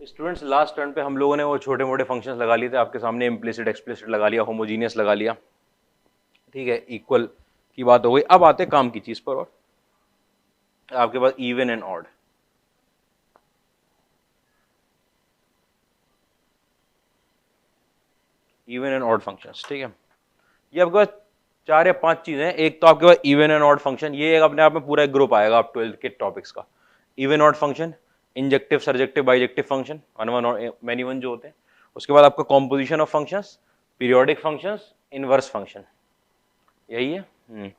Students last turn पे हम लोगों ने वो छोटे मोटे फंक्शंस लगा लिए थे, आपके सामने इम्प्लिसिट एक्सप्लिसिट लगा लिया, होमोजीनियस लगा लिया, ठीक है, इक्वल की बात हो गई। अब आते काम की चीज पर, और आपके पास even and odd. Even and odd functions, ठीक है, ये आपके पास 4 या 5 चीजें हैं। एक तो आपके पास इवन एंड ऑड फंक्शन, ये एक अपने आप में पूरा एक ग्रुप आएगा आप 12th के टॉपिक्स का। Even odd function, injective surjective bijective function, one one और मैनी वन जो होते हैं। उसके बाद आपका composition of functions, periodic functions, inverse function, यही है।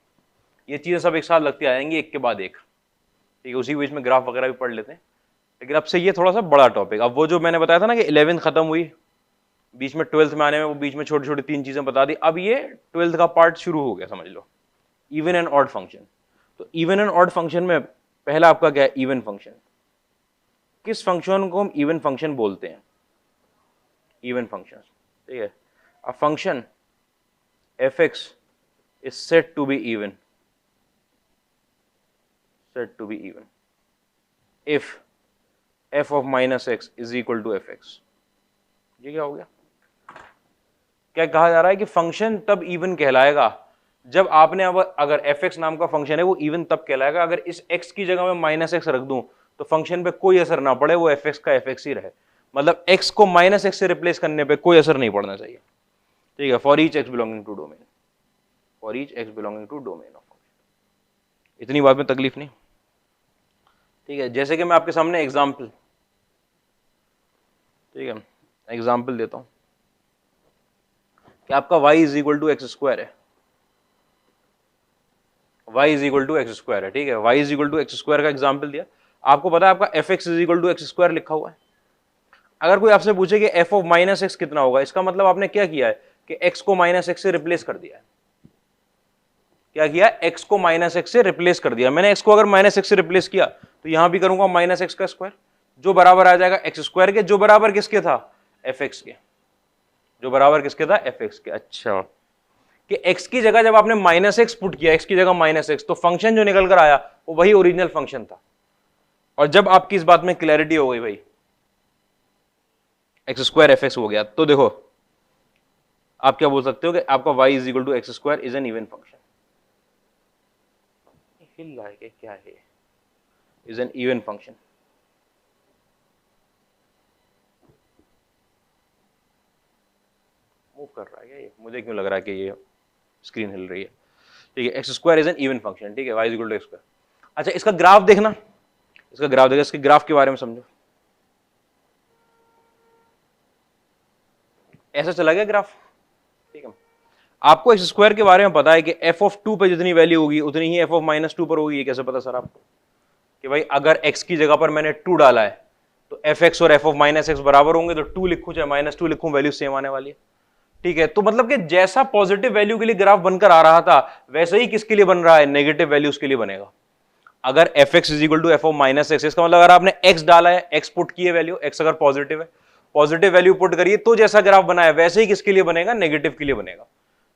ये चीजें सब एक साथ लगती आएंगी एक के बाद एक, ठीक है। उसी बीच में ग्राफ वगैरह भी पढ़ लेते हैं, लेकिन अब से ये थोड़ा सा बड़ा टॉपिक। अब वो जो मैंने बताया था ना कि 11th खत्म हुई, बीच में 12th में आने में वो बीच में छोटी छोटी 3 चीजें बता दी, अब ये 12th का पार्ट शुरू हो गया, समझ लो। इवन एंड ऑड फंक्शन, तो इवन एंड ऑड फंक्शन में पहला आपका क्या है, इवन फंक्शन। किस फंक्शन को हम इवन फंक्शन बोलते हैं? इवन फंक्शन, ठीक है। A function f x is said to be even, said to be even if f of minus x is equal to f x. ये क्या हो गया? क्या कहा जा रहा है कि फंक्शन तब इवन कहलाएगा जब आपने, अब अगर एफ एक्स नाम का फंक्शन है वो इवन तब कहलाएगा अगर इस एक्स की जगह में माइनस एक्स रख दूं तो फंक्शन पे कोई असर ना पड़े, वो एफ एक्स का एफ एक्स ही रहे। मतलब एक्स को माइनस एक्स से रिप्लेस करने पे कोई असर नहीं पड़ना चाहिए, ठीक है। For each x belonging to domain, for each x belonging to domain of function. इतनी बात में तकलीफ नहीं, ठीक है। जैसे कि मैं आपके सामने एग्जाम्पल, ठीक है, एग्जाम्पल देता हूं कि आपका y is equal to x square है, y is equal to x square है, ठीक है। y is equal to x square का एग्जाम्पल दिया, आपको पता है आपका f x is equal to x square लिखा हुआ है। अगर कोई आपसे पूछे कि एफ ऑफ माइनस एक्स कितना होगा, इसका मतलब आपने क्या किया है कि एक्स को माइनस एक्स से रिप्लेस कर दिया है। क्या किया? एक्स को माइनस एक्स से रिप्लेस कर दिया। मैंने एक्स को अगर माइनस एक्स से रिप्लेस किया तो यहां भी करूंगा माइनस एक्स का स्क्वायर, जो बराबर आ जाएगा एक्स स्क्वायर के, जो बराबर किसके था? एफ एक्स के, जो बराबर किसके था? एफ एक्स के। अच्छा, कि x की जगह जब आपने माइनस एक्स पुट किया, x की जगह माइनस एक्स, तो फंक्शन जो निकल कर आया वो वही ओरिजिनल फंक्शन था। और जब आपकी इस बात में क्लैरिटी हो गई भाई, एक्स स्क्वायर एफ एक्स हो गया, तो देखो आप क्या बोल सकते हो कि आपका y is equal to x square is an even function. हिल रहा है कि क्या है? Is an even function. Move कर रहा है क्या ये? मुझे क्यों लग रहा है कि ये स्क्रीन हिल रही है, ठीक है। X square is an even function, ठीक है, y is equal to x square. अच्छा, इसका ग्राफ देखना, इसका ग्राफ देखा, इसके ग्राफ के बारे में समझो। ऐसा चला गया ग्राफ, ठीक है। आपको एक्स स्क्वायर के बारे में पता है कि एफ ऑफ 2 पे जितनी वैल्यू होगी उतनी ही एफ ऑफ माइनस 2 पर होगी। ये कैसे पता सर आपको? कि भाई अगर एक्स की जगह पर मैंने 2 डाला है तो एफ एक्स और एफ ऑफ माइनस एक्स बराबर होंगे, तो 2 लिखूं चाहे माइनस 2 लिखूं, वैल्यू सेम आने वाली है, ठीक है। तो मतलब कि जैसा पॉजिटिव वैल्यू के लिए ग्राफ बनकर आ रहा था वैसे ही किसके लिए बन रहा है? नेगेटिव वैल्यूज के लिए बनेगा। अगर f x is equal to f of minus x, इसका मतलब अगर आपने एक्स डाला है, एक्स पुट किए वैल्यू, एक्स अगर पॉजिटिव है, पॉजिटिव वैल्यू पुट करिए, तो जैसा ग्राफ बना है वैसे ही किसके लिए बनेगा? नेगेटिव के लिए बनेगा।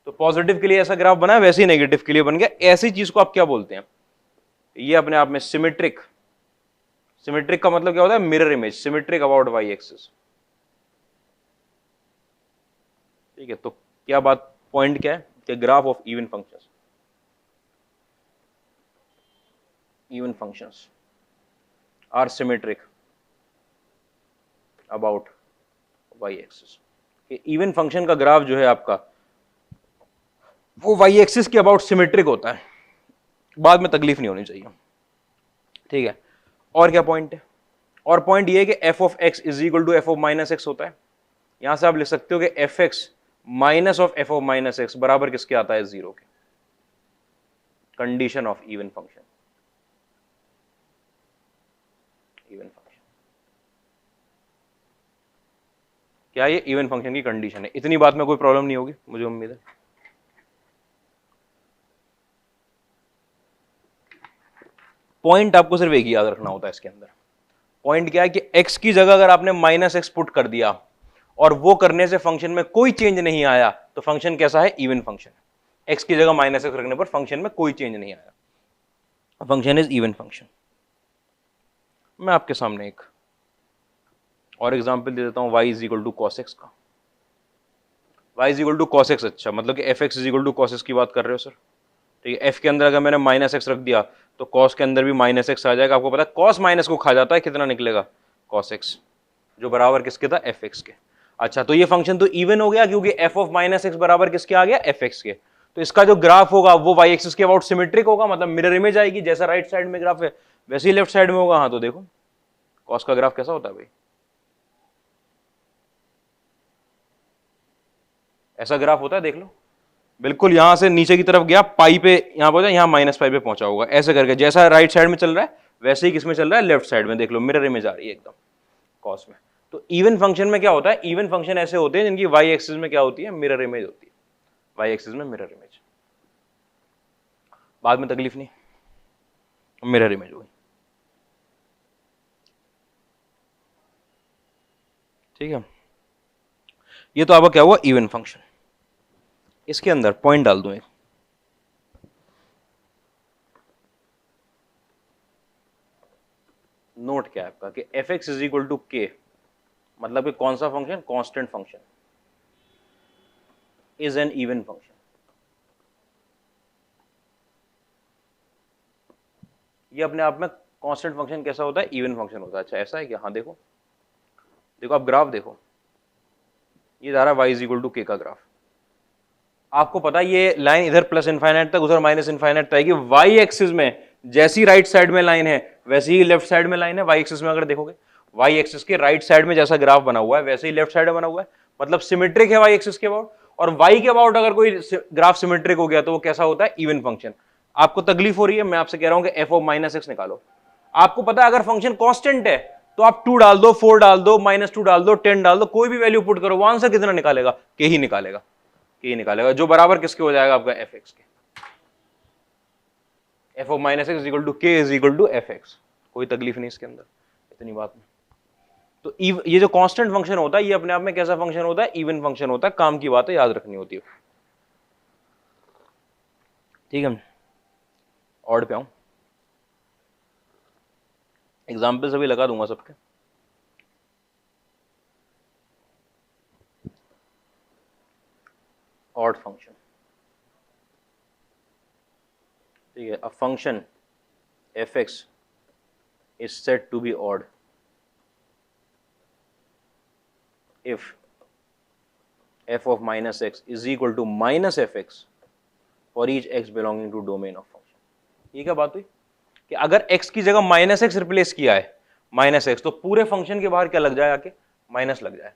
तो पॉजिटिव के लिए ऐसा ग्राफ बना है, वैसे ही नेगेटिव के लिए बन गया। ऐसी चीज को आप क्या बोलते हैं? ये अपने आप में सिमेट्रिक। सिमेट्रिक का मतलब क्या होता है? Mirror image, symmetric about y axis, ठीक है। तो क्या बात, पॉइंट क्या है कि graph of even functions, even functions are symmetric about y axis. Even function का ग्राफ जो है आपका वो वाई एक्सिस के अबाउट सिमेट्रिक होता है, बाद में तकलीफ नहीं होनी चाहिए, ठीक है। और क्या पॉइंट है? और पॉइंट ये है कि f of x is equal to f of minus x होता है। यहां से आप लिख सकते हो कि f x minus of f of minus x बराबर किसके आता है? 0 के। Condition of even function, even function, क्या ये इवन फंक्शन की कंडीशन है? इतनी बात में कोई प्रॉब्लम नहीं होगी, मुझे उम्मीद है। पॉइंट आपको सिर्फ एक ही याद रखना होता है इसके अंदर। पॉइंट क्या है कि x की जगह अगर आपने माइनस एक्स पुट कर दिया और वो करने से फंक्शन में कोई चेंज नहीं आया, तो फंक्शन कैसा है? Even function. x की जगह माइनस एक्स रखने पर फंक्शन में कोई चेंज नहीं आया, फंक्शन इज इवन फंक्शन। मैं आपके सामने एक और एग्जाम्पल दे देता हूँ y is equal to cos x का। y is equal to cos x, अच्छा मतलब कि f x is equal to cos x की बात कर रहे हो सर। ठीक है, f के अंदर अगर मैंने माइनस एक्स रख दिया तो cos के अंदर भी माइनस एक्स आ जाएगा। आपको पता है cos माइनस को खा जाता है, कितना निकलेगा cos एक्स, जो बराबर किसके था, एफ एक्स के। अच्छा तो ये फंक्शन तो इवन हो गया क्योंकि f ऑफ माइनस एक्स बराबर किसके आ गया, एफ एक्स के। तो इसका जो ग्राफ होगा वो y एक्सिस के अबाउट सिमेट्रिक होगा, मतलब मिरर इमेज आएगी, जैसा राइट साइड में ग्राफ है वैसे ही लेफ्ट साइड में होगा। हाँ तो देखो cos का ग्राफ कैसा होता है भाई, ऐसा ग्राफ होता है, देख लो बिल्कुल यहां से नीचे की तरफ गया पाई पे, यहां पहुंचा, यहां माइनस पाई पे पहुंचा होगा, ऐसे करके जैसा राइट साइड में चल रहा है वैसे ही किसमें चल रहा है, लेफ्ट साइड में। देख लो मिरर इमेज आ रही है एकदम कॉस में। तो इवन फंक्शन में क्या होता है, इवन फंक्शन ऐसे होते हैं जिनकी वाई एक्सिस में क्या होती है, मिरर इमेज होती है, वाई एक्सिस में मिरर इमेज, बाद में तकलीफ नहीं, मिरर इमेज होगी। ठीक है, ये तो आपका क्या हुआ, इवन फंक्शन। इसके अंदर पॉइंट डाल दूं एक, नोट क्या है आपका कि f x is equal to k, मतलब कि कौन सा function, constant function, is an even function. ये अपने आप में कांस्टेंट फंक्शन कैसा होता है, इवन फंक्शन होता है। अच्छा ऐसा है क्या, हाँ देखो, देखो आप ग्राफ देखो, ये जा रहा है y इज इक्वल टू के का ग्राफ। आपको पता है ये लाइन इधर प्लस इनफाइनाइट तक, उधर माइनस इनफाइनाइट तक, y एक्सिस में जैसी राइट साइड में लाइन है वैसे ही लेफ्ट साइड में लाइन है। y एक्सिस में अगर देखोगे, y एक्सिस के राइट साइड में जैसा ग्राफ बना हुआ है वैसे ही लेफ्ट साइड में बना हुआ है, मतलब सिमेट्रिक है y एक्सिस के अबाउट। और y के अबाउट अगर कोई ग्राफ सिमेट्रिक हो गया तो वो कैसा होता है, इवन फंक्शन। आपको तकलीफ हो रही है, मैं आपसे कह रहा हूं कि f ऑफ माइनस एक्स निकालो। आपको पता है अगर फंक्शन कांस्टेंट है तो आप 2 डाल दो, 4 डाल दो, -2 डाल दो, 10 डाल दो, कोई भी वैल्यू पुट करो, वो आंसर कितना निकालेगा, के ही निकालेगा, के ही निकालेगा, जो बराबर किसके हो जाएगा, आपका एफ एक्स के। F of minus x equal to के is equal to f x, कोई तकलीफ नहीं इसके अंदर, इतनी बात में। तो ये जो कांस्टेंट फंक्शन होता है ये अपने आप में कैसा फंक्शन होता है, इवन फंक्शन होता है। काम की बात है, याद रखनी होती है। ठीक है, ऑड पे आऊं, एग्जाम्पल सभी लगा दूंगा सबके। ऑड फंक्शन, ठीक है, a function f x is said to be odd if f of minus x is equal to minus fx for each x belonging to domain of function। ये क्या बात हुई कि अगर x की जगह माइनस एक्स रिप्लेस किया है, माइनस एक्स, तो पूरे फंक्शन के बाहर क्या लग जाए, आके माइनस लग जाए।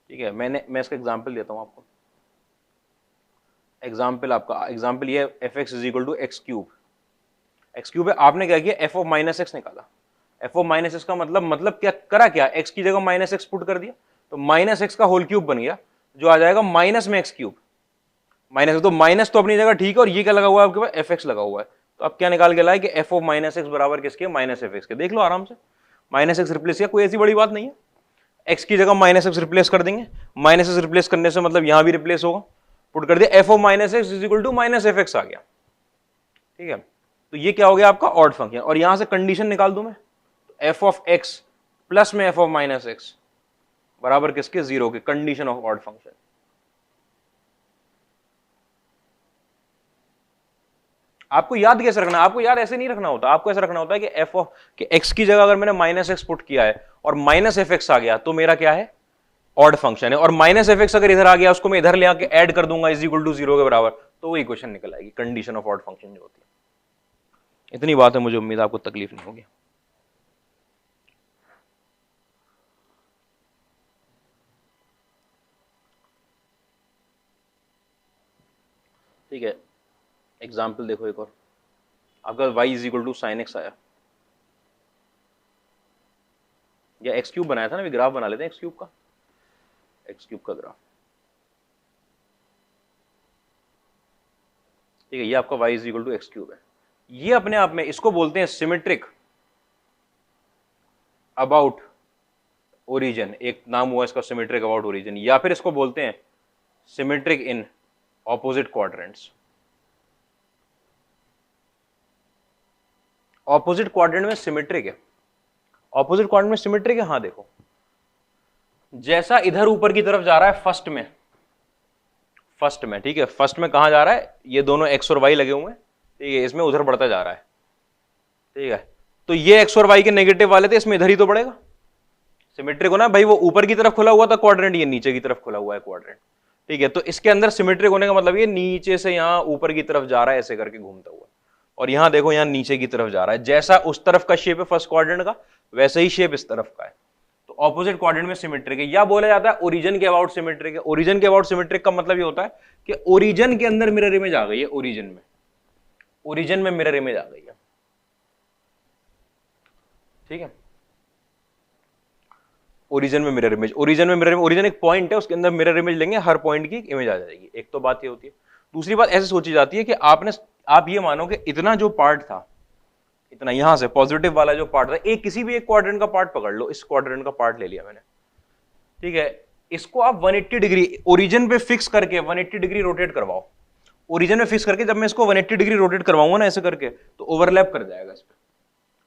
ठीक है, मैं इसका एग्जांपल देता हूं आपको। एग्जांपल आपका एग्जांपल ये f x is equal to x cube. X cube है, आपने क्या किया, एफ ऑफ माइनस एक्स निकाला। एफ ऑफ माइनस एक्स का मतलब क्या करा, क्या एक्स की जगह माइनस एक्स पुट कर दिया, तो माइनस एक्स का होल क्यूब बन गया, जो आ जाएगा माइनस में एक्स क्यूब। माइनस तो माइनस तो अपनी जगह ठीक है, और ये क्या लगा हुआ है आपके पास, एफ एक्स लगा हुआ है। तो आप क्या निकाल के लाए कि एफ ऑफ माइनस एक्स बराबर किसके, माइनस एफ एक्स के। देख लो आराम से, माइनस एक्स रिप्लेस किया, कोई ऐसी बड़ी बात नहीं है। एक्स की जगह माइनस एक्स रिप्लेस कर देंगे, माइनस एक्स रिप्लेस करने से मतलब यहां भी रिप्लेस होगा, पुट कर दिया, f of minus x is equal to minus f x आ गया। ठीक है, तो ये क्या हो गया आपका ऑड फंक्शन। और यहां से कंडीशन निकाल दूं मैं, एफ ऑफ एक्स प्लस में एफ ऑफ माइनस एक्स बराबर किसके, जीरो के, कंडीशन ऑफ ऑड फंक्शन। आपको याद कैसे रखना, आपको याद ऐसे नहीं रखना होता, आपको ऐसा रखना होता है कि एफ ऑफ कि एक्स की जगह अगर मैंने माइनस एक्स पुट किया है और माइनस एफ एक्स आ गया तो मेरा क्या है, ऑड फंक्शन है। और माइनस एफ एक्स अगर इधर आ गया उसको मैं इधर ले आके ऐड कर दूंगा इज इक्वल टू जीरो के बराबर, तो वो इक्वेशन निकल आएगी, कंडीशन ऑफ ऑड फंक्शन जो होती है। इतनी बात है, मुझे उम्मीद आपको तकलीफ नहीं होगी। ठीक है, एग्जाम्पल देखो एक और, अगर y is equal to sine x आया, या एक्स क्यूब बनाया था ना, भी ग्राफ बना लेते हैं एक्स क्यूब का, एक्स क्यूब का ग्राफ। ठीक है, ये आपका y is equal to x cube है। ये अपने आप में इसको बोलते हैं सिमेट्रिक अबाउट ओरिजिन, एक नाम हुआ इसका सिमेट्रिक अबाउट ओरिजिन, या फिर इसको बोलते हैं symmetric in opposite quadrants. Opposite quadrant में सिमेट्रिक है, ऑपोजिट क्वाड्रेंट में सिमेट्रिक है, हाँ देखो जैसा इधर ऊपर की तरफ जा रहा है फर्स्ट में, ठीक है, फर्स्ट में कहां जा रहा है, ये दोनों एक्स और वाई लगे हुए हैं, ठीक है, इसमें उधर बढ़ता जा रहा है, ठीक है, तो ये एक्स और वाई के नेगेटिव वाले थे, इसमें इधर ही तो बढ़ेगा, सिमेट्रिक होना भाई, वो ऊपर की तरफ खुला हुआ था क्वाड्रेंट, ये नीचे की तरफ खुला हुआ है क्वाड्रेंट, ठीक है, तो इसके अंदर सिमेट्रिक होने का मतलब ये नीचे से यहां ऊपर की तरफ जा रहा है ऐसे करके घूमता हुआ, और यहां देखो यहां नीचे की तरफ जा रहा है, जैसा उस तरफ का शेप है फर्स्ट क्वाड्रेंट का वैसे ही शेप इस तरफ का है, तो ऑपोजिट क्वाड्रेंट में सिमेट्रिक है, या बोला जाता है ओरिजिन के अबाउट सिमेट्रिक है। ओरिजिन के अबाउट सिमेट्रिक का मतलब ये होता है कि ओरिजिन के अंदर मिरर इमेज आ गई है, ओरिजिन में मिरर इमेज आ गई है, ठीक है, ओरिजिन में मिरर इमेज, ओरिजिन एक पॉइंट है, उसके अंदर मिरर इमेज लेंगे, हर पॉइंट की इमेज आ जाएगी, एक तो बात ये होती है। दूसरी बात ऐसे सोची जाती है कि आप ये मानो कि इतना जो पार्ट था, इतना यहां से पॉजिटिव वाला जो पार्ट था, एक किसी भी एक क्वाड्रेंट का पार्ट पकड़ लो, इस क्वाड्रेंट का पार्ट ले लिया मैंने, ठीक है, इसको आप 180 डिग्री ओरिजिन पे फिक्स करके 180 डिग्री रोटेट करवाओ, ओरिजिन में फिक्स करके जब मैं इसको 180 डिग्री रोटेट करवाऊंगा ना ऐसे करके, तो ओवरलैप कर जाएगा इस पे,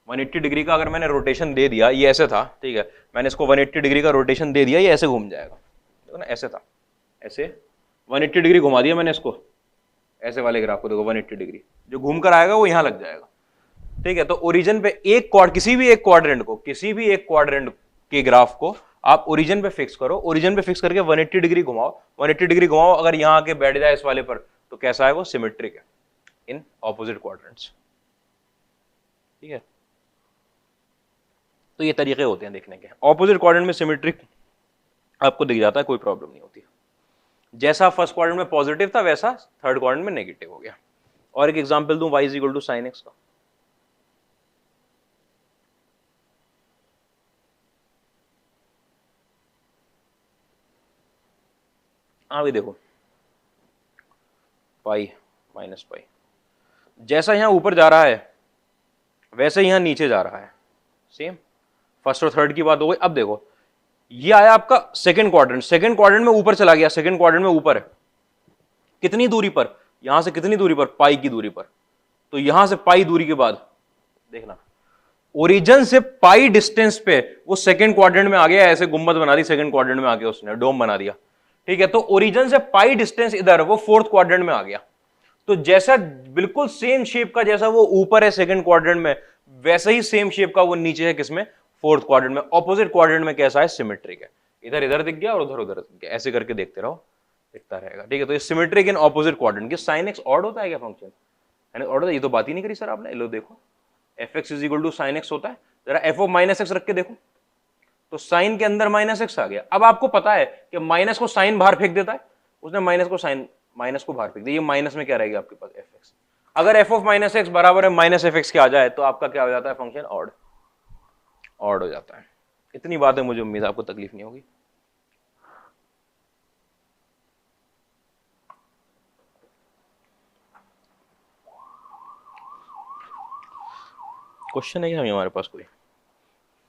180 डिग्री का अगर मैंने रोटेशन दे दिया, ये ऐसे था, ठीक है, मैंने इसको 180 डिग्री का रोटेशन दे दिया, ये ऐसे घूम जाएगा, देखो ना ऐसे था, ऐसे 180 डिग्री घुमा दिया मैंने इसको, ऐसे वाले ग्राफ को देखो 180 डिग्री जो घूम कर आएगा वो यहां लग जाएगा, ठीक है, तो ओरिजिन पे किसी भी एक क्वाड्रेंट के ग्राफ को आप ओरिजिन पे फिक्स करो, ओरिजिन पे फिक्स करके 180 डिग्री घुमाओ, 180 डिग्री घुमाओ, अगर यहां आके बैठ जाए इस वाले पर, तो कैसा है वो, सिमेट्रिक है इन ऑपोजिट क्वाड्रेंट्स, ठीक है, तो ये तरीके होते हैं देखने के, ऑपोजिट क्वाड्रेंट में सिमेट्रिक आपको दिख जाता है, कोई प्रॉब्लम नहीं होती, जैसा फर्स्ट क्वाड्रेंट में पॉजिटिव था वैसा थर्ड क्वाड्रेंट में नेगेटिव हो गया। और एक एग्जांपल दूं, y equal to sine x का, हाँ भी देखो पाई माइनस पाई, जैसा यहां ऊपर जा रहा है वैसे यहां नीचे जा रहा है, सेम फर्स्ट और थर्ड की बात हो गई। अब देखो ये आया आपका सेकंड क्वाड्रेंट में ऊपर चला गया, सेकंड क्वाड्रेंट में ऊपर है, कितनी दूरी पर, यहां से कितनी दूरी पर, पाई की दूरी पर, तो यहां से पाई दूरी के बाद देखना ओरिजिन से पाई डिस्टेंस पे वो सेकंड क्वाड्रेंट में आ गया, ऐसे गुम्बद बना दी सेकंड क्वाड्रेंट में आके, उसने डोम बना दिया, ठीक है, तो ओरिजिन से पाई डिस्टेंस इधर वो फोर्थ क्वाड्रेंट में आ गया, तो जैसा बिल्कुल सेम शेप का जैसा वो ऊपर है सेकंड क्वाड्रेंट में, वैसा ही सेम शेप का वो नीचे है किसमें, फोर्थ क्वाड्रेंट में। ऑपोजिट क्वाड्रेंट में कैसा है, सिमेट्रिक है, इधर इधर दिख गया और उधर उधर दिख गया, ऐसे करके देखते रहो दिखता रहेगा, ठीक है, तो ये symmetric in opposite quadrant. Sine x odd होता है क्या फंक्शन, ऑड होता है, ये तो बात ही नहीं करी सर आपने, लो देखो f x is equal to sine x होता है, जरा एफ ऑफ माइनस एक्स रख के देखो, तो साइन के अंदर माइनस एक्स आ गया। अब आपको पता है कि माइनस को साइन बाहर फेंक देता है, उसने माइनस को बाहर फेंक दिया, ये माइनस में क्या रहेगा आपके पास, एफ एक्स। अगर एफ ऑफ माइनस एक्स बराबर है माइनस एफ एक्स के आ जाए तो आपका क्या हो जाता है, फंक्शन ऑड हो जाता है। इतनी बात है, मुझे उम्मीद आपको तकलीफ नहीं होगी। क्वेश्चन है क्या हमारे पास कोई,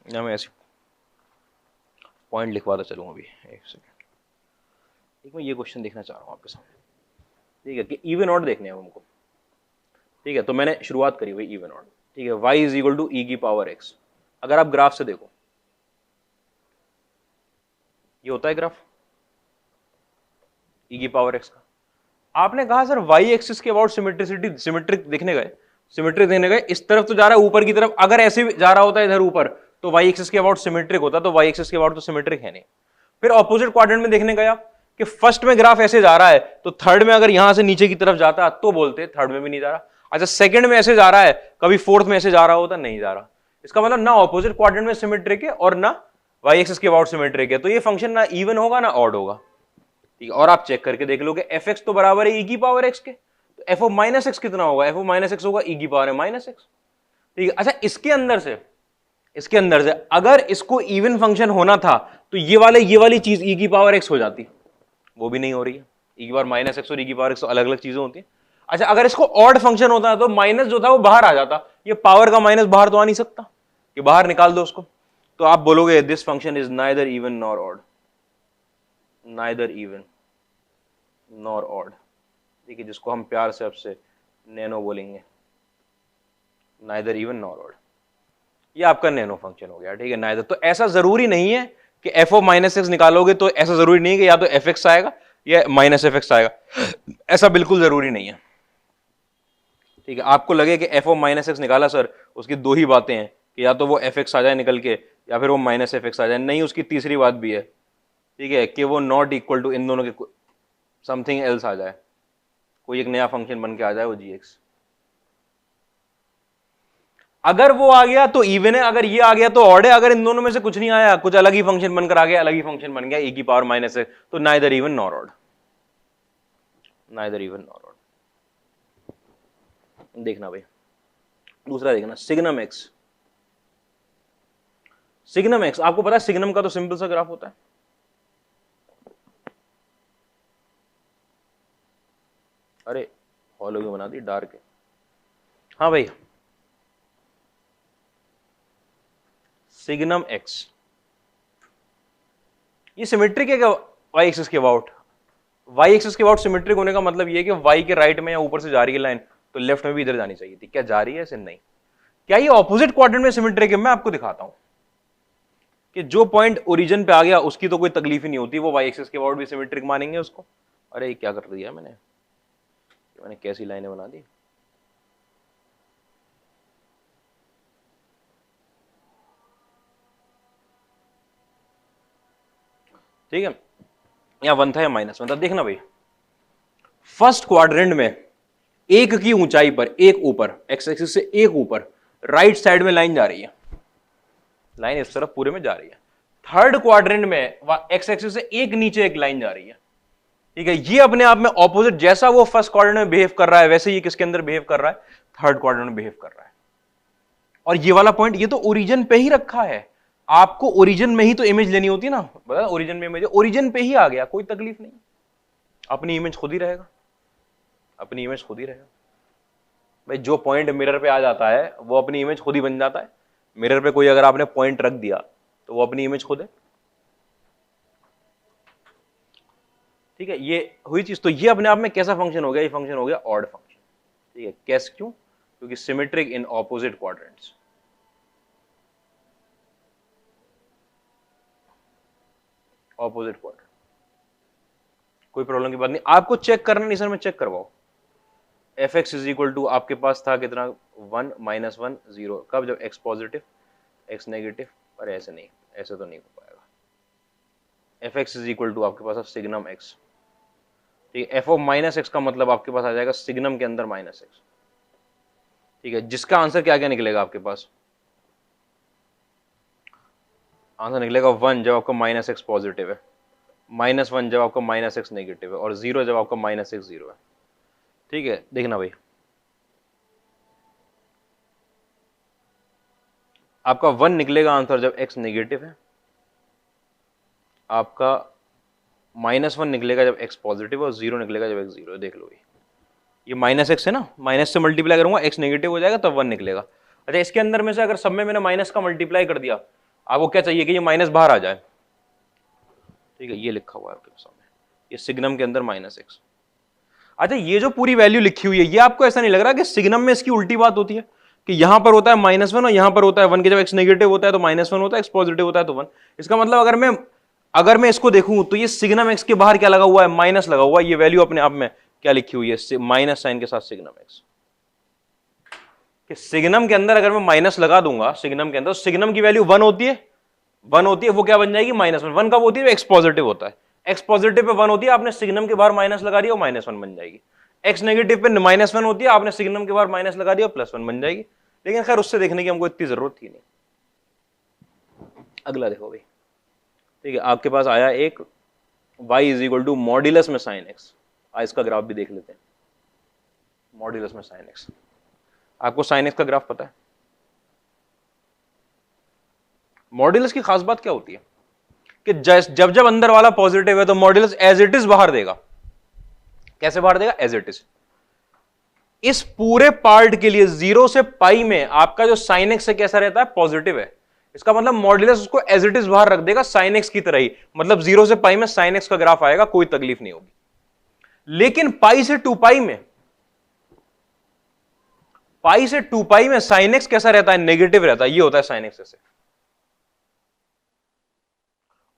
या मैं ऐसे पॉइंट लिखवाता चलूँ अभी, एक सेकेंड, एक मैं ये क्वेश्चन देखना चाह रहा हूँ आपके सामने, ठीक है, कि इवन ऑड देखने हैं हमको, ठीक है, तो मैंने शुरुआत करी हुई इवन ऑड, ठीक है, y इज इक्वल टू ई की पावर x। अगर आप ग्राफ से देखो ये होता है ग्राफ ई की पावर x का, आपने कहा सर y एक्सिस के अबाउट सिमेट्रिक देखने गए, इस तरफ तो जा रहा है ऊपर की तरफ, अगर ऐसे जा रहा होता है इधर ऊपर तो y एक्सिस के अबाउट सिमेट्रिक होता, तो y एक्सिस के अबाउट तो सिमेट्रिक है नहीं। फिर ऑपोजिट क्वाड्रेंट में देखने गया कि फर्स्ट में ग्राफ ऐसे जा रहा है, तो थर्ड में अगर यहां से नीचे की तरफ जाता तो बोलते थर्ड में भी नहीं जा रहा, अच्छा सेकंड में ऐसे जा रहा है, कभी फोर्थ में ऐसे जा रहा होता, नहीं जा रहा, इसका मतलब ना ऑपोजिट क्वाड्रेंट में सिमेट्रिक है और ना y एक्सिस के अबाउट सिमेट्रिक है, तो ये फंक्शन ना इवन होगा ना ऑड होगा, ठीक है। और आप चेक करके देख लो कि एफ एक्स तो बराबर है ई की पावर एक्स के, तो एफ ऑफ माइनस एक्स कितना होगा, एफ ऑफ माइनस एक्स होगा ई की पावर है माइनस एक्स, ठीक है। अच्छा इसके अंदर से अगर इसको इवन फंक्शन होना था तो ये वाली चीज ई की पावर एक्स हो जाती, वो भी नहीं हो रही है, ई की पावर माइनस एक्स और ई की पावर एक्स अलग अलग चीजें होती है। अच्छा अगर इसको ऑड फंक्शन होता तो माइनस जो था वो बाहर आ जाता, ये पावर का माइनस बाहर तो आ नहीं सकता, कि बाहर निकाल दो उसको, तो आप बोलोगे this function is neither even nor odd, neither even nor odd, ठीक है, जिसको हम प्यार से आपसे नैनो बोलेंगे, नाइदर इवन नॉर ऑड, ये आपका नैनो फंक्शन हो गया, ठीक है, नाइदर। तो ऐसा जरूरी नहीं है कि एफ ऑफ माइनस एक्स निकालोगे तो ऐसा जरूरी नहीं कि या तो एफ एक्स आएगा या माइनस एफ एक्स आएगा, ऐसा बिल्कुल जरूरी नहीं है। ठीक है, आपको लगे कि एफ ऑफ माइनस एक्स निकाला सर, उसकी दो ही बातें हैं कि या तो वो एफ एक्स आ जाए निकल के या फिर वो माइनस एफ एक्स आ जाए, नहीं उसकी तीसरी बात भी है, ठीक है, कि वो नॉट इक्वल टू इन दोनों के समथिंग एल्स आ जाए, कोई एक नया फंक्शन बन के आ जाए वो जी एक्स। अगर वो आ गया तो इवन है, अगर ये आ गया तो ऑड है, अगर इन दोनों में से कुछ नहीं आया, कुछ अलग ही फंक्शन बनकर आ गया, अलग ही फंक्शन बन गया e की पावर माइनस है, तो neither even nor odd, neither even nor odd. देखना भाई दूसरा देखना, सिग्नम एक्स। सिग्नम एक्स आपको पता है सिग्नम का तो सिंपल सा ग्राफ होता है, अरे हॉलो क्यों बना दी, डार्क है। हाँ भाई, सिग्नम एक्स ये सिमेट्रिक है क्या वाई एक्सिस के अबाउट? वाई एक्सिस के अबाउट सिमेट्रिक होने का मतलब ये है कि वाई के राइट में या ऊपर से जा रही है लाइन तो लेफ्ट में भी इधर जानी चाहिए थी, क्या जा रही है ऐसे? नहीं। क्या ये ऑपोजिट क्वाड्रेंट में सिमेट्रिक है? मैं आपको दिखाता हूं कि जो पॉइंट ओरिजिन पे आ गया उसकी तो कोई तकलीफ ही नहीं होती, वो वाई एक्सिस के अबाउट भी सिमेट्रिक मानेंगे उसको। अरे ये क्या कर दिया मैंने कैसी लाइनें बना दी। ठीक है, या वन था या माइनस वन था। देखना भाई, फर्स्ट क्वाड्रेंट में एक की ऊंचाई पर, एक ऊपर एक्स एक्सिस से एक ऊपर राइट साइड में लाइन जा रही है, लाइन इस तरफ पूरे में जा रही है। थर्ड क्वाड्रेंट में एक्स एक्सिस से एक नीचे एक लाइन जा रही है। ठीक है, ये अपने आप में ऑपोजिट, जैसा वो फर्स्ट क्वाड्रेंट में बिहेव कर रहा है वैसे ये किसके अंदर बिहेव कर रहा है, थर्ड क्वाड्रेंट में बिहेव कर रहा है। और ये वाला पॉइंट ये तो ओरिजिन पे ही रखा है, आपको ओरिजिन में ही तो इमेज लेनी होती है ना, बता ओरिजिन में इमेज, ओरिजिन पे ही आ गया, कोई तकलीफ नहीं, अपनी इमेज खुद ही रहेगा, अपनी इमेज खुद ही रहेगा। भाई जो पॉइंट मिरर पे आ जाता है वो अपनी इमेज खुद ही बन जाता है। मिरर पे कोई अगर आपने पॉइंट रख दिया तो वो अपनी इमेज खुद है। ठीक है, ये हुई चीज। तो ये अपने आप में कैसा फंक्शन हो गया, ये फंक्शन हो गया ऑड फंक्शन। ठीक है, कैसे, क्यों? क्योंकि symmetric in opposite quadrants. Opposite quadrant, कोई प्रॉब्लम की बात नहीं। आपको चेक करना नहीं सर, मैं चेक करवाओ। F x is equal to आपके पास था कितना, 1 -1 0, कब? जब एक्स पॉजिटिव एक्स नेगेटिव, और ऐसे नहीं, ऐसे तो नहीं हो पाएगा। F x is equal to आपके पास सिग्नम एक्स। ठीक है, एफ ऑफ माइनस एक्स का मतलब आपके पास आ जाएगा सिग्नम के अंदर माइनस एक्स। ठीक है, जिसका आंसर क्या क्या निकलेगा आपके पास, आंसर निकलेगा 1 जब आपका माइनस एक्स पॉजिटिव है, -1 जब आपका माइनस एक्स नेगेटिव है, और 0 जब आपका माइनस एक्स 0 है। ठीक है, देखना भाई, आपका 1 निकलेगा आंसर जब x नेगेटिव है, आपका -1 निकलेगा जब x पॉजिटिव है, और 0 निकलेगा जब x 0 है। देख लो भाई, ये माइनस एक्स है ना, माइनस से मल्टीप्लाई करूंगा x नेगेटिव हो जाएगा तब 1 निकलेगा। अच्छा, इसके अंदर में से अगर सब में मैंने माइनस का मल्टीप्लाई कर दिया, आपको क्या चाहिए कि ये माइनस बाहर आ जाए। ठीक है, ये लिखा हुआ है आपके सामने, ये सिग्नम के अंदर -x। अच्छा, ये जो पूरी वैल्यू लिखी हुई है, ये आपको ऐसा नहीं लग रहा कि सिग्नम में इसकी उल्टी बात होती है कि यहां पर होता है -1 और यहां पर होता है 1, के जब x नेगेटिव होता है तो -1 होता है, x पॉजिटिव होता है तो 1। इसका मतलब अगर मैं इसको देखूं तो ये सिग्नम x के बाहर क्या लगा हुआ है, माइनस लगा हुआ है। ये वैल्यू अपने आप में क्या लिखी हुई है, माइनस साइन के साथ सिग्नम x। कि सिग्नम के अंदर अगर मैं माइनस लगा दूंगा सिग्नम के अंदर, सिग्नम की वैल्यू 1 होती है, 1 होती है, वो क्या बन जाएगी, -1। 1 कब होती है, x पॉजिटिव होता है, x पॉजिटिव पे 1 होती है, आपने सिग्नम के बाहर माइनस लगा दिया, वो -1 बन जाएगी। x नेगेटिव पे -1 होती है, आपने सिग्नम के बाहर माइनस लगा दिया, +1 बन जाएगी। लेकिन खैर उससे देखने की हमको इतनी जरूरत थी नहीं। अगला देखो भाई, ठीक है, आपके पास आया एक y is equal to modulus में साइन एक्स। इसका ग्राफ भी देख लेते हैं, मॉड्यूलस में साइन एक्स। आपको साइन एक्स का ग्राफ पता है? मॉड्यूलस की खास बात क्या होती है कि जब जब अंदर वाला पॉजिटिव है तो मॉड्यूलस एज इट इज बाहर देगा। कैसे बाहर देगा, एज इट इज। इस पूरे पार्ट के लिए 0 से पाई में आपका जो साइन एक्स है कैसा रहता है, पॉजिटिव है। इसका मतलब मॉड्यूलस उसको एज इट इज बाहर रख देगा, साइन एक्स की तरह ही। मतलब 0 से पाई में साइन एक्स का ग्राफ आएगा, कोई तकलीफ नहीं होगी। लेकिन पाई से 2 पाई में, पाई से 2 पाई में साइन एक्स कैसा रहता है, नेगेटिव रहता है। ये होता है साइन एक्स ऐसे।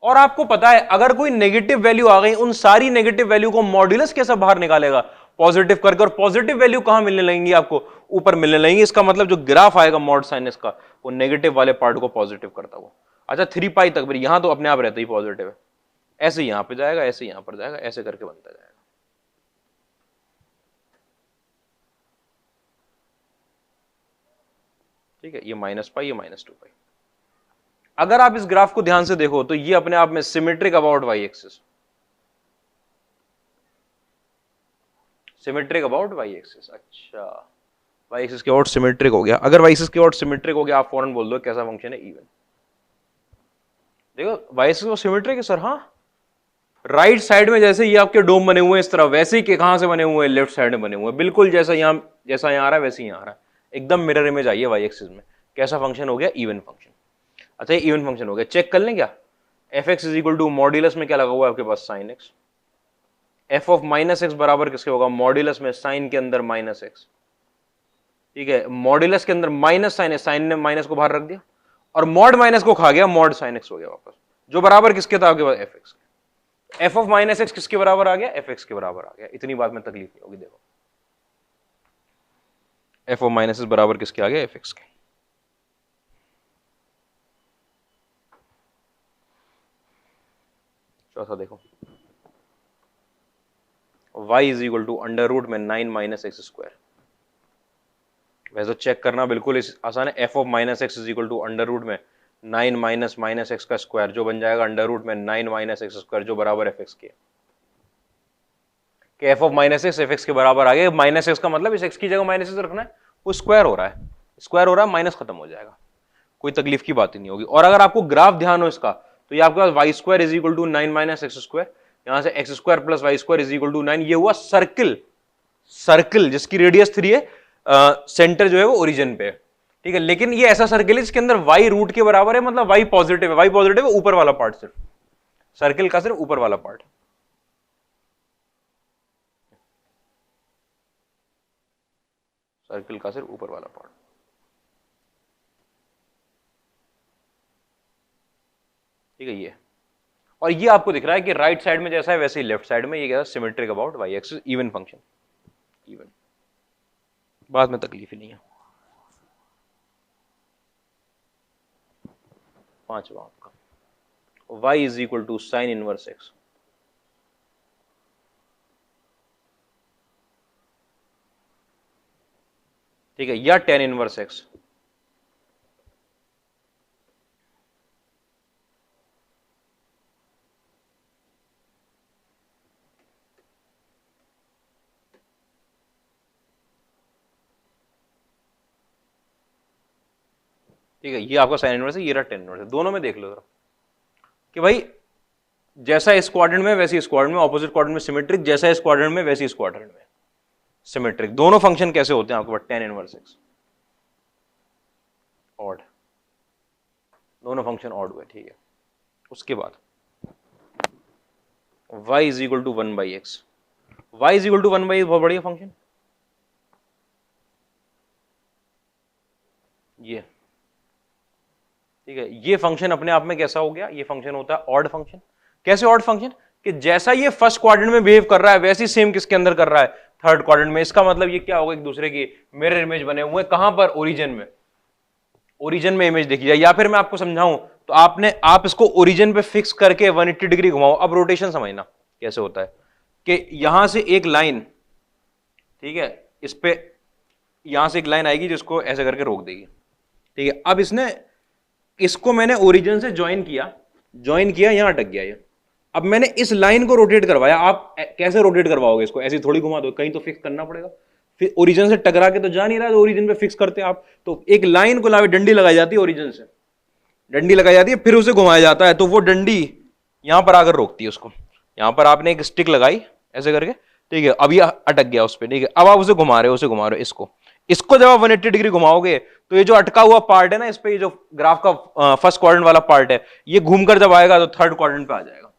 और आपको पता है अगर कोई नेगेटिव वैल्यू आ गई, उन सारी नेगेटिव वैल्यू को मॉड्यूलस कैसा बाहर निकालेगा, पॉजिटिव करके, और पॉजिटिव वैल्यू कहां मिलने लगेंगी आपको, ऊपर मिलने लगेंगी। इसका मतलब जो ग्राफ आएगा मॉड साइनस का, वो नेगेटिव वाले पार्ट को पॉजिटिव करता हुआ। अच्छा 3 पाई तक, फिर यहां तो अपने आप रहता ही पॉजिटिव है, ऐसे यहां पे जाएगा, ऐसे यहां पर जाएगा, ऐसे करके बनता जाएगा। ठीक है, ये माइनस पाई, ये माइनस 2 पाई। अगर आप इस ग्राफ को ध्यान से देखो तो ये अपने आप में symmetric about y axis, symmetric about y axis. अच्छा, वाई एक्सिस के अबाउट सिमेट्रिक हो गया। अगर वाई एक्सिस के अबाउट सिमेट्रिक हो गया, आप फौरन बोल दो कैसा फंक्शन है, इवन। देखो वाई एक्सिस सिमेट्रिक है सर, हाँ। राइट साइड में जैसे ये आपके डोम बने हुए हैं इस तरह, वैसे ही कहां से बने हुए हैं, लेफ्ट साइड में बने हुए हैं, बिल्कुल जैसा यहां आ रहा है वैसे ही यहां आ रहा है, एकदम मिरर इमेज आई है वाई एक्सिस में। कैसा फंक्शन हो गया, इवन फंक्शन। अच्छा, ये इवन फंक्शन हो गया, चेक कर लें क्या। F x is equal to modulus में क्या लगा हुआ है आपके पास, sine x. F of minus x बराबर किसके होगा, मॉड्यूलस में साइन के अंदर माइनस एक्स। ठीक है, मॉड्यूलस के अंदर माइनस साइन है, साइन ने माइनस को बाहर रख दिया, और मॉड माइनस को खा गया, मॉड साइन एक्स हो गया वापस, जो बराबर किसके था आपके पास, एफ एक्स के। एफ ऑफ माइनस एक्स किसके बराबर आ गया, एफ एक्स के बराबर आ गया। इतनी बात में तकलीफ नहीं होगी। देखो एफ ऑफ माइनस एक्स बराबर किसके आ गया, एफ एक्स के। चौथा देखो, y is equal to under root में 9 माइनस एक्स स्क्वायर। वैसे तो चेक करना बिल्कुल आसान है। F of minus x is equal to under root में 9 माइनस माइनस एक्स का स्क्वायर, जो बन जाएगा अंडर रूट में 9 माइनस एक्स स्क्वायर, जो बराबर एफ एक्स के। F of minus x f x के बराबर आ गया। माइनस एक्स का मतलब इस एक्स की जगह माइनस एक्स रखना है, वो स्क्वायर हो रहा है, स्क्वायर हो रहा है, माइनस खत्म हो जाएगा, कोई तकलीफ की बात ही नहीं होगी। और अगर आपको ग्राफ ध्यान हो इसका, तो ये आपके पास y square is equal to 9 minus x square, यहां से x square plus y square is equal to 9, ये हुआ सर्किल, सर्किल जिसकी रेडियस 3 है, सेंटर जो है वो ओरिजिन पे है। ठीक है, लेकिन ये ऐसा सर्किल है जिसके अंदर वाई रूट के बराबर है, मतलब वाई पॉजिटिव है। वाई पॉजिटिव है, ऊपर वाला पार्ट, सिर्फ सर्किल का सिर्फ ऊपर वाला पार्ट, सर्किल का सिर्फ ऊपर वाला पार्ट। ठीक है, ये और ये आपको दिख रहा है कि राइट साइड में जैसा है वैसे ही लेफ्ट साइड में, ये क्या है, symmetric about y axis, even function, even, बाद में तकलीफ ही नहीं है। पांचवा आपका y is equal to sine inverse x. ठीक है, या टेन इनवर्स एक्स। ठीक है, ये आपका साइन इनवर्स है, ये रहा टेन इनवर्स है। दोनों में देख लो जरा कि भाई जैसा इस क्वाड्रेंट में वैसे इस क्वाड्रेंट में, ऑपोजिट क्वाड्रेंट में सिमेट्रिक, जैसा इस क्वाड्रेंट में वैसे इस क्वाड्रेंट में सिमेट्रिक। दोनों फंक्शन कैसे होते हैं आपके पास, टेन इनवर्स एक्स ऑड, दोनों फंक्शन ऑड हुए। ठीक है, उसके बाद y is equal to 1 by x. Y is equal to 1 by x बहुत बढ़िया फंक्शन, ये। ठीक है, ये फंक्शन अपने आप में कैसा हो गया, ये फंक्शन होता है ऑड फंक्शन। कैसे ऑड फंक्शन, कि जैसा ये फर्स्ट क्वाड्रेंट में बिहेव कर रहा है वैसे ही सेम किसके अंदर कर रहा है, थर्ड क्वाड्रेंट में। इसका मतलब ये क्या होगा, एक दूसरे की मिरर इमेज बने हुए हैं, कहां पर, ओरिजिन में। ओरिजिन में इमेज देखी जाए, या फिर मैं आपको समझाऊं तो आप इसको ओरिजिन पे फिक्स करके 180 डिग्री घुमाओ। अब रोटेशन समझना कैसे होता है, कि यहां से एक लाइन, ठीक है, इस पे यहां से एक लाइन आएगी जिसको ऐसे करके रोक देगी। ठीक है, अब इसको मैंने ओरिजिन से ज्वाइन किया, यहां अटक गया ये। अब मैंने इस लाइन को रोटेट करवाया। आप कैसे रोटेट करवाओगे इसको, ऐसे थोड़ी घुमा दो, कहीं तो फिक्स करना पड़ेगा। फिर ओरिजिन से टकरा के तो जा नहीं रहा, तो ओरिजिन पे फिक्स करते आप, तो एक लाइन को लावे, डंडी लगाई जाती है, ओरिजिन से डंडी लगाई जाती है, फिर उसे घुमाया जाता है, तो वो डंडी यहां पर आकर रोकती है उसको। यहां पर आपने एक स्टिक लगाई ऐसे करके, ठीक है, अब ये अटक गया उस पर। ठीक है, अब आप उसे घुमा रहे हो, इसको जब आप 180 डिग्री घुमाओगे तो ये जो अटका हुआ पार्ट है ना इस पे, ये जो ग्राफ का फर्स्ट क्वाड्रेंट वाला पार्ट है, ये घूमकर जब आएगा तो थर्ड क्वाड्रेंट पे आ जाएगा।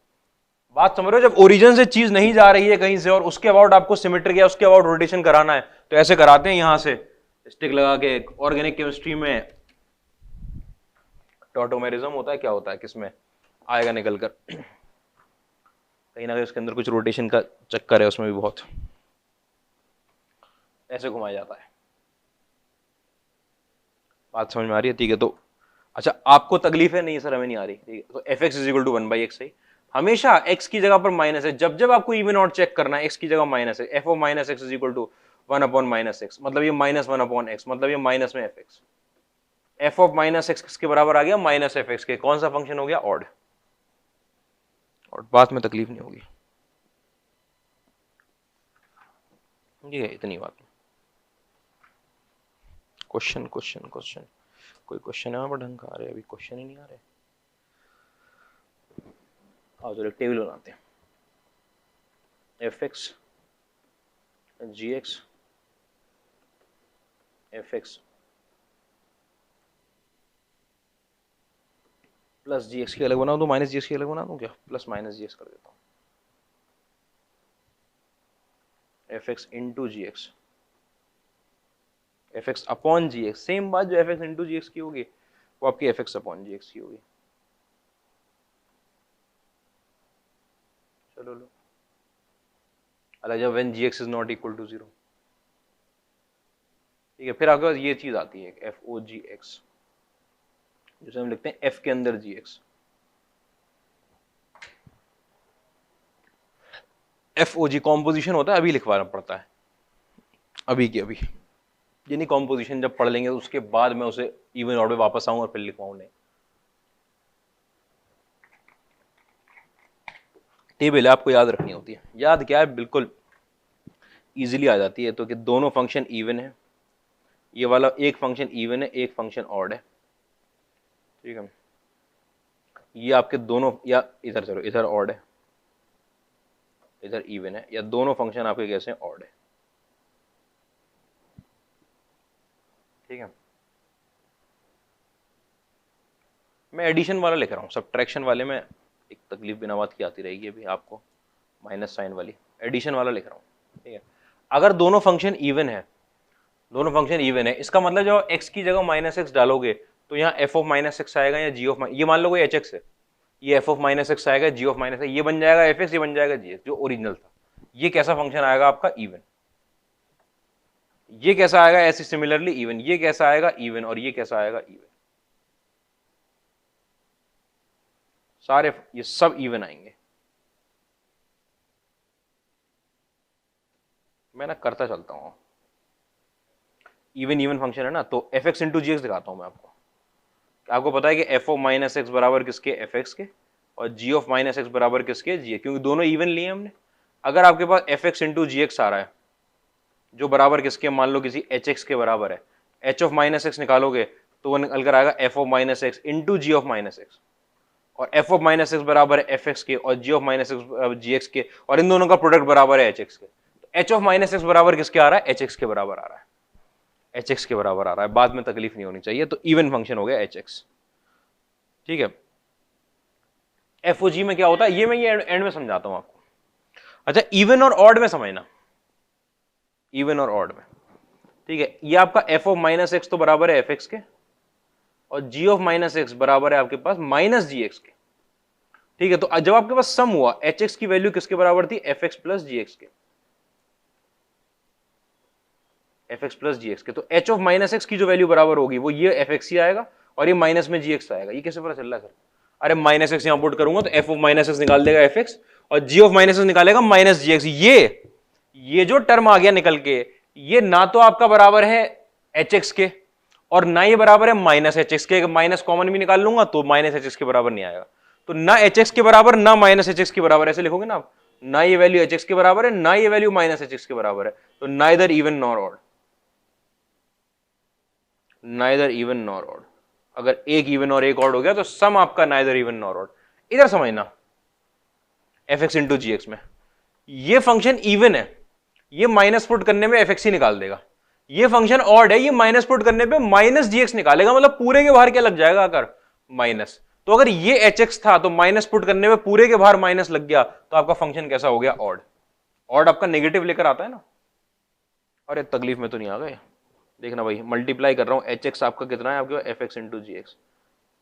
बात समझ रहे हो, जब ओरिजिन से चीज नहीं जा रही है कहीं से और उसके अबाउट आपको सिमेट्रिक या उसके अबाउट रोटेशन कराना है, तो ऐसे कराते हैं, यहां से स्टिक लगा के। ऑर्गेनिक केमिस्ट्री में टॉटोमेरिज्म होता है, क्या होता है, किसमें, आएगा निकल कर। कहीं ना कहीं उसके अंदर कुछ रोटेशन का चक्कर है उसमें भी बहुत, ऐसे घुमाया जाता है। बात समझ में आ रही है? ठीक है। तो अच्छा, आपको तकलीफ है? नहीं सर हमें नहीं आ रही। ठीक है, तो f x is equal to 1/x है। हमेशा x की जगह पर माइनस है। जब जब आपको इवन ऑड चेक करना है x की जगह माइनस है। F of minus x is equal to 1/-x, मतलब ये -1/x, मतलब ये माइनस में f x. F of minus x किसके बराबर आ गया? माइनस एफ एक्स के। कौन सा फंक्शन हो गया? ऑड। और बात में तकलीफ नहीं होगी। ठीक है, इतनी बात। क्वेश्चन क्वेश्चन क्वेश्चन, कोई क्वेश्चन है पर ढंग का आ रहे? अभी क्वेश्चन ही नहीं आ रहे। आओ चलो टेबल बनाते हैं। F x g x f x plus जी एक्स की अलग बना दूं, माइनस जी एक्स की अलग बना दूं क्या? प्लस माइनस जी एक्स कर देता हूं। F x into g x, f x upon g x, same बात जो f x into g x की होगी वो आपकी f x upon g x की होगी। चलो लो, अलग जब when g x is not equal to 0। ठीक है, फिर आपके पास ये चीज आती है एफ ओ जी एक्स, जिसे हम लिखते हैं एफ के अंदर जी एक्स। एफ ओ जी कॉम्पोजिशन होता है, अभी लिखवाना पड़ता है, अभी की अभी। ये नहीं कॉम्पोजिशन जब पढ़ लेंगे उसके बाद मैं उसे इवन ऑर्डर में वापस आऊं और फिर लिखवाऊं, नहीं। टेबल आपको याद रखनी होती है। याद क्या है, बिल्कुल इजीली आ जाती है। तो कि दोनों फंक्शन इवन है, ये वाला एक फंक्शन इवन है, एक फंक्शन ऑड है। ठीक है, ये आपके दोनों, या इधर चलो, इधर ऑड है इधर इवन है, या दोनों फंक्शन आपके कैसे ऑड है। ठीक है, मैं एडिशन वाला लिख रहा हूँ, सब्ट्रैक्शन वाले में एक तकलीफ बिना बात की आती रहेगी अभी आपको, माइनस साइन वाली। एडिशन वाला लिख रहा हूँ। ठीक है, अगर दोनों फंक्शन इवन है, दोनों फंक्शन इवन है, इसका मतलब जब x की जगह माइनस एक्स डालोगे तो यहाँ f ऑफ माइनस एक्स आएगा या g ऑफ, ये मान लो कोई एच एक्स है, ये f ऑफ माइनस एक्स आएगा, g ऑफ माइनस, ये बन जाएगा एफ एक्स, ये बन जाएगा जी एक्स जो ओरिजिनल था। ये कैसा फंक्शन आएगा आपका? इवन। ये कैसा आएगा? ऐसे सिमिलरली इवन। ये कैसा आएगा? इवन। और ये कैसा आएगा? इवन। सारे ये सब इवन आएंगे। मैं ना करता चलता हूं, इवन इवन फंक्शन है ना, तो f x into g x दिखाता हूं मैं आपको। आपको पता है कि एफ ऑफ माइनस एक्स बराबर किसके? एफ एक्स के। और जी ऑफ माइनस एक्स बराबर किसके? जी, क्योंकि दोनों इवन लिए हमने। अगर आपके पास f x into g x आ रहा है जो बराबर किसके? मान लो किसी एच एक्स के बराबर है, एच ऑफ माइनस एक्स निकालोगे तो वो निकल कर आएगा f of minus x into g of minus x. और एफ ऑफ माइनस एक्स बराबर है एफ एक्स के, और g of minus x g x के, और इन दोनों का प्रोडक्ट बराबर है एच एक्स के। तो एच ऑफ माइनस एक्स बराबर किसके आ रहा है? एच एक्स के बराबर आ रहा है। एच एक्स के बराबर आ रहा है, बाद में तकलीफ नहीं होनी चाहिए। तो इवन फंक्शन हो गया एच एक्स। ठीक है, एफ ओ जी में क्या होता है ये मैं ये एंड में समझाता हूं आपको। अच्छा, इवन और ऑड में समझना, इवन और ऑड में। ठीक है, ये आपका एफ ऑफ माइनस एक्स तो बराबर है एफ एक्स के, और जी ऑफ माइनस एक्स बराबर है आपके पास माइनस जी एक्स के। ठीक है, तो जब आपके पास सम हुआ, एच एक्स की वैल्यू किसके बराबर थी? एफ एक्स प्लस जी एक्स के, एफ एक्स प्लस जी एक्स के। तो एच ऑफ माइनस एक्स की जो वैल्यू बराबर होगी वो ये एफ एक्स ही आएगा, और ये माइनस में जी एक्स आएगा। ये कैसे पता चल रहा है सर? अरे माइनस एक्स यहां पुट करूंगा तो एफ ऑफ माइनस एक्स निकाल देगा एफ एक्स, और जी ऑफ माइनस एक्स निकालेगा माइनस जी एक्स। ये जो टर्म आ गया निकल के, ये ना तो आपका बराबर है एच एक्स के, और ना ये बराबर है माइनस एच एक्स के। माइनस कॉमन भी निकाल लूंगा तो माइनस एच एक्स के बराबर नहीं आएगा। तो ना एच एक्स के बराबर, ना माइनस एच एक्स के बराबर, ऐसे लिखोगे ना आप। ना ये वैल्यू एच एक्स के बराबर है, ना ये वैल्यू माइनस एच एक्स के बराबर है। तो neither even nor odd, neither even nor odd. अगर एक इवन और एक ऑड हो गया तो सम आपका नाइदर इवन नॉर ऑड। इधर समझना, F x into g x में ये फंक्शन इवन है, ये माइनस पुट करने में एफ एक्स ही निकाल देगा। ये फंक्शन ऑड है, ये माइनस पुट करने पे माइनस जी एक्स निकालेगा, मतलब पूरे के बाहर क्या लग जाएगा? अगर माइनस, तो अगर ये एच एक्स था तो माइनस पुट करने में पूरे के बाहर माइनस लग गया, तो आपका फंक्शन कैसा हो गया? ऑड। ऑड आपका नेगेटिव लेकर आता है ना। अरे तकलीफ में तो नहीं आ गए, देखना भाई, मल्टीप्लाई कर रहा हूं। एच एक्स आपका कितना है? आपके F x into g x,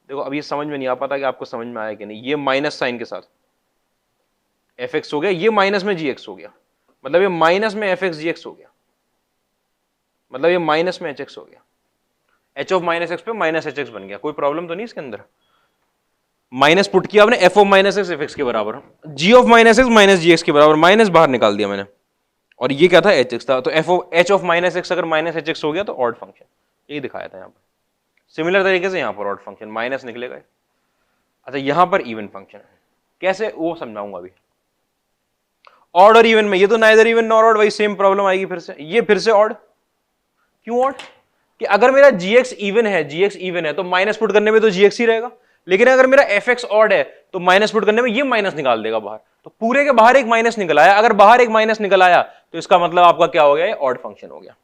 देखो अब ये समझ में नहीं आ पाता कि आपको समझ में आया कि नहीं। ये माइनस साइन के साथ एफ एक्स हो गया, ये माइनस में जी एक्स हो गया, मतलब ये माइनस में एफ एक्स जी एक्स हो गया, मतलब ये माइनस में एच एक्स हो गया, एच ऑफ माइनस एक्स पे माइनस एच एक्स बन गया। कोई प्रॉब्लम तो नहीं इसके अंदर? माइनस पुट किया आपने, f of minus x f x के बराबर, g of minus x minus g x के बराबर, माइनस बाहर निकाल दिया मैंने, और ये क्या था, एच एक्स था। तो एच ऑफ माइनस एक्स अगर माइनस एच एक्स हो गया तो ऑड फंक्शन, यही दिखाया था यहाँ पर। सिमिलर तरीके से यहाँ पर ऑड फंक्शन माइनस निकलेगा। अच्छा यहां पर इवन फंक्शन है, कैसे वो समझाऊंगा अभी। ऑड और इवन में ये तो नाइदर इवन नॉर ऑड, वही सेम प्रॉब्लम आएगी फिर से। ये फिर से ऑड, क्यों ऑड? कि अगर मेरा gx इवन है, gx इवन है तो माइनस पुट करने में तो gx ही रहेगा, लेकिन अगर मेरा fx ऑड है तो माइनस पुट करने में ये माइनस निकाल देगा बाहर, तो पूरे के बाहर एक माइनस निकल आया। अगर बाहर एक माइनस निकल आया तो इसका मतलब आपका क्या हो गया, ये ऑड फंक्शन हो गया।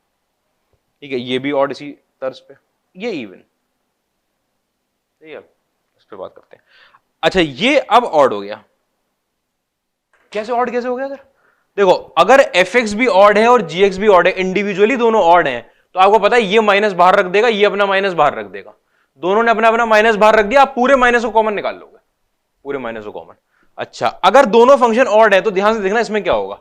ठीक है, ये भी ऑड इसी तर्ज पे, ये इवन। ठीक है, इस पे बात करते हैं। अच्छा ये अब ऑड हो गया, कैसे ऑड कैसे हो गया सर? देखो अगर fx भी ऑड है और gx भी ऑड है, इंडिविजुअली दोनों ऑड हैं, तो आपको पता है ये माइनस बाहर रख देगा, ये अपना माइनस बाहर रख देगा, दोनों ने अपना अपना माइनस बाहर रख दिया, आप पूरे माइनस को कॉमन निकाल लोगे, पूरे माइनस को कॉमन। अच्छा अगर दोनों फंक्शन ऑड है तो ध्यान से देखना इसमें क्या होगा,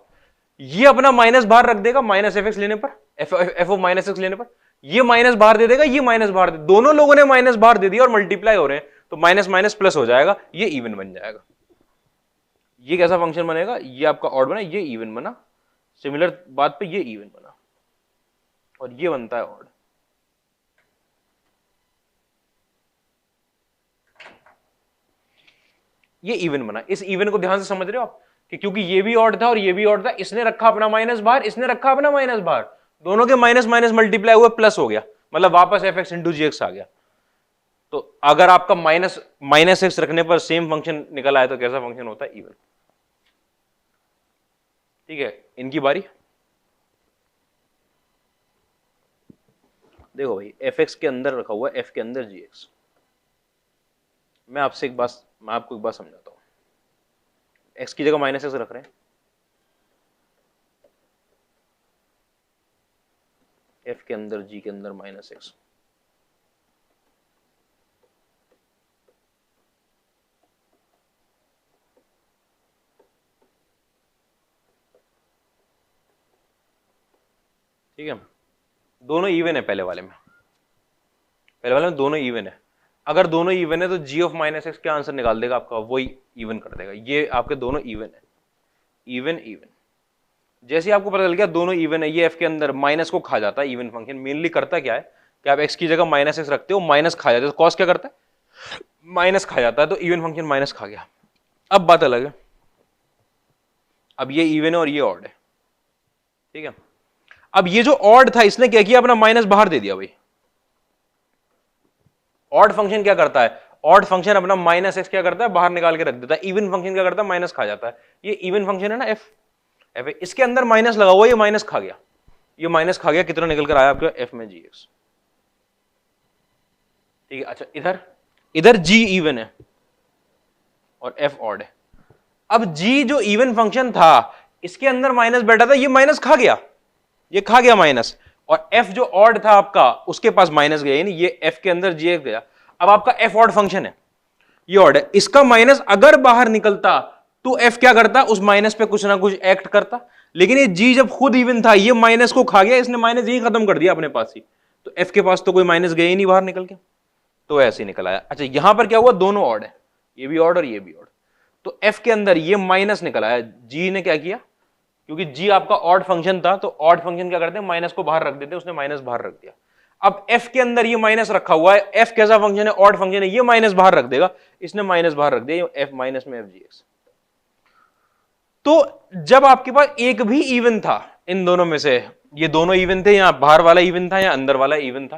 ये अपना माइनस बाहर रख देगा माइनस एफ एक्स लेने पर, एफ ऑफ माइनस एक्स लेने पर, ये माइनस बाहर दे देगा, ये माइनस बाहर दे, दोनों लोगों ने माइनस बाहर दे दिया और मल्टीप्लाई हो रहे हैं, तो माइनस माइनस प्लस हो जाएगा, ये इवन बन जाएगा। ये कैसा फंक्शन बनेगा, ये आपका ऑड बना, ये इवन बना, सिमिलर बात पे ये इवन बना, और ये बनता है ऑड। ये इवन बना, इस इवन को ध्यान से समझ रहे हो आप, कि क्योंकि ये भी ऑड था और ये भी ऑड था, इसने रखा अपना माइनस बाहर, इसने रखा अपना माइनस बाहर, दोनों के माइनस माइनस मल्टीप्लाई हुए प्लस हो गया, मतलब वापस F x into g x आ गया। तो अगर आपका माइनस माइनस एक्स रखने पर सेम फंक्शन निकल आए तो कैसा फंक्शन होता है, इवन। ठीक है, इनकी बारी। देखो भाई एफ एक्स के अंदर रखा हुआ है एफ के अंदर जी एक्स, मैं आपको एक बात समझाता हूं। एक्स की जगह माइनस एक्स रख रहे हैं, एफ के अंदर जी के अंदर माइनस एक्स, ठीक है, दोनों इवन है पहले वाले में दोनों इवन है। अगर दोनों इवन है तो जी ऑफ माइनस एक्स क्या आंसर निकाल देगा आपका, वही इवन कर देगा। ये आपके दोनों इवन है, इवन इवन। जैसे आपको पता चल गया दोनों इवन है, ये एफ के अंदर माइनस को खा जाता है। इवन फंक्शन मेनली करता क्या है कि आप एक्स की जगह माइनस एक्स रखते हो, माइनस खा जाता है, तो कॉस क्या करता है, माइनस खा जाता है, तो इवन फंक्शन माइनस खा गया। अब बात अलग है, अब ये इवन है और ये ऑड है, ठीक है। अब ये जो ऑड था इसने क्या किया, अपना माइनस बाहर दे दिया भाई। ऑड फंक्शन क्या करता है, ऑड फंक्शन अपना माइनस एक्स क्या करता है, बाहर निकाल के रख देता है। इवन फंक्शन क्या करता है, माइनस खा जाता है। ये इवन फंक्शन है ना एफ, एफ इसके अंदर माइनस लगा हुआ, ये माइनस खा गया, ये माइनस खा गया, कितना निकल कर आया आपका एफ में जी एक्स, ठीक है। अच्छा इधर इधर जी इवन है और एफ ऑड है। अब जी जो इवन फंक्शन था इसके अंदर माइनस बैठा था, ये माइनस खा गया, ये खा गया माइनस, और एफ जो ऑड था आपका उसके पास माइनस गया, यानी ये एफ के अंदर जी गया। अब आपका एफ ऑड फंक्शन है, ये ऑड है, इसका माइनस अगर बाहर निकलता तो एफ क्या करता, उस माइनस पे कुछ ना कुछ एक्ट करता, लेकिन ये जी जब खुद इवन था ये माइनस को खा गया, इसने माइनस यही खत्म कर दिया अपने पास ही, तो एफ के पास तो कोई माइनस गया ही नहीं बाहर निकल के, तो ऐसे ही निकल आया। अच्छा यहां पर क्या हुआ, दोनों ऑड है, ये भी ऑड और ये भी ऑड, तो एफ के अंदर ये माइनस निकल आया। जी ने क्या किया, क्योंकि जी आपका ऑड फंक्शन था तो ऑड फंक्शन क्या करते हैं, माइनस को बाहर रख देते हैं, उसने माइनस बाहर रख दिया। अब एफ के अंदर ये माइनस रखा हुआ है, एफ कैसा फंक्शन है, ऑड फंक्शन है, ये माइनस बाहर रख देगा, इसने माइनस बाहर रख दिया, एफ माइनस में एफ जी एक्स। तो जब आपके पास एक भी इवन था इन दोनों में से, ये दोनों इवन थे, या बाहर वाला इवन था या अंदर वाला इवन था,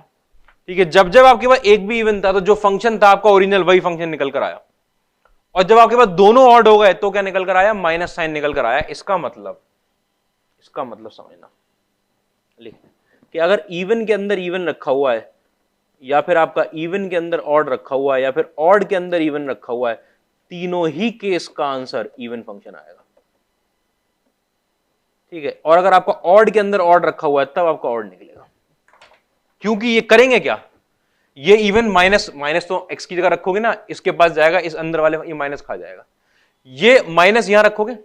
ठीक है, जब जब आपके पास एक भी इवन था तो जो फंक्शन था आपका ओरिजिनल वही फंक्शन निकल कर आया, और जब आपके पास दोनों ऑड हो गए तो क्या निकल कर आया, माइनस साइन निकल कर आया। इसका मतलब समझना, लिख कि अगर इवन के अंदर इवन रखा हुआ है, या फिर आपका इवन के अंदर ऑड रखा हुआ है, या फिर ऑड के अंदर इवन रखा हुआ है, तीनों ही केस का आंसर इवन फंक्शन आएगा, ठीक है। और अगर आपका ऑड के अंदर ऑड रखा हुआ है तब आपका ऑड निकलेगा, क्योंकि ये करेंगे क्या, ये इवन माइनस माइनस तो x की जगह रखोगे ना, इसके पास जाएगा, इस अंदर वाले ये माइनस खा जाएगा, ये माइनस यहां रखोगे,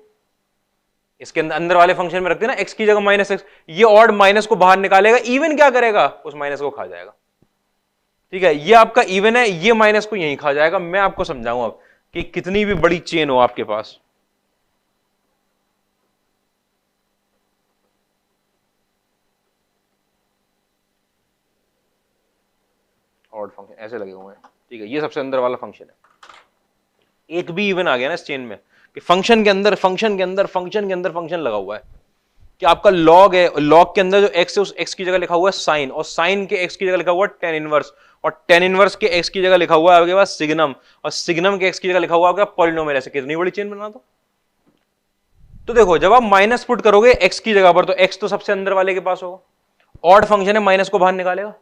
इसके अंदर वाले फंक्शन में रखते ना x की जगह माइनस एक्स, ये ऑड माइनस को बाहर निकालेगा, इवन क्या करेगा, उस माइनस को खा जाएगा। ठीक है, ये आपका इवन है, ये माइनस को यहीं खा जाएगा। मैं आपको समझाऊंगा अब कि कितनी भी बड़ी चेन हो आपके पास, ऑड फंक्शन ऐसे लगे हुए हैं। ठीक है, ये सबसे अंदर वाला फंक्शन है। एक भी इवन आ गया ना इस चेन में कि फंक्शन के अंदर फंक्शन के अंदर फंक्शन के अंदर फंक्शन लगा हुआ है, कि आपका लॉग है, लॉग के अंदर जो x है उस x की जगह लिखा हुआ है साइन, और साइन के x की जगह लिखा हुआ है टेन इनवर्स, और टेन इनवर्स के x की जगह लिखा हुआ है आपके पास सिग्नम, और सिग्नम के x की जगह लिखा हुआ है आपका पॉलिनोमियल। ऐसे कितनी बड़ी चेन बना दो। तो देखो जब आप माइनस पुट करोगे x की जगह पर, तो x तो सबसे अंदर वाले के पास होगा, ऑड फंक्शन है, माइनस को बाहर निकालेगा,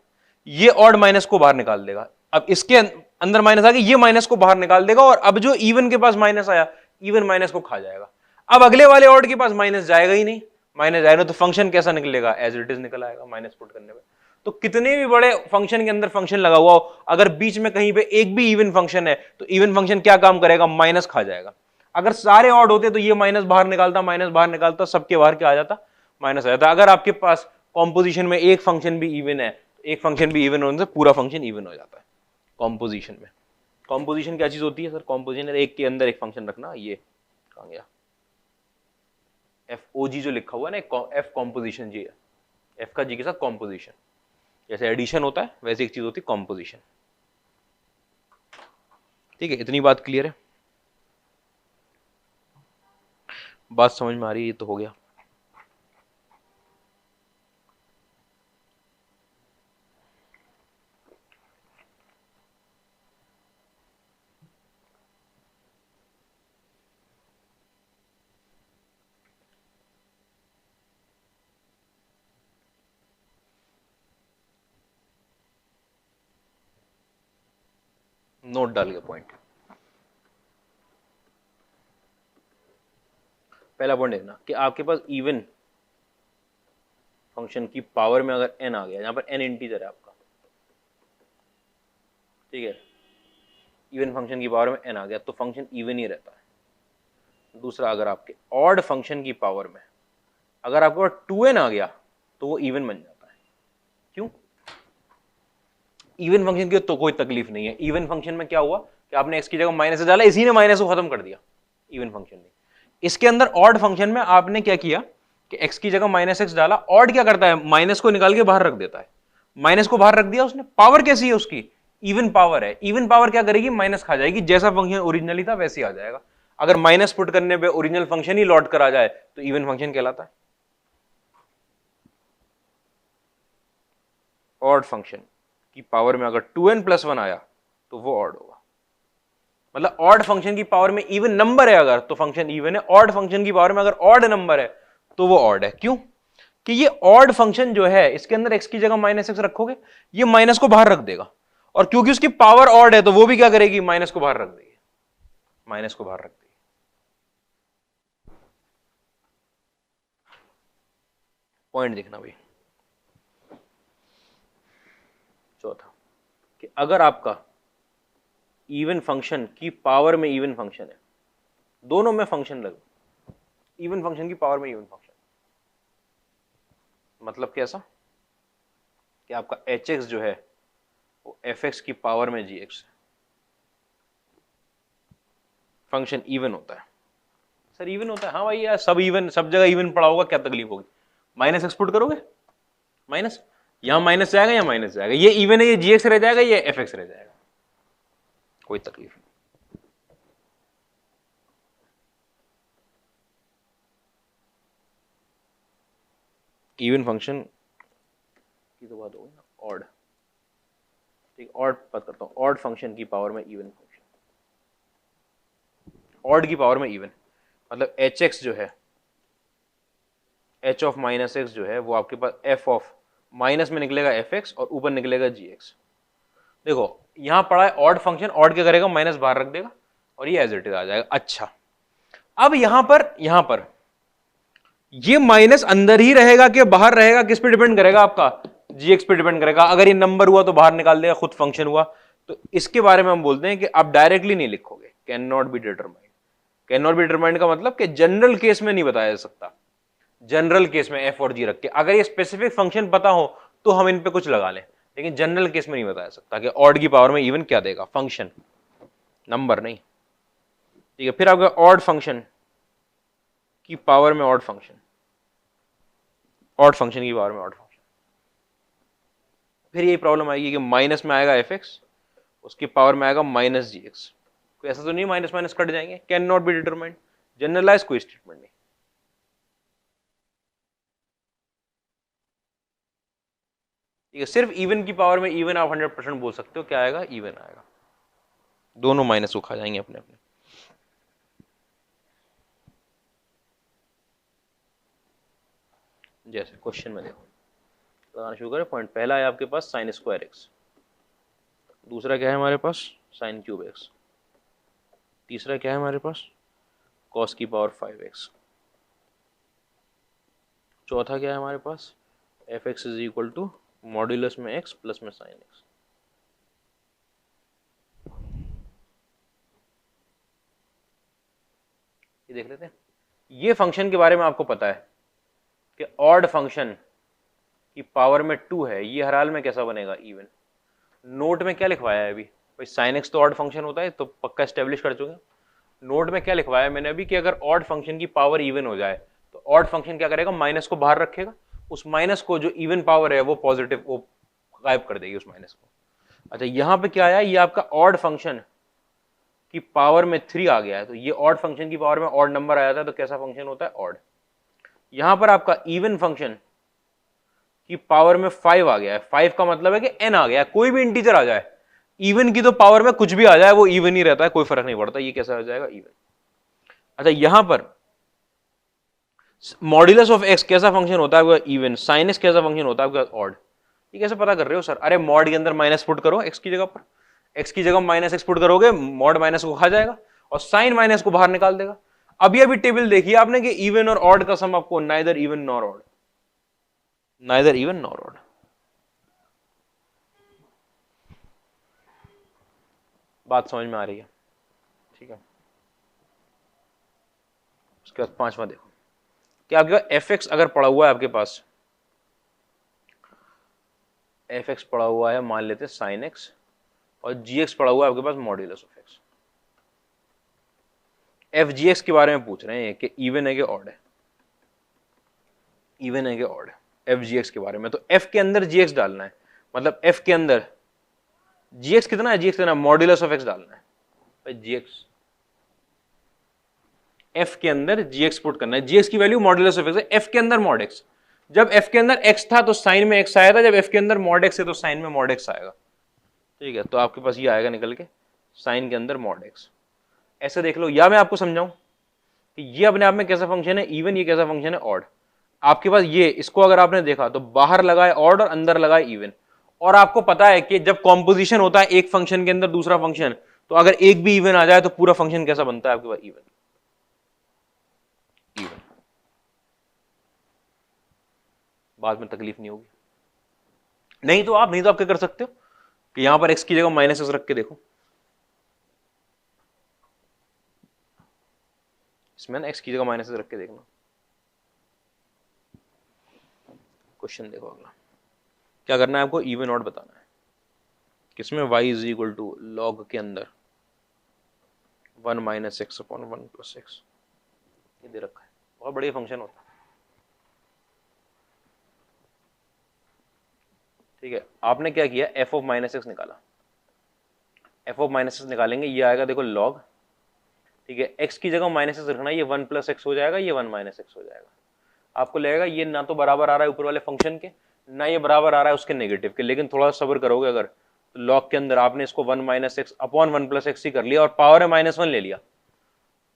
ये ऑड माइनस को बाहर निकाल देगा। अब इसके अंदर माइनस आ गया, ये माइनस को बाहर निकाल देगा, और अब जो इवन के पास माइनस आया, इवन माइनस को खा जाएगा। अब अगले वाले ऑड के पास माइनस जाएगा ही नहीं, माइनस जाएगा तो फंक्शन कैसा निकलेगा, एज इट इज निकल आएगा माइनस पुट करने पे। तो कितने भी बड़े फंक्शन के अंदर फंक्शन लगा हुआ हो, अगर बीच में कहीं पे एक भी इवन फंक्शन है, तो इवन फंक्शन क्या काम करेगा, माइनस खा जाएगा। अगर सारे ऑड होते तो ये माइनस बाहर निकालता, माइनस बाहर निकालता, सबके बाहर क्या आ जाता, माइनस आ जाता। अगर आपके पास कॉम्पोजिशन में एक फंक्शन भी इवन है, एक फंक्शन भी इवन होने से पूरा फंक्शन इवन हो जाता है कॉम्पोजिशन में। कॉम्पोजिशन क्या चीज होती है सर, कॉम्पोजिशन एक के अंदर एक फंक्शन रखना। ये कहां गया, FOG जो लिखा हुआ है ना, एफ कॉम्पोजिशन जी है, एफ का जी के साथ कॉम्पोजिशन, जैसे एडिशन होता है वैसे एक चीज होती है कॉम्पोजिशन। ठीक है, इतनी बात क्लियर है, बात समझ में आ रही है, ये तो हो गया। नोट डाल के पॉइंट, पहला पॉइंट देखना कि आपके पास इवन फंक्शन की पावर में अगर n आ गया, यहां पर n इंटीजर है आपका, ठीक है, इवन फंक्शन की पावर में n आ गया तो फंक्शन इवन ही रहता है। दूसरा, अगर आपके ऑड फंक्शन की पावर में अगर आपके पास 2n आ गया तो वो इवन बन जाता है। क्यों? इवन फंक्शन की तो कोई तकलीफ नहीं है। इवन फंक्शन में क्या हुआ कि आपने x की जगह माइनस से डाला, इसी ने माइनस को खत्म कर दिया, इवन फंक्शन ने। इसके अंदर ऑड फंक्शन में आपने क्या किया कि x की जगह माइनस एक्स डाला, ऑड क्या करता है, माइनस को निकाल के बाहर रख देता है, माइनस को बाहर रख दिया उसने। पावर कैसी है उसकी, इवन पावर है। इवन पावर क्या करेगी, माइनस खा जाएगी, जैसा फंक्शन ओरिजिनली था वैसे ही आ जाएगा। अगर माइनस पुट करने पे ओरिजिनल फंक्शन ही लौट कर आ जाए तो इवन फंक्शन कहलाता है। ऑड फंक्शन की पावर में अगर 2n+1 आया तो वो ऑड होगा, मतलब ऑड फंक्शन की पावर में इवन नंबर है अगर तो फंक्शन इवन है, ऑड फंक्शन की पावर में अगर ऑड नंबर है तो वो ऑड है। क्यों? कि ये ऑड फंक्शन जो है इसके अंदर x की जगह माइनस एक्स रखोगे, ये माइनस को बाहर रख देगा, और क्योंकि उसकी पावर ऑड है तो वो भी क्या करेगी, माइनस को बाहर रख देगी, माइनस को बाहर रख देगी। पॉइंट देखना भाई। चौथा कि अगर आपका इवन फंक्शन की पावर में इवन फंक्शन है, दोनों में फंक्शन लगे, इवन फंक्शन की पावर में इवन फंक्शन, मतलब कैसा कि आपका hx जो है वो fx की पावर में gx है, फंक्शन इवन होता है। सर इवन होता है? हाँ भाई यार, सब इवन, सब जगह इवन पड़ा होगा, क्या तकलीफ होगी। माइनस एक्सपोर्ट करोगे, माइनस, यहां माइनस जाएगा या माइनस जाएगा, ये इवन है, ये gx रह जाएगा, ये fx रह जाएगा, कोई तकलीफ नहीं। इवन फंक्शन की तो बात होगी ना, ऑड, ठीक, ऑड बात करता हूं, ऑड फंक्शन की पावर में इवन फंक्शन, ऑड की पावर में इवन, मतलब hx जो है, h ऑफ माइनस एक्स जो है वो आपके पास f ऑफ माइनस में निकलेगा fx और ऊपर निकलेगा gx। देखो यहां पड़ा है ऑड फंक्शन, ऑड क्या करेगा, माइनस बाहर रख देगा और ये एज इट इज आ जाएगा। अच्छा, अब यहां पर ये माइनस अंदर ही रहेगा कि बाहर रहेगा, किस पे डिपेंड करेगा आपका, जी एक्स पे डिपेंड करेगा, अगर ये नंबर हुआ तो बाहर निकाल देगा, खुद फंक्शन हुआ तो इसके बारे में हम बोलते हैं कि आप डायरेक्टली नहीं लिखोगे, can not be determined. Can not be determined का मतलब कि जनरल केस में नहीं बताया जा सकता, जनरल केस में एफ और जी रख के, अगर ये स्पेसिफिक फंक्शन पता हो तो हम इन पे कुछ लगा लें, लेकिन जनरल केस में नहीं बताया सकता कि ऑड की पावर में इवन क्या देगा, फंक्शन, नंबर नहीं। ठीक है, फिर आपका ऑड फंक्शन की पावर में ऑड फंक्शन, ऑड फंक्शन की पावर में ऑड फंक्शन, फिर यही प्रॉब्लम आएगी कि माइनस में आएगा एफ एक्स, उसकी पावर में आएगा माइनस जी एक्स। कोई ऐसा तो नहीं माइनस माइनस कट जाएंगे, cannot be determined, generalise कोई स्टेटमेंट नहीं। ठीक है, सिर्फ इवन की पावर में इवन आप 100% बोल सकते हो, क्या आएगा, इवन आएगा, दोनों माइनस को खा जाएंगे अपने अपने। जैसे क्वेश्चन में देखो, लगाना शुरू करें। पॉइंट पहला है आपके पास साइन स्क्वायर एक्स, दूसरा क्या है हमारे पास, साइन क्यूब एक्स, तीसरा क्या है हमारे पास, कॉस की पावर 5x, चौथा क्या है हमारे पास, f x is equal to modulus में x प्लस में साइन x। ये देख लेते हैं, ये फंक्शन के बारे में आपको पता है कि ऑड फंक्शन की पावर में 2 है, ये हर हाल में कैसा बनेगा, इवन। नोट में क्या लिखवाया है अभी भाई, साइन एक्स तो ऑड फंक्शन होता है, तो पक्का एस्टेब्लिश कर चुके। नोट में क्या लिखवाया है मैंने अभी कि अगर ऑड फंक्शन की पावर इवन हो जाए तो ऑड फंक्शन क्या करेगा, माइनस को बाहर रखेगा, उस माइनस को जो इवन पावर है वो पॉजिटिव, वो गायब कर देगी उस माइनस को। अच्छा, यहां पे क्या आया, ये आपका ऑड फंक्शन की पावर में 3 आ गया है, तो ये ऑड फंक्शन की पावर में ऑड नंबर आया था, तो कैसा फंक्शन होता है, ऑड। यहां पर आपका इवन फंक्शन की पावर में 5 आ गया है, 5 का मतलब है कि n आ गया है, कोई भी इंटीजर आ जाए, इवन की तो पावर में कुछ भी आ जाए वो इवन ही रहता है, कोई फर्क नहीं पड़ता, ये कैसा हो जाएगा, इवन। अच्छा, यहां पर मॉड्यूलस ऑफ एक्स कैसा फंक्शन होता है, इवन। साइन एक्स कैसा फंक्शन होता है, ऑड। ये कैसे पता कर रहे हो सर, अरे मॉड के अंदर माइनस पुट करो एक्स की जगह पर, एक्स की जगह माइनस एक्स पुट करोगे, मॉड माइनस को खा जाएगा और साइन माइनस को बाहर निकाल देगा। अभी अभी टेबल देखिए आपने कि इवन और ऑड का सम आपको neither even nor odd, neither even nor odd. बात समझ में आ रही है, ठीक है। उसके बाद पांचवा देखो, क्या आपके पास एफ एक्स अगर पड़ा हुआ है आपके पास, एफ एक्स पड़ा हुआ है, मान लेते हैं साइन एक्स, और जी एक्स पड़ा हुआ है आपके पास modulus of x. F g x के बारे में पूछ रहे हैं कि इवन है कि ऑड है, इवन है कि ऑड है, एफ जी एक्स के बारे में। तो एफ के अंदर जी एक्स डालना है, मतलब एफ के अंदर जी एक्स कितना है, जी एक्स कितना, मॉड्यूलस ऑफ एक्स डालना है, जी एक्स, एफ के अंदर जी एक्स पुट करना है, जी एक्स की वैल्यू मॉड्यूलस ऑफ एक्स है, एफ के अंदर मॉड एक्स। जब एफ के अंदर एक्स था तो साइन में एक्स आया था, जब एफ के अंदर मॉड एक्स है तो साइन में मॉड एक्स आएगा। ठीक है, तो आपके पास ये आएगा निकल के, साइन के अंदर मॉड एक्स। ऐसे देख लो, या मैं आपको समझाऊं कि ये अपने आप में कैसा फंक्शन है, इवन, ये कैसा फंक्शन है, ऑड। आपके पास ये, इसको अगर आपने देखा तो बाहर लगाए ऑड और अंदर लगाए इवन, और आपको पता है कि जब कॉम्पोजिशन होता है एक फंक्शन के अंदर दूसरा फंक्शन, तो अगर एक भी इवन आ जाए तो पूरा फंक्शन कैसा बनता है आपके पास, इवन, इवन। बाद में तकलीफ नहीं होगी। नहीं तो आप क्या कर सकते हो कि यहां पर एक्स की जगह माइनस एक्स रख के देखो, इसमें ना एक्स की जगह माइनस एक्स रख के देखना। क्वेश्चन देखो अगला, क्या करना है आपको, इवन ऑड बताना है। किसमें, y is equal to log के अंदर 1 minus x upon 1 plus x, ये दे रखा है, बहुत बढ़िया फंक्शन होता है। ठीक है, आपने क्या किया, एफ ऑफ माइनस एक्स निकाला, एफ ऑफ माइनस एक्स निकालेंगे, ये आएगा देखो लॉग। ठीक है, एक्स की जगह माइनस एक्स रखना, ये 1 प्लस एक्स हो जाएगा, ये 1 माइनस एक्स हो जाएगा। आपको लगेगा ये ना तो बराबर आ रहा है ऊपर वाले फंक्शन के, ना ये बराबर आ रहा है उसके नेगेटिव के, लेकिन थोड़ा सब्र करोगे अगर, तो लॉग के अंदर आपने इसको 1 minus x upon 1 plus x ही कर लिया और पावर है -1 ले लिया।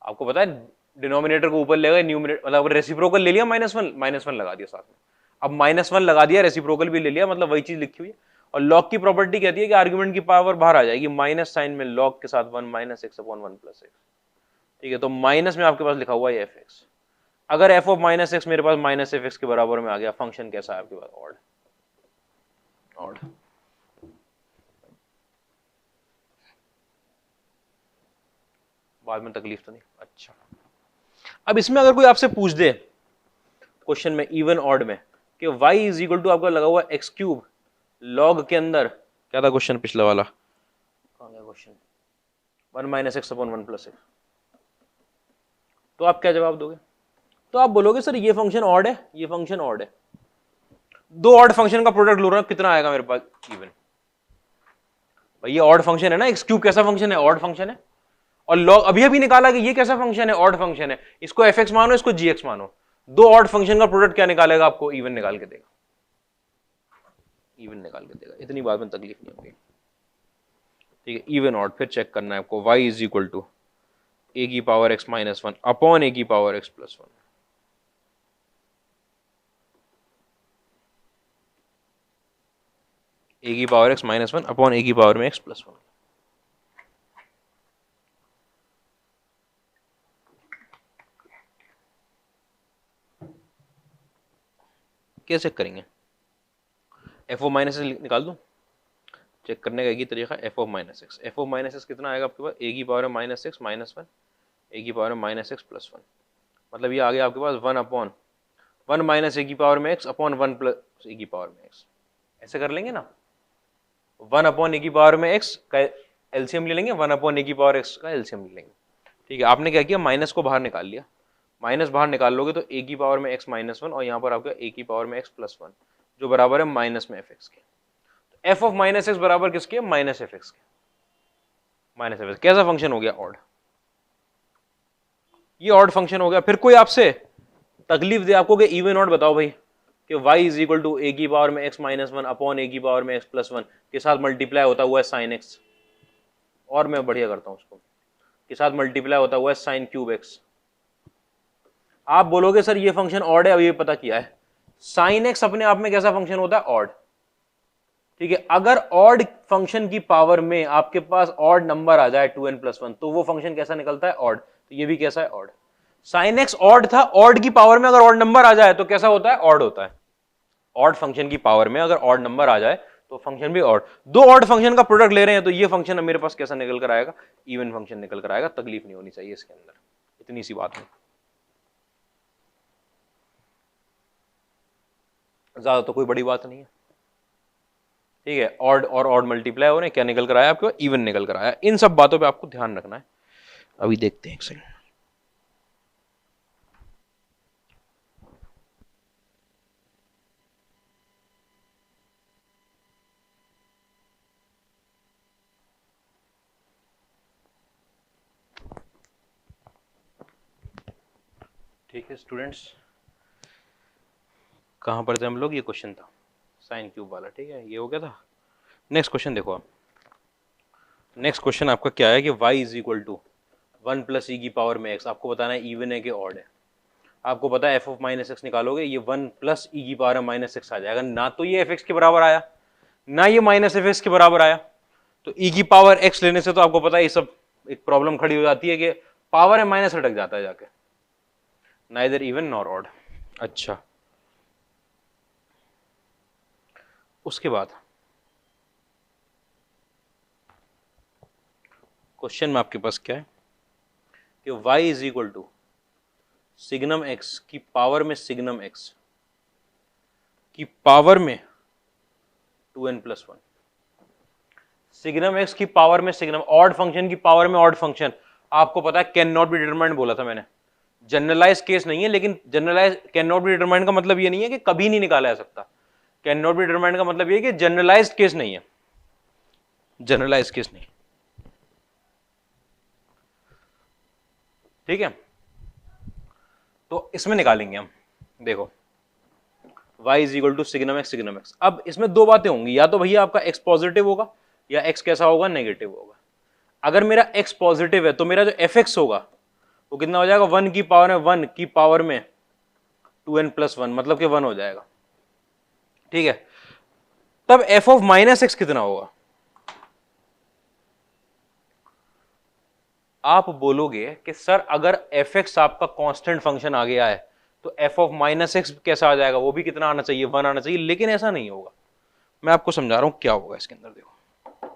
आपको पता है डिनोमिनेटर को ऊपर ले गए, न्यूमिनेटर मतलब रेसिप्रोकल ले लिया, -1 लगा दिया साथ में, अब -1 लगा दिया, रेसिप्रोकल भी ले लिया, मतलब वही चीज लिखी हुई है। और लॉग की प्रॉपर्टी कहती है कि आर्गुमेंट की पावर बाहर आ जाएगी, माइनस साइन में लॉग के साथ 1 minus x upon 1 plus x. ठीक है, तो माइनस में आपके पास लिखा हुआ है एफ एक्स। अगर एफ ऑफ माइनस एक्स मेरे पास माइनस एफ एक्स के बराबर में आ गया, फंक्शन कैसा है आपके पास, ऑड। ऑड। बाद में तकलीफ तो नहीं। अच्छा, अब इसमें अगर कोई आपसे पूछ दे क्वेश्चन में इवन ऑड में कि y इज इक्वल टू आपका लगा हुआ एक्स क्यूब लॉग के अंदर, क्या था क्वेश्चन पिछला वाला, कहां गया question, 1 minus x upon 1 plus x, तो आप क्या जवाब दोगे? तो आप बोलोगे सर ये फंक्शन ऑड है, ये फंक्शन ऑड है, दो ऑड फंक्शन का प्रोडक्ट लो रहा हूं, कितना आएगा मेरे पास? इवन। भाई ये ऑड फंक्शन है ना, एक्स क्यूब कैसा फंक्शन है? ऑड फंक्शन है। और लॉग अभी अभी निकाला कि ये कैसा फंक्शन है? ऑड फंक्शन है। इसको एफ एक्स मानो, इसको जी एक्स मानो, दो ऑड फंक्शन का प्रोडक्ट क्या निकालेगा? आपको इवन निकाल के देगा, इवन निकाल के देगा, इतनी बात में तकलीफ नहीं होगी। ठीक है, इवन ऑड फिर चेक करना है आपको, y इज इक्वल टू ए की पावर x माइनस 1 अपॉन ए की पावर x प्लस 1। ए की पावर x माइनस 1 अपॉन ए की पावर में x प्लस 1। कैसे करेंगे? एफ ओ माइनस एक्स निकाल दूं? चेक करने का एक ही तरीका, F of minus x. F of minus x कितना आएगा आपके पास? ए की पावर माइनस एक्स माइनस 1 ए की पावर माइनस एक्स प्लस 1। मतलब ये आ गया आपके पास 1 अपॉन 1 माइनस ए की पावर में एक्स अपॉन 1 प्लस ए की पावर में एक्स। ऐसे कर लेंगे ना, 1 अपॉन ए की पावर में एक्स का एलसीएम ले लेंगे, 1 अपॉन ए की पावर एक्स का एलसीएम ले लेंगे। ठीक है, आपने क्या किया, माइनस को बाहर निकाल लिया, माइनस बाहर निकाल लोगे तो ए की पावर में एक्स माइनस 1 और यहाँ पर आपका ए की पावर में एक्स प्लस 1 जो बराबर है माइनस में एफ एक्स के। तो एफ ऑफ माइनस एक्स बराबर किसके? माइनस एफ एक्स के। माइनस एफ एक्स कैसा फंक्शन हो गया? ऑड। ये ऑड फंक्शन हो गया। फिर कोई आपसे तकलीफ दे आपको कि इवन ऑड बताओ भाई, कि y इज इक्वल टू ए की पावर में x माइनस 1 अपॉन ए की पावर में x प्लस 1 के साथ मल्टीप्लाई होता हुआ है साइन x, और मैं बढ़िया करता हूं उसको, के साथ मल्टीप्लाई होता हुआ है साइन क्यूब x। आप बोलोगे सर ये फंक्शन ऑड है, अब ये पता किया है, साइन x अपने आप में कैसा फंक्शन होता है? ऑड। ठीक है, अगर ऑड फंक्शन की पावर में आपके पास ऑड नंबर आ जाए 2n प्लस 1 तो वो फंक्शन कैसा निकलता है? ऑड। तो ये भी कैसा है? ऑड। साइन एक्स ऑड था, ऑड की पावर में अगर ऑड नंबर आ जाए तो कैसा होता है? ऑड होता है। ऑड फंक्शन की पावर में अगर ऑड नंबर आ जाए तो फंक्शन भी ऑड। दो ऑड फंक्शन का प्रोडक्ट ले रहे हैं तो ये फंक्शन मेरे पास कैसा निकल कर आएगा? इवन फंक्शन निकल कर आएगा। तकलीफ नहीं होनी चाहिए इसके अंदर, इतनी सी बात है, ज्यादा तो कोई बड़ी बात नहीं है। ठीक है, ऑड और ऑड मल्टीप्लाई हो रहे हैं, क्या निकल कर आया आपको? इवन निकल कर आया। इन सब बातों पे आपको ध्यान रखना है। अभी देखते हैं एक सेकंड। ठीक है स्टूडेंट्स, कहां पर थे हम लोग? ये क्वेश्चन था साइन क्यूब वाला। ठीक है, ये हो गया था। नेक्स्ट क्वेश्चन देखो आप। नेक्स्ट क्वेश्चन आपका क्या है कि y is equal to 1 plus e की पावर में x। आपको बताना है इवन है कि ऑड है। आपको पता है एफ ऑफ माइनस एक्स निकालोगे, ये 1 प्लस ई की पावर माइनस एक्स आ जाएगा। ना तो ये एफ एक्स के बराबर आया, ना ये माइनस एफ एक्स के बराबर आया। तो ई की पावर एक्स लेने से तो आपको पता है ये सब एक प्रॉब्लम खड़ी हो जाती है कि पावर है माइनस अटक जाता है जाके, नाइदर इवन नॉर ऑड। अच्छा, उसके बाद क्वेश्चन में आपके पास क्या है कि y is equal to signum x की पावर में सिग्नम x की पावर में 2n प्लस 1। सिग्नम x की पावर में सिग्नम, ऑड फंक्शन की पावर में ऑड फंक्शन। आपको पता है कैन नॉट बी डिटरमाइंड बोला था मैंने, जनरलाइज केस नहीं है, लेकिन generalise cannot be determined का मतलब ये नहीं है कि कभी नहीं निकाला जा सकता। कैन नॉट बी डिटरमाइंड का मतलब ये कि जनरलाइज्ड केस नहीं है, जनरलाइज्ड केस नहीं। ठीक है, तो इसमें निकालेंगे हम। देखो y is equal to signum x. अब इसमें दो बातें होंगी, या तो भैया आपका x पॉजिटिव होगा या x कैसा होगा? नेगेटिव होगा। अगर मेरा x पॉजिटिव है तो मेरा जो fx होगा वो कितना हो जाएगा? 1 की पावर में 1 की पावर में 2n प्लस 1, मतलब कि 1 हो जाएगा। ठीक है, तब f ऑफ माइनस एक्स कितना होगा? आप बोलोगे कि सर अगर fx आपका कांस्टेंट फंक्शन आ गया है तो f ऑफ माइनस एक्स कैसा आ जाएगा? वो भी कितना आना चाहिए? 1 आना चाहिए। लेकिन ऐसा नहीं होगा। मैं आपको समझा रहा हूं क्या होगा इसके अंदर। देखो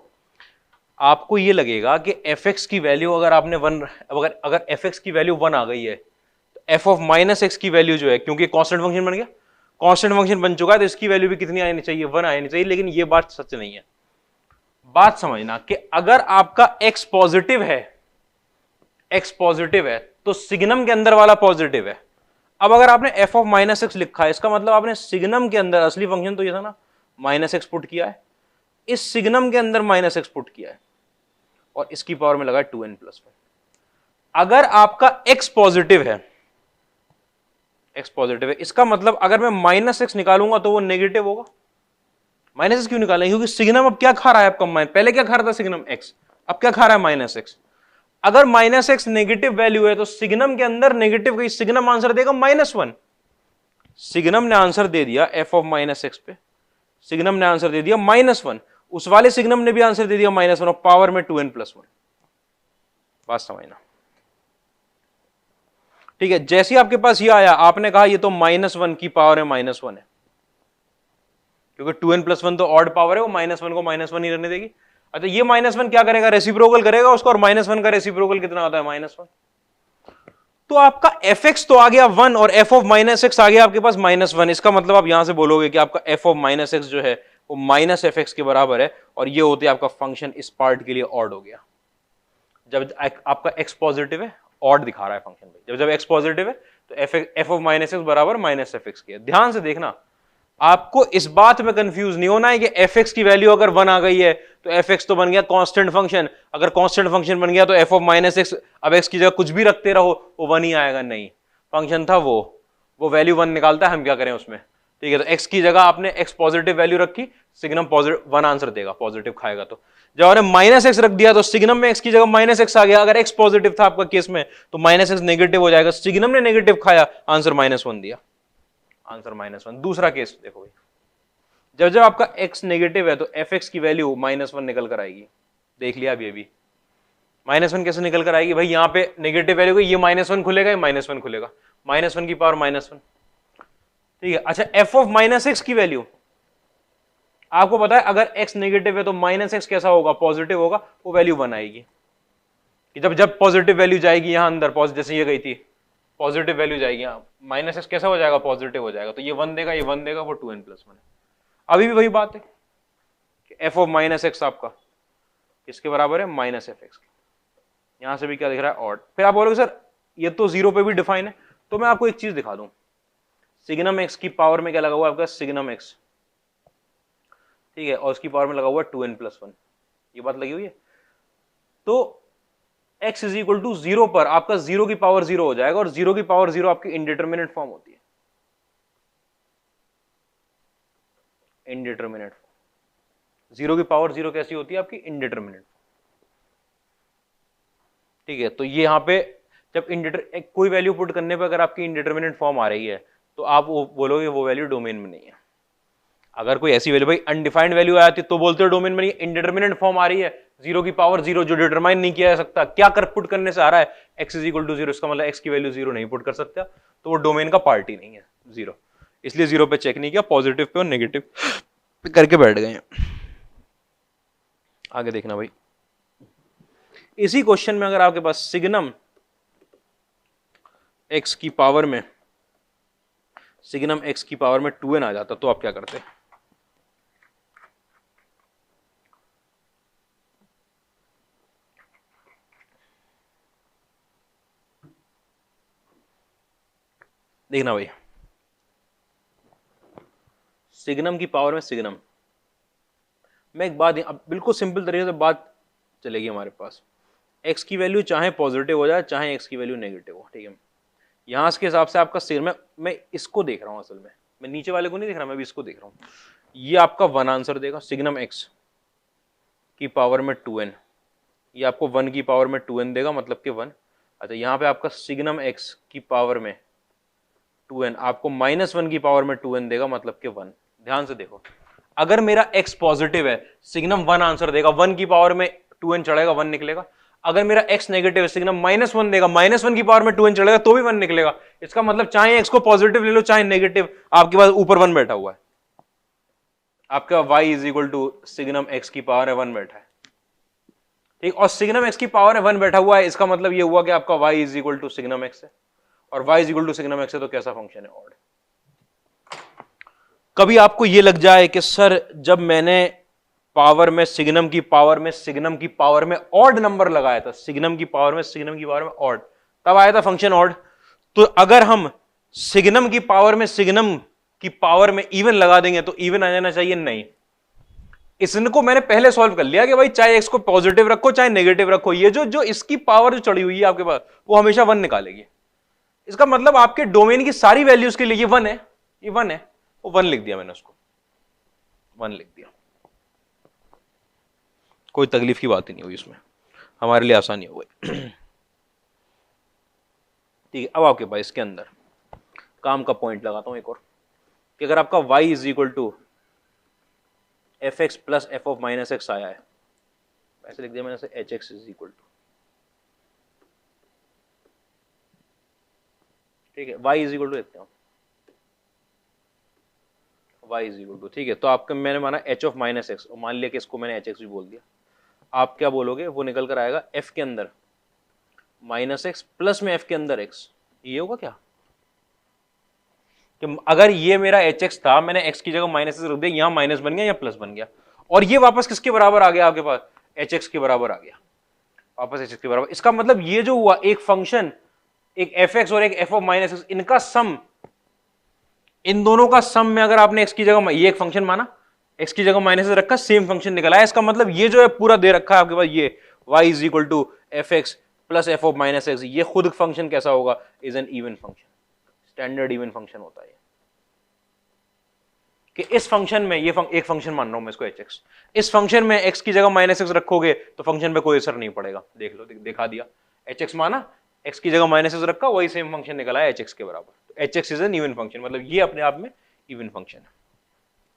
आपको ये लगेगा कि fx की वैल्यू अगर आपने वन, अगर fx की वैल्यू 1 आ गई है तो f ऑफ माइनस एक्स की वैल्यू जो है, क्योंकि कांस्टेंट फंक्शन बन गया, कांस्टेंट फंक्शन बन चुका है, तो इसकी वैल्यू भी कितनी आनी चाहिए, 1 आनी चाहिए। लेकिन ये बात सच नहीं है। बात समझना कि अगर आपका x पॉजिटिव है, x पॉजिटिव है तो सिग्नम के अंदर वाला पॉजिटिव है। अब अगर आपने f ऑफ माइनस एक्स लिखा है, इसका मतलब आपने सिग्नम के अंदर, असली फंक्शन तो ये था ना माइनस एक्स पुट किया है, इस सिग्नम के अंदर माइनस एक्स पुट किया है और इसकी पावर में लगा 2n प्लस 1। अगर आपका x पॉजिटिव है, x पॉजिटिव है, इसका मतलब अगर मैं माइनस एक्स निकालूंगा तो वो नेगेटिव होगा। माइनस एक्स क्यों निकालें, क्योंकि सिग्नम अब क्या खा रहा है आपका, पहले क्या खा रहा था सिग्नम x, अब क्या खा रहा है माइनस एक्स। अगर माइनस एक्स नेगेटिव वैल्यू है तो सिग्नम के अंदर नेगेटिव गई, सिग्नम आंसर देगा -1। सिग्नम ने आंसर दे दिया f ऑफ माइनस एक्स पे, सिग्नम ने आंसर दे दिया -1, उस वाले सिग्नम ने भी आंसर दे दिया -1 और पावर में 2n प्लस 1। बात समझना, ठीक है। जैसे आपके पास ये आया, आपने कहा ये तो -1 की पावर में -1 है, क्योंकि 2n प्लस 1 तो ऑड पावर है, वो -1 को -1 ही रहने देगी। अच्छा ये -1 क्या करेगा, रेसिप्रोकल करेगा उसको, और -1 का रेसिप्रोकल कितना होता है, -1। तो आपका fx तो आ गया 1 और f ऑफ माइनस एक्स आ गया आपके पास -1। इसका मतलब आप यहां से बोलोगे कि आपका f ऑफ माइनस एक्स जो है वो माइनस एफ एक्स के बराबर है, और ये होते आपका फंक्शन इस पार्ट के लिए ऑड हो गया। जब आपका x पॉजिटिव है, ऑड दिखा रहा है फंक्शन। जब x पॉजिटिव है तो f ऑफ माइनस एक्स बराबर माइनस एफ एक्स के। ध्यान से देखना, आपको इस बात में कंफ्यूज नहीं होना है कि fx की वैल्यू अगर 1 आ गई है तो fx तो बन गया कांस्टेंट फंक्शन, अगर कांस्टेंट फंक्शन बन गया तो f ऑफ माइनस एक्स, अब x की जगह कुछ भी रखते रहो वो 1 ही आएगा। नहीं, फंक्शन था वो वैल्यू 1 निकालता है, हम क्या करें उसमें, ठीक है। तो x की जगह आपने x पॉजिटिव वैल्यू रखी, सिग्नम पॉजिटिव 1 आंसर देगा, पॉजिटिव खाएगा। तो जब आपने माइनस एक्स रख दिया तो सिग्नम में x की जगह माइनस एक्स आ गया। अगर x पॉजिटिव था आपका केस में तो माइनस एक्स नेगेटिव हो जाएगा, सिग्नम ने नेगेटिव खाया, आंसर -1 दिया, आंसर -1। दूसरा केस देखो भाई, जब आपका x नेगेटिव है तो fx की वैल्यू -1 निकल कर आएगी। देख लिया अभी -1 कैसे निकल कर आएगी भाई, यहां पे नेगेटिव वैल्यू को, ये -1 खुलेगा, ये -1 खुलेगा, -1 की पावर -1, ठीक है। अच्छा f ऑफ माइनस एक्स की वैल्यू आपको पता है, अगर x नेगेटिव है तो माइनस एक्स कैसा होगा, पॉजिटिव होगा, वो वैल्यू 1 आएगी। कि जब पॉजिटिव वैल्यू जाएगी यहां अंदर, जैसे ये गई थी पॉजिटिव वैल्यू जाएगी, यहां माइनस एक्स कैसा हो जाएगा, पॉजिटिव हो जाएगा, तो ये 1 देगा, ये 1 देगा, वो 2n प्लस 1 है। अभी भी वही बात है कि f ऑफ माइनस एक्स आपका किसके बराबर है, माइनस एफ एक्स। यहां से भी क्या दिख रहा है, ऑड। फिर आप बोलोगे सर ये तो 0 पे भी डिफाइन है, तो मैं आपको एक चीज दिखा दूं, सिग्नम एक्स की पावर में क्या लगा हुआ है आपका, सिग्नम एक्स, ठीक है, और उसकी पावर में लगा हुआ है 2n प्लस 1, ये बात लगी हुई है। तो x इज इक्वल टू 0 पर आपका 0 की पावर 0 हो जाएगा, और 0 की पावर 0 आपकी इनडिटरमिनेट फॉर्म होती है, इनडिटरमिनेट। 0 की पावर 0 कैसी होती है आपकी, इनडिटरमिनेट, ठीक है। तो ये यहां पे जब कोई वैल्यू पुट करने पे अगर आपकी इनडिटरमिनेट फॉर्म आ रही है तो आप वो बोलोगे वो वैल्यू डोमेन में नहीं है। अगर कोई ऐसी वैल्यू, भाई अनडिफाइंड वैल्यू आती तो बोलते हो डोमेन में नहीं, इनडिटरमिनेट फॉर्म आ रही है, 0 की पावर 0 जो डिटरमाइन नहीं किया जा सकता, क्या कर पुट करने से आ रहा है, x इज इक्वल टू 0, इसका मतलब x की वैल्यू 0 नहीं पुट कर सकता, तो वो डोमेन का पार्ट ही नहीं है 0, इसलिए 0 पे चेक नहीं किया, पॉजिटिव पे और नेगेटिव पे करके बैठ गए। आगे देखना भाई, इसी क्वेश्चन में अगर आपके पास सिग्नम x की पावर में, सिग्नम x की पावर में 2n आ जाता तो आप क्या करते, देखना भाई, सिग्नम की पावर में सिग्नम, मैं एक बात, अब बिल्कुल सिंपल तरीके से बात चलेगी हमारे पास, x की वैल्यू चाहे पॉजिटिव हो जाए चाहे x की वैल्यू नेगेटिव हो, ठीक है। यहां इसके हिसाब से आपका सिग्नम, मैं इसको देख रहा हूं, असल में मैं नीचे वाले को नहीं देख रहा, मैं भी इसको देख रहा हूं। ये आपका 1 आंसर देगा, सिग्नम x की पावर में 2n, ये आपको 1 की पावर में 2n देगा, मतलब कि 1। अच्छा यहाँ पे आपका सिग्नम x की पावर में 2n आपको -1 की पावर में 2n देगा, मतलब कि 1। ध्यान से देखो, अगर मेरा x पॉजिटिव है, सिग्नम 1 आंसर देगा, 1 की पावर में 2n चढ़ेगा, 1 निकलेगा। अगर मेरा x नेगेटिव है, सिग्नम -1 देगा, -1 की पावर में 2n चढ़ेगा तो भी 1 निकलेगा। इसका मतलब चाहे x को पॉजिटिव ले लो चाहे नेगेटिव, आपके पास ऊपर 1 बैठा हुआ है। आपका y is equal to signum x की पावर है 1 बैठा है, ठीक, और सिग्नम x की पावर है 1 बैठा हुआ है, इसका मतलब ये हुआ कि आपका y is equal to signum x है, और y is equal to signum x है, तो कैसा फंक्शन है? ऑड। कभी आपको ये लग जाए कि सर जब मैंने पावर में सिग्नम की पावर में ऑड नंबर लगाया था, सिग्नम की पावर में ऑड, तब आया था फंक्शन ऑड। तो अगर हम सिग्नम की पावर में इवन लगा देंगे तो इवन आ जाना चाहिए? नहीं, इसको मैंने पहले सॉल्व कर लिया कि भाई चाहे एक्स को पॉजिटिव रखो चाहे नेगेटिव रखो, ये जो इसकी पावर जो चढ़ी हुई है आपके पास वो हमेशा 1 निकालेगी। इसका मतलब आपके डोमेन की सारी वैल्यूज के लिए ये 1 है, ये 1 है, वो 1 लिख दिया मैंने, उसको 1 लिख दिया। कोई तकलीफ की बात ही नहीं हुई इसमें, हमारे लिए आसानी हो गई। ठीक है, अब आपके पास इसके अंदर काम का पॉइंट लगाता हूं एक और, कि अगर आपका y is equal to f x plus f of minus x आया है, ऐसे लिख दिया मैंने, h x is equal to, ठीक है, y इज इक्वल टू देखते हैं, y इज इक्वल टू, ठीक है, तो आपका मैंने माना h ऑफ माइनस एक्स, और मान लिया कि इसको मैंने एच एक्स भी बोल दिया, आप क्या बोलोगे? वो निकल कर आएगा f के अंदर माइनस एक्स प्लस में f के अंदर x, ये होगा क्या? कि अगर ये मेरा एच एक्स था, मैंने x की जगह माइनस रख दिया, यहां माइनस बन गया या प्लस बन गया, और ये वापस किसके बराबर आ गया आपके पास? एच एक्स के बराबर आ गया, वापस एच एक्स के बराबर। इसका मतलब ये जो हुआ, एक फंक्शन, एक एफ एक्स और एक एफ ऑफ माइनस एक्स, इनका सम, इन दोनों का सम में अगर आपने x की जगह ये एक फंक्शन माना, x की जगह माइनस रखा, सेम फंक्शन निकला है। इसका मतलब ये जो है पूरा दे रखा है आपके पास, ये y is equal to f x plus f of minus x, ये खुद फंक्शन कैसा होगा? Is an even function, standard even function होता है कि इस फंक्शन में ये एक फंक्शन मान रहा हूं मैं इसको एच एक्स, इस फंक्शन में x की जगह माइनस एक्स रखोगे तो फंक्शन पे कोई असर नहीं पड़ेगा। देख लो, दिखा दिया, एच एक्स माना, x की जगह माइनस एक्स रखा, वही सेम फंक्शन निकला है एच एक्स के बराबर, तो H x is an even function, मतलब ये अपने आप में इवन फंक्शन है।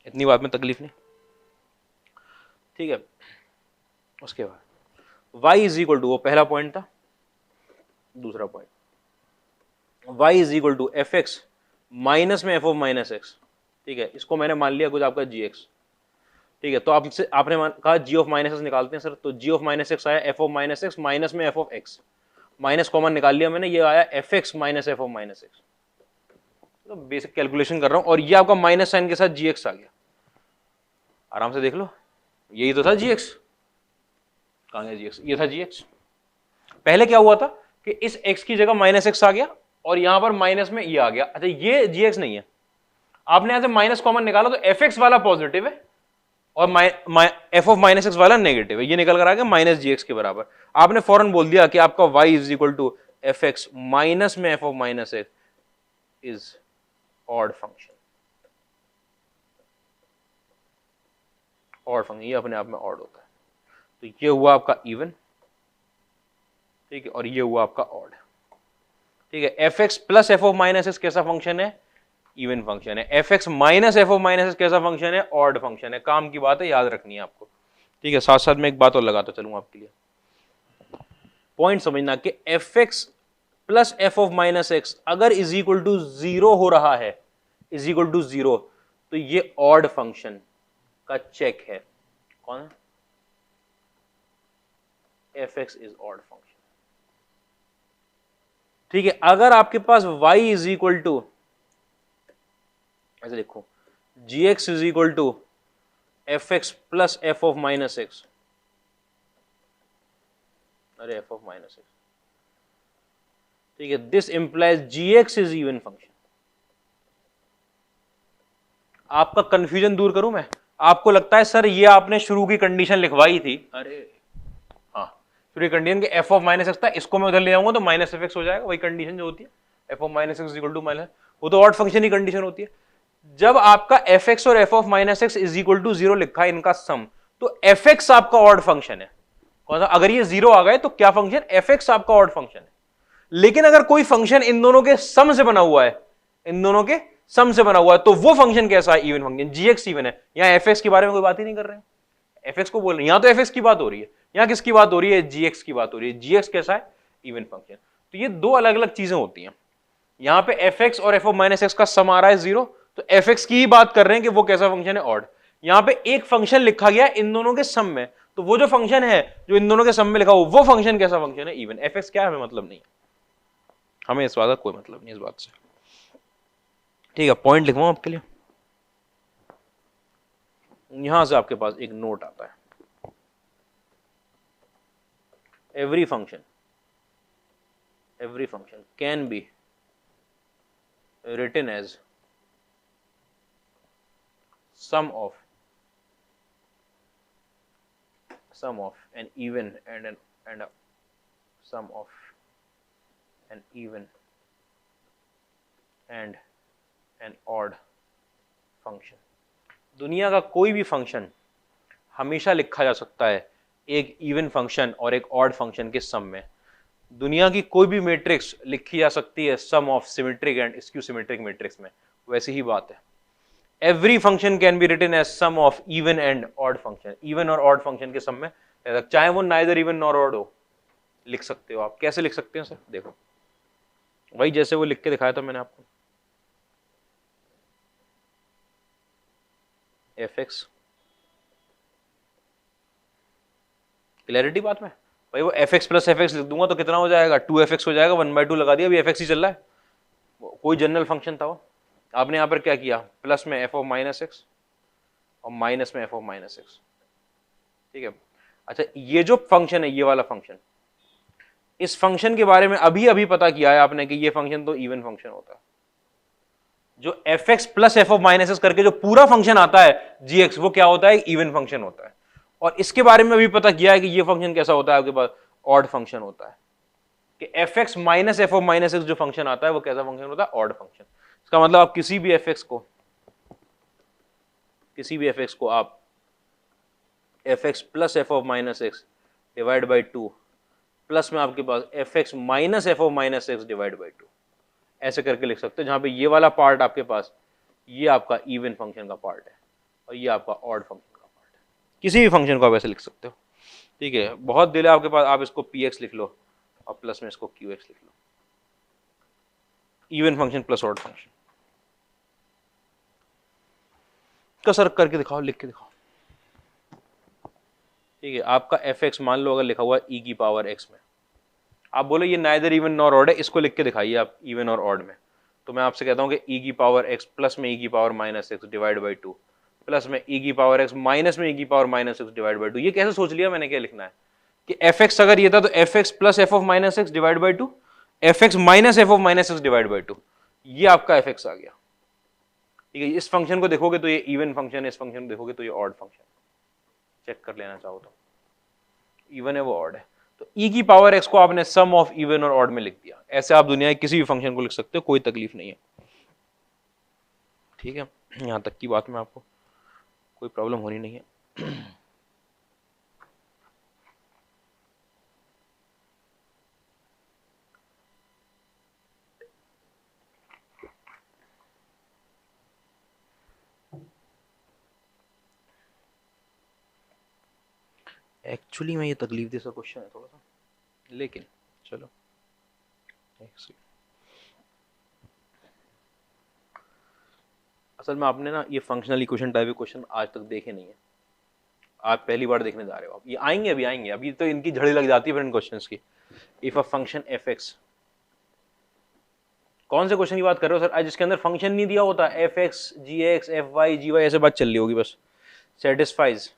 इतनी बात में तकलीफ नहीं, ठीक है। उसके बाद y इज इक्वल टू, वो पहला पॉइंट था, दूसरा point y is equal to f x minus में एफ ऑफ माइनस एक्स, ठीक है, इसको मैंने मान लिया कुछ आपका जी एक्स, ठीक है, तो आपसे आपने कहा जी ऑफ माइनस एक्स निकालते हैं सर, तो जी ऑफ माइनस एक्स आया f of minus x minus में f of x, minus common निकाल लिया मैंने, ये आया f x minus f of minus x, तो बेसिक कैलकुलेशन कर रहा हूं, और ये आपका माइनस साइन के साथ जी एक्स आ गया, आराम से देख लो, यही तो था जी एक्स, कहां गया जी एक्स? ये था जी एक्स। पहले क्या हुआ था कि इस x की जगह माइनस एक्स आ गया, और यहां पर माइनस में ये आ गया, अच्छा ये जी एक्स नहीं है, आपने यहां से माइनस कॉमन निकाला तो एफ एक्स वाला पॉजिटिव है और एफ ऑफ माइनस एक्स वाला नेगेटिव है, ये निकल कर आ गया माइनस जी एक्स के बराबर। आपने फौरन बोल दिया कि आपका y is equal to f x minus में f of minus x is odd function, odd function, ये अपने आप में ऑड होता है, तो ये हुआ आपका इवन, ठीक है, और ये हुआ आपका ऑड, ठीक है। F x plus f of minus x कैसा फंक्शन है? इवन फंक्शन है। F x minus f of minus x कैसा फंक्शन है? ऑड फंक्शन है। काम की बात है, याद रखनी है आपको, ठीक है। साथ साथ में एक बात और लगाता चलूं आपके लिए, पॉइंट समझना कि f x plus f of minus x अगर इज इक्वल टू 0 हो रहा है, इज इक्वल टू 0, तो ये ऑड फंक्शन का चेक है। कौन है? F x is odd function, ठीक है। अगर आपके पास y इज इक्वल टू, ऐसे लिखो, g x is equal to f x plus f of minus x, अरे एफ ऑफ माइनस एक्स, ठीक है, this implies g x is even function. आपका कंफ्यूजन दूर करूं मैं, आपको लगता है सर ये आपने शुरू की कंडीशन लिखवाई थी, अरे हाँ, शुरू की कंडीशन के एफ ऑफ माइनस एक्स था, इसको मैं उधर ले जाऊंगा तो माइनस एफ एक्स हो जाएगा, वही कंडीशन जो होती है f of minus x equal to minus, वो तो ऑड फंक्शन की कंडीशन होती है। जब आपका एफ एक्स और f of minus x is equal to 0 लिखा है इनका सम, तो एफ एक्स आपका ऑड फंक्शन है। कौन सा? अगर ये 0 आ गए तो क्या फंक्शन? एफ एक्स आपका ऑड फंक्शन है। लेकिन अगर कोई फंक्शन इन दोनों के सम से बना हुआ है, इन दोनों के सम से बना हुआ है, तो वो फंक्शन कैसा है? इवन फंक्शन, जी एक्स इवन है। यहां एफ एक्स के बारे में कोई बात ही नहीं कर रहे हैं, एफ एक्स को बोल रहे हैं, यहां तो एफ एक्स की बात हो रही है, यहां किसकी बात हो रही है? जी एक्स की बात हो रही है। जी एक्स कैसा है? Even function. तो ये दो अलग अलग चीजें होती हैं। यहां पे एफ एक्स और एफ ऑफ माइनस एक्स का सम आ रहा है 0, तो एफ एक्स की ही बात कर रहे हैं कि वो कैसा फंक्शन है? ऑड। यहां पे एक फंक्शन लिखा गया इन दोनों के सम में, तो वो जो फंक्शन है जो इन दोनों के सम में लिखा हो वो फंक्शन कैसा फंक्शन है, इवन। एफ एक्स क्या है हमें मतलब नहीं है, हमें इस बात का कोई मतलब नहीं इस बात से, ठीक है। पॉइंट लिखवाऊं आपके लिए, यहां से आपके पास एक नोट आता है, every function can be written as sum of an even and a sum of an even and an odd function। दुनिया का कोई भी फंक्शन हमेशा लिखा जा सकता है एक इवन फंक्शन और एक ऑड फंक्शन के सम में। दुनिया की कोई भी मैट्रिक्स लिखी जा सकती है sum of symmetric and skew symmetric matrix में, वैसी ही बात है। Every function can be written as sum of even and odd function, even और ऑड फंक्शन के सम में, चाहे वो नाइदर इवन नॉर ऑड हो, लिख सकते हो आप। कैसे लिख सकते हैं सर, देखो वही जैसे वो लिख के दिखाया था मैंने आपको, एफ एक्स, क्लैरिटी बात में भाई, वो F x plus F x लिख दूंगा तो कितना हो जाएगा, 2f(x) हो जाएगा, 1/2 लगा दिया, अभी एफ एक्स ही चल रहा है, कोई जनरल फंक्शन था वो। आपने यहाँ पर क्या किया, प्लस में एफ ऑफ माइनस एक्स और माइनस में एफ ऑफ माइनस एक्स, ठीक है। अच्छा ये जो फंक्शन है, ये वाला फंक्शन, इस फंक्शन के बारे में अभी अभी पता किया है आपने कि ये फंक्शन तो इवन फंक्शन होता है। जो f x plus f of minus x करके जो पूरा फंक्शन आता है जी एक्स, वो क्या होता है, इवन फंक्शन होता है। और इसके बारे में अभी पता किया है कि ये फंक्शन कैसा होता है आपके पास, ऑड फंक्शन होता है, कि f x minus f of minus x जो फंक्शन आता है वो कैसा फंक्शन होता है, ऑड फंक्शन। इसका मतलब आप किसी भी एफ एक्स को आप f x plus f of minus x divide by 2 plus में आपके पास f x minus f of minus x divide by 2 ऐसे करके लिख सकते हैं, जहां पे ये वाला पार्ट आपके पास ये आपका इवन फंक्शन का पार्ट है और ये आपका ऑड फंक्शन का पार्ट है। किसी भी फंक्शन को आप ऐसे लिख सकते हो, ठीक है। बहुत दिल है आपके पास, आप इसको पी एक्स लिख लो और प्लस में इसको क्यू एक्स लिख लो, even function plus odd function का सर करके दिखाओ, लिख के दिखाओ, ठीक है। आपका एफ एक्स मान लो अगर लिखा हुआ ई की पावर एक्स में, आप बोले ये नाइदर इवन नॉर ऑड है, इसको लिख के दिखाइए आप इवन और ऑड में, तो मैं आपसे कहता हूं कि ई की पावर एक्स प्लस में ई की power minus x divide by 2 plus में ई की पावर एक्स माइनस में ई की power minus x divide by 2। ये कैसे सोच लिया मैंने, क्या लिखना है कि एफ एक्स अगर ये था तो f x plus f of minus x divide by 2, F x minus f of minus x divide by 2, ये आपका एफ एक्स आ गया, ठीक है। इस फंक्शन को देखोगे तो ये इवन फंक्शन है, इस फंक्शन को देखोगे तो ये ऑड फंक्शन, चेक कर लेना चाहो तो इवन है वो ऑड है। तो e की पावर x को आपने सम ऑफ इवन और ऑड में लिख दिया। ऐसे आप दुनिया के किसी भी फंक्शन को लिख सकते हो, कोई तकलीफ नहीं है, ठीक है। यहां तक की बात में आपको कोई प्रॉब्लम होनी नहीं है। एक्चुअली में ये तकलीफ दे सा क्वेश्चन है थोड़ा सा, लेकिन चलो असल में आपने ना ये फंक्शनल इक्वेशन टाइप के क्वेश्चन आज तक देखे नहीं है, आप पहली बार देखने जा रहे हो। आप ये आएंगे, अभी आएंगे, अभी तो इनकी झड़ी लग जाती है फिर इन क्वेश्चंस की। If a function f x, कौन से क्वेश्चन की बात कर रहे हो सर, आज जिसके अंदर फंक्शन नहीं दिया होता, F x g x F Y जी वाई ऐसे बात चल रही होगी बस, सेटिस्फाइज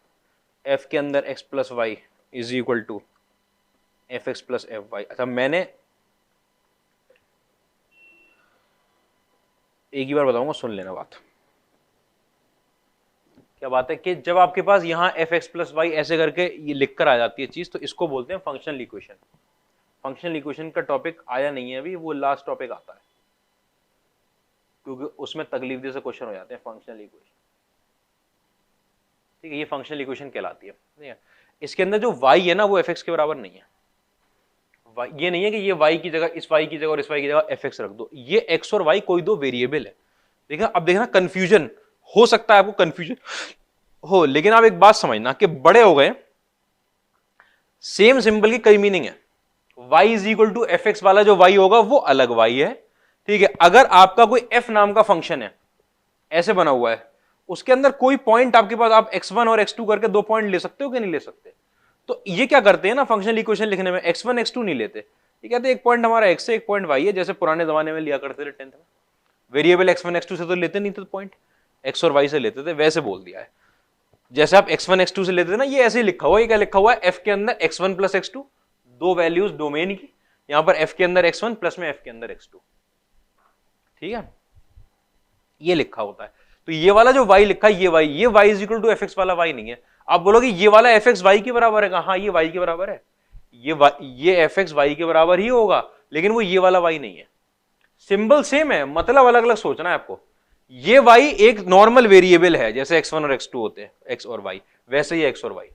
एफ के अंदर x plus y is equal to f x plus f y. अच्छा मैंने एक ही बार बताऊंगा, सुन लेना बात, क्या बात है कि जब आपके पास यहाँ एफ एक्स प्लस वाई ऐसे करके ये लिख कर आ जाती है चीज, तो इसको बोलते हैं फंक्शनल इक्वेशन। फंक्शनल इक्वेशन का टॉपिक आया नहीं है अभी, वो लास्ट टॉपिक आता है, क्योंकि उसमें तकलीफ दे से क्वेश्चन हो जाते हैं फंक्शनल इक्वेशन, ठीक है। ये फंक्शनल इक्वेशन कहलाती है, ठीक है। इसके अंदर जो y है ना वो fx के बराबर नहीं है। ये नहीं है कि ये y की जगह इस y की जगह और इस y की जगह fx रख दो, ये x और y कोई दो वेरिएबल है। देखा, अब देखना कंफ्यूजन हो सकता है, आपको कंफ्यूजन हो, लेकिन आप एक बात समझना कि बड़े हो गए, सेम सिंबल की कई मीनिंग है। y is equal to f x वाला जो y होगा वो अलग y है, ठीक है। अगर आपका कोई f नाम का फंक्शन है, ऐसे बना हुआ है, उसके अंदर कोई पॉइंट आपके पास, आप x1 और x2 करके 2 पॉइंट ले सकते हो कि नहीं ले सकते? तो ये क्या करते हैं ना फंक्शनल इक्वेशन लिखने में, x1 x2 नहीं लेते, ये कहते हैं एक पॉइंट हमारा x है, एक पॉइंट y है, जैसे पुराने जमाने में लिया करते थे 10th में, वेरिएबल x1 x2 से तो लेते नहीं थे पॉइंट, x और y से लेते थे, वैसे बोल दिया है। जैसे आप x1 x2 से लेते थे ना, ये ऐसे ही लिखा हुआ है, ये क्या लिखा हुआ है, f के अंदर x1 प्लस x2, दो वैल्यूज डोमेन की, यहां पर f के अंदर x1 प्लस में f के अंदर x2, ठीक है, ये लिखा होता है। तो ये वाला जो y लिखा है, ये y is equal to fx वाला y नहीं है। आप बोलोगे ये वाला fx y के बराबर है, हाँ ये y के बराबर है, ये fx y के बराबर ही होगा, लेकिन वो ये वाला y नहीं है। सिंबल सेम है, मतलब अलग अलग सोचना है आपको। ये y एक नॉर्मल वेरिएबल है, जैसे x1 और x2 होते हैं, x और y, वैसे ही x और y,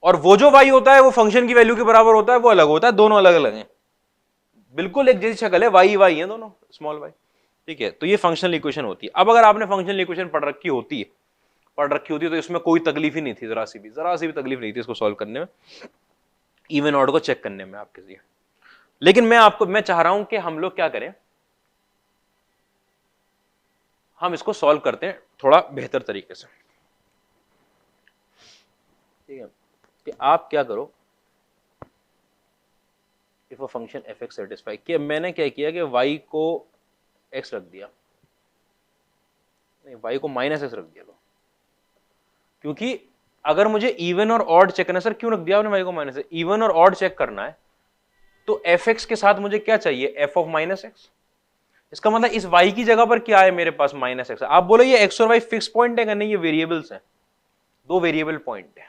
और वो जो y होता है वो फंक्शन की वैल्यू के बराबर होता है, वो अलग होता है, दोनों अलग अलग हैं, बिल्कुल एक जैसी शक्ल है, y है दोनों, स्मॉल y, ठीक है। तो ये फंक्शनल इक्वेशन होती है। अब अगर आपने फंक्शनल इक्वेशन पढ़ रखी होती तो इसमें कोई तकलीफ ही नहीं थी, जरा सी भी तकलीफ नहीं थी इसको सॉल्व करने में, इवन ऑड को चेक करने में आपके लिए। लेकिन मैं चाह रहा हूं कि हम लोग क्या करें, हम इसको सॉल्व करते हैं थोड़ा बेहतर तरीके से, ठीक है। कि आप क्या करो, if a function f x satisfy, कि मैंने क्या किया कि y को x रख दिया, नहीं y को माइनस x रख दिया, तो क्योंकि अगर इवन और ऑड चेक करना, सर क्यों रख दिया आपने y को माइनस, इवन और ऑड चेक करना है तो fx के साथ मुझे क्या चाहिए, f ऑफ माइनस एक्स। इसका मतलब इस y की जगह पर क्या है मेरे पास, माइनस एक्स। आप बोलो ये x और y फिक्स पॉइंट है, नहीं ये वेरिएबल्स हैं, दो वेरिएबल पॉइंट है,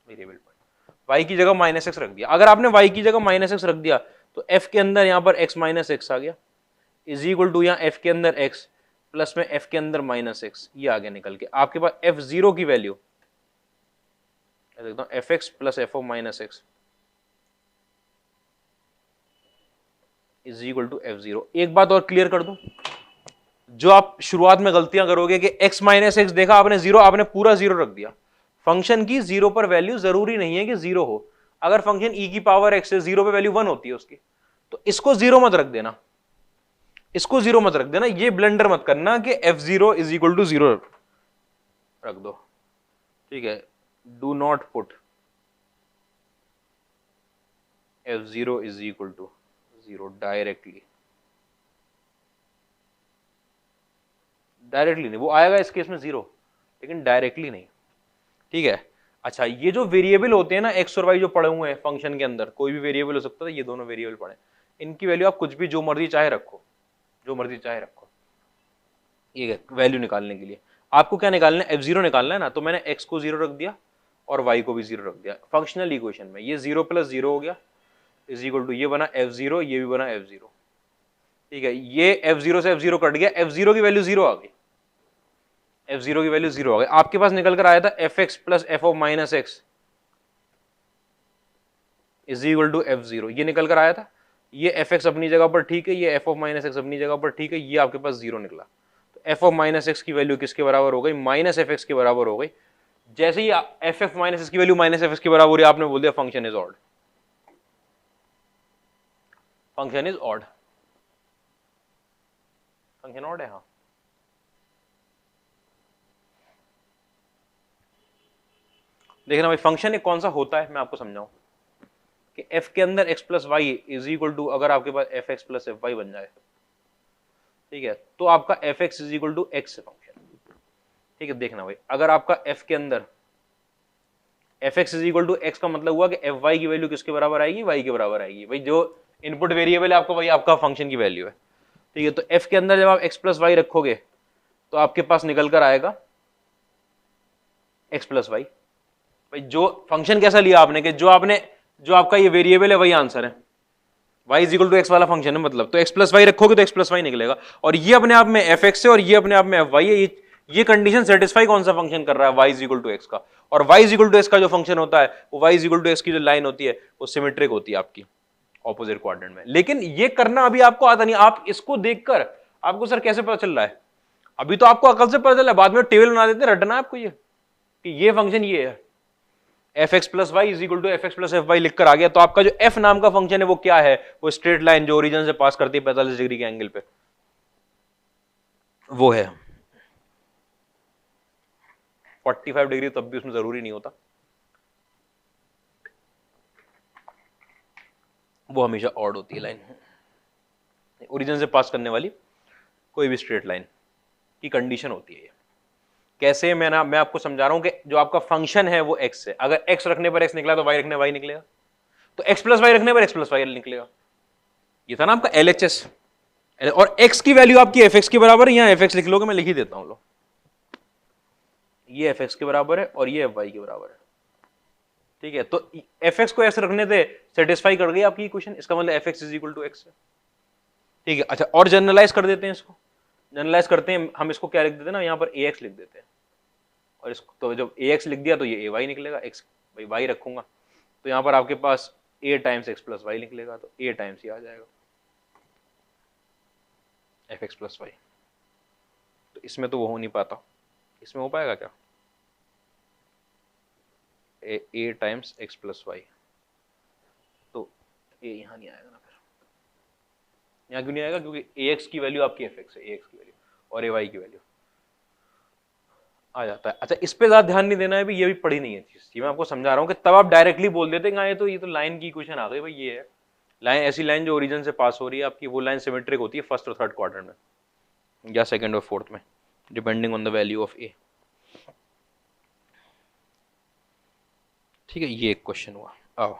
वेरिएबल पॉइंट, y की जगह माइनस एक्स रख दिया। अगर आपने y की जगह माइनस एक्स रख दिया तो f के अंदर यहां पर x माइनस एक्स आ गया, इज इक्वल टू यहाँ f के अंदर x प्लस में f के अंदर माइनस एक्स, ये आ गया निकल के। आपके पास f0 की वैल्यू देखता हूं, fx plus f of minus x is equal to f0। एक बात और क्लियर कर दूं, जो आप शुरुआत में गलतियां करोगे कि x माइनस एक्स देखा आपने जीरो, आपने पूरा जीरो रख दिया। फंक्शन की जीरो पर वैल्यू जरूरी नहीं है कि जीरो हो, अगर फंक्शन e की पावर x है, जीरो पे वैल्यू 1 होती है उसकी, तो इसको जीरो मत रख देना, इसको जीरो मत रख देना, ये ब्लंडर मत करना कि f0 is equal to zero रख दो, ठीक है। Do not put f0 is equal to zero directly नहीं, वो आएगा इस केस में जीरो, लेकिन डायरेक्टली नहीं, ठीक है। अच्छा, ये जो वेरिएबल होते हैं ना x और y जो पड़े हुए हैं फंक्शन के अंदर, कोई भी वेरिएबल हो सकता है, ये दोनों वेरिएबल पड़े, इनकी वैल्यू आप कुछ भी जो मर्जी चाहे रखो, जो मर्जी चाहे रखो। ये वैल्यू निकालने के लिए आपको क्या निकालना है, f0 निकालना है ना, तो मैंने x को जीरो रख दिया और y को भी जीरो रख दिया। फंक्शनल इक्वेशन में ये जीरो प्लस जीरो हो गया इज इक्वल टू, ये बना f0, ये भी बना f0, ठीक है। ये f0 से f0 कट गया, f0 की वैल्यू जीरो आ गई, f0 की वैल्यू जीरो आ गई। आपके पास निकल कर आया था fx plus f of minus x is equal to f0, ये निकल कर आया था। ये fx अपनी जगह पर ठीक है, ये f ऑफ माइनस एक्स अपनी जगह पर ठीक है, ये आपके पास जीरो निकला। तो f ऑफ माइनस एक्स की वैल्यू किसके बराबर हो गई, माइनस fx के बराबर हो गई। जैसे ही f माइनस एक्स की वैल्यू माइनस fx के बराबर हो रही, आपने बोल दिया function is odd, function is odd, function odd है, हाँ। देखना भाई फंक्शन एक कौन सा होता है, मैं आपको समझाऊं कि f के अंदर x plus y is equal to, अगर आपके पास f x plus f y बन जाए, ठीक है, तो आपका f x is equal to x function, ठीक है। देखना भाई, अगर आपका f के अंदर f x is equal to x का मतलब हुआ कि एफ वाई की वैल्यू किसके बराबर आएगी, y के बराबर आएगी। भाई जो इनपुट वेरिएबल है आपका, भाई आपका फंक्शन की वैल्यू है, ठीक है। तो f के अंदर जब आप x प्लस वाई रखोगे तो आपके पास निकल कर आएगा x प्लस वाई। भाई जो फंक्शन कैसा लिया आपने, कि जो आपका ये वेरिएबल है वही आंसर है, y is equal to x वाला फंक्शन है, मतलब तो x प्लस वाई रखोगे तो x प्लस वाई निकलेगा, और ये अपने आप में एफ एक्स है और ये अपने आप में एफ वाई है। ये कंडीशन सेटिस्फाई कौन सा फंक्शन कर रहा है, y is equal to x का। और y is equal to x का जो फंक्शन होता है वो y is equal to x की जो लाइन होती है वो सिमेट्रिक होती है आपकी ऑपोजिट क्वाड्रेंट में। लेकिन ये करना अभी आपको आता नहीं, आप इसको देखकर आपको सर कैसे पता चल रहा है, अभी तो आपको अकल से पता चल रहा है, बाद में टेबल बना देते रटना है आपको ये कि ये फंक्शन ये है, f x plus y is equal to f x plus f y लिखकर आ गया। तो आपका जो एफ नाम का फंक्शन है वो क्या है, वो स्ट्रेट लाइन जो ओरिजिन से पास करती है 45 डिग्री के एंगल पे, वो है। 45 डिग्री तब भी उसमें जरूरी नहीं होता, वो हमेशा ऑड होती है लाइन। ओरिजिन से पास करने वाली कोई भी स्ट्रेट लाइन की कंडीशन होती है ये। कैसे, मैं आपको समझा रहा हूं कि जो आपका फंक्शन है वो x है, अगर x रखने पर x निकला तो y रखने y निकलेगा, तो x प्लस वाई रखने पर x प्लस वाई निकलेगा। ये था ना आपका LHS। और x की वैल्यू आपकी fx के बराबर है, यहां fx लिख लोगे, मैं लिख ही देता हूं लो, ये fx के बराबर है और ये fy के बराबर है, ठीक है। तो fx को x रखने से सेटिस्फाई कर गई आपकी इक्वेशन, इसका मतलब fx is equal to x है, ठीक है। अच्छा, और जनरलाइज कर देते हैं इसको, जनरलाइज करते हैं हम, इसको क्या लिख देते हैं ना, यहाँ पर ax लिख देते हैं, और इसको तो जब ax लिख दिया तो ये ay निकलेगा, x भाई y रखूंगा तो यहाँ पर आपके पास a times x plus y निकलेगा, तो a टाइम्स ये आ जाएगा fx प्लस वाई। तो इसमें तो वो हो नहीं पाता, इसमें हो पाएगा क्या, a times x plus y, तो a यहाँ नहीं आएगा ना, फिर यहाँ क्यों नहीं आएगा, क्योंकि ax की वैल्यू आपकी fx है, ax की वैल्यू और ay की वैल्यू आ जाता है। अच्छा, इस पे ज्यादा ध्यान नहीं देना है भी, ये भी पढ़ी नहीं है चीज, ये मैं आपको समझा रहा हूँ कि तब आप डायरेक्टली बोल देते हैं ये तो लाइन की इक्वेशन आ गई भाई, ये है लाइन, ऐसी लाइन जो ओरिजिन से पास हो रही है आपकी, वो लाइन सिमेट्रिक होती है फर्स्ट और थर्ड क्वाड्रेंट में या सेकंड और फोर्थ में, depending on the value of a, ठीक है। ये एक क्वेश्चन हुआ। आओ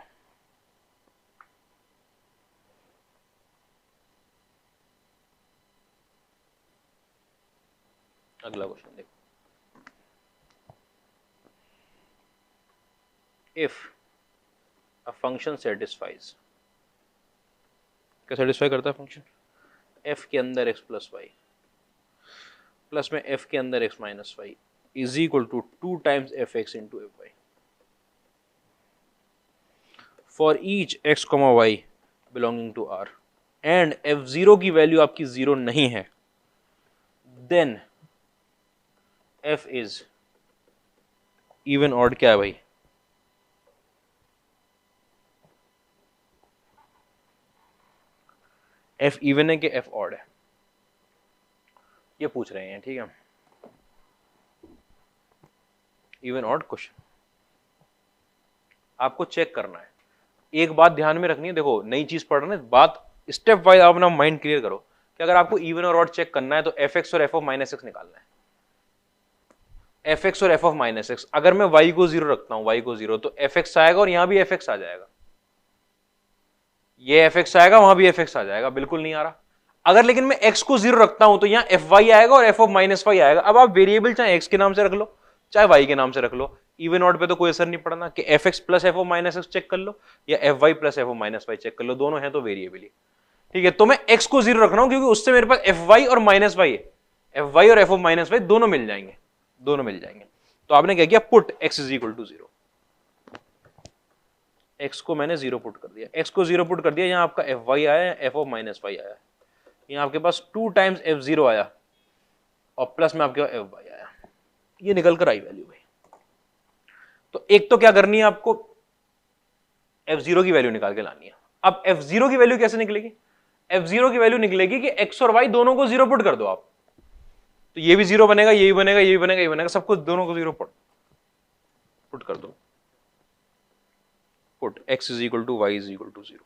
अगला क्वेश्चन देखो, इफ अ फंक्शन सेटिस्फाइज, क्या सेटिस्फाई करता है फंक्शन, f के अंदर x प्लस वाई प्लस में f के अंदर x minus y is equal to 2 times f x into f y for each x, y belonging to R and f0 की value आपकी 0 नहीं है, then f is even odd, क्या है भाई, f इवन है कि f ऑड है, ये पूछ रहे हैं, ठीक है। इवन ऑड क्वेश्चन आपको चेक करना है, एक बात ध्यान में रखनी है, देखो नई चीज पढ़ रहे हैं, बात स्टेप वाइज आप अपना माइंड क्लियर करो कि अगर आपको इवन और ऑड चेक करना है तो एफ एक्स और एफ ऑफ माइनस एक्स निकालना है, एफ एक्स और एफ ऑफ माइनस एक्स, अगर मैं y को 0 रखता हूं, y को 0, तो एफ एक्स आएगा और यहां भी एफ एक्स आ जाएगा, ये एफ एक्स आएगा वहां भी एफ एक्स आ जाएगा, बिल्कुल नहीं आ रहा। अगर लेकिन मैं x को 0 रखता हूं तो यहाँ एफ वाई आएगा और एफ ऑफ माइनस वाई आएगा। अब आप वेरिएबल चाहे x के नाम से रख लो चाहे y के नाम से रख लो, इवन ऑड पे तो कोई असर नहीं पड़ना कि f x plus f of minus x check कर लो या f y plus f of minus y check कर लो, दोनों है तो वेरिएबल ही, ठीक है। तो मैं x को 0 रख रहा हूं क्योंकि उससे मेरे पास एफ वाई और माइनस वाई है, एफ वाई और एफ ऑफ माइनस वाई दोनों मिल जाएंगे, दोनों मिल जाएंगे। तो आपने क्या किया, put x is equal to 0, x को मैंने 0 पुट कर दिया, x को 0 पुट कर दिया, यहाँ आपका एफ वाई आया, एफ ऑफ माइनस वाई आया, यहाँ आपके पास 2 टाइम्स f0 आया और प्लस में आपके पास एफ वाई आया, ये निकल कर आई वैल्यू भाई। तो एक तो क्या करनी है आपको, f0 की वैल्यू निकाल के लानी है। अब f0 की वैल्यू कैसे निकलेगी, f0 की वैल्यू निकलेगी कि x और y दोनों को 0 पुट कर दो आप, तो ये भी 0 बनेगा, ये भी बनेगा, ये भी बनेगा, ये बनेगा, सबको दोनों को 0 पुट कर दो, put x is equal to y is equal to 0।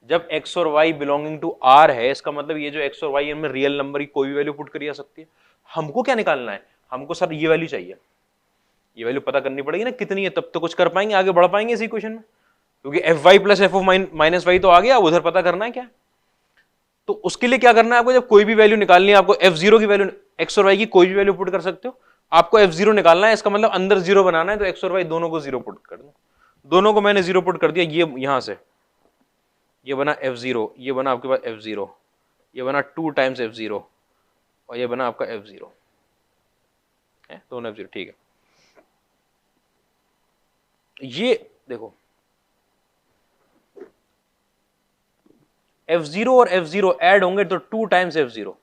जब x और y बिलोंगिंग टू R है, इसका मतलब ये जो x और y इनमें रियल नंबर की कोई भी वैल्यू पुट करी जा सकती है। हमको क्या निकालना है, हमको सर ये वैल्यू चाहिए, ये वैल्यू पता करनी पड़ेगी ना कितनी है, तब तो कुछ कर पाएंगे, आगे बढ़ पाएंगे इस इक्वेशन में, क्योंकि f y plus f of minus y तो आ गया, उधर पता करना है क्या। तो उसके लिए क्या करना है आपको, जब कोई भी वैल्यू निकालनी है, आपको f0 की वैल्यू, x और y की कोई भी वैल्यू पुट कर सकते हो, आपको f0 निकालना है, इसका मतलब अंदर 0 बनाना है, तो x और y दोनों को 0 पुट कर दो, दोनों को मैंने 0 पुट कर दिया, ये यहां से ये बना f0, ये बना आपके पास f0, ये बना 2 टाइम्स f0 और ये बना आपका f0 है, दोनों f0, ठीक है। ये देखो f0 और f0 ऐड होंगे तो 2 टाइम्स f0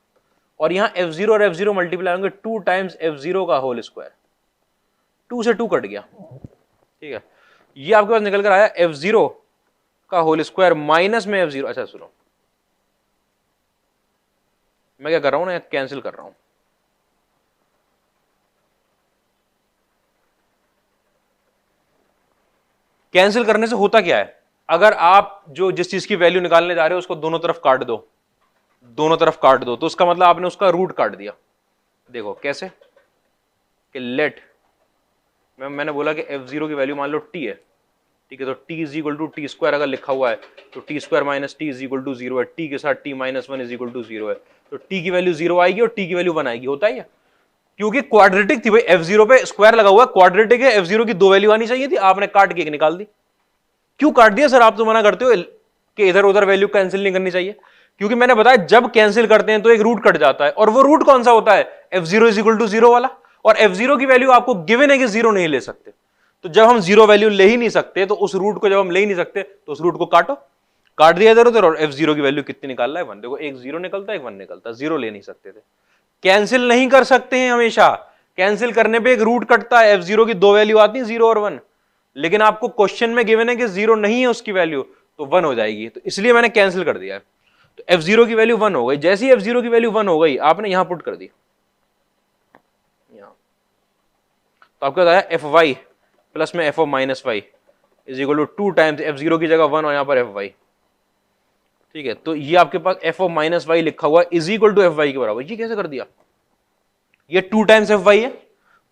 और यहां f0 और f0 मल्टीप्लाई होंगे 2 टाइम्स f0 का होल स्क्वायर, 2 से 2 कट गया, ठीक है। ये आपके पास निकल कर आया f0 का होल स्क्वायर माइनस में f0। अच्छा सुनो, मैं क्या कर रहा हूं ना, कैंसिल कर रहा हूं, कैंसिल करने से होता क्या है, अगर आप जो जिस चीज की वैल्यू निकालने जा रहे हो उसको दोनों तरफ काट दो, दोनों तरफ काट दो, तो उसका मतलब आपने उसका रूट काट दिया। देखो कैसे, कि लेट, मैंने बोला कि f0 की वैल्यू मान लो t है, ठीक है, तो t is equal to t square अगर लिखा हुआ है तो t square minus t is equal to 0 है, t के साथ t minus 1 is equal to 0 है, तो t की वैल्यू 0 आएगी और t की वैल्यू 1 आएगी। होता है, क्योंकि क्वाड्रेटिक थी भाई, f0 पे स्क्वायर लगा हुआ, क्वाड्रेटिक है, f0 की दो वैल्यू आनी चाहिए थी, आपने काट के एक निकाल दी। क्यों काट दिया सर, आप तो मना करते हो कि इधर उधर वैल्यू कैंसिल नहीं करनी चाहिए, क्योंकि मैंने बताया जब कैंसिल करते हैं तो एक रूट कट जाता है, और वो रूट कौन सा होता है, f0 इज इक्वल टू 0 वाला, और f0 की वैल्यू आपको गिवन है कि 0 नहीं ले सकते, तो जब हम 0 वैल्यू ले ही नहीं सकते, तो उस रूट को जब हम ले ही नहीं सकते तो उस रूट को काटो, काट दिया इधर उधर, और f0 की वैल्यू कितनी निकाल रहा है 1, देखो एक 0 निकलता है एक 1 निकलता है, 0 ले नहीं सकते थे। कैंसिल नहीं कर सकते हैं हमेशा, कैंसिल करने पे एक रूट कटता है, f0 की दो वैल्यू आती है 0 और 1, लेकिन आपको क्वेश्चन में गिवन है कि 0 नहीं है उसकी वैल्यू, तो 1 हो जाएगी, तो इसलिए मैंने कैंसिल कर दिया है। तो f0 की वैल्यू 1 हो गई, जैसे ही f0 की वैल्यू 1 हो गई आपने यहां पुट कर दी, तो आपको बताया fy प्लस में f minus y is equal to 2 times f0 की जगह 1 और यहां पर fy, ठीक है, तो ये आपके पास f माइनस वाई लिखा हुआ इज इक्वल टू fy के बराबर। ये कैसे कर दिया, ये 2 टाइम्स fy है,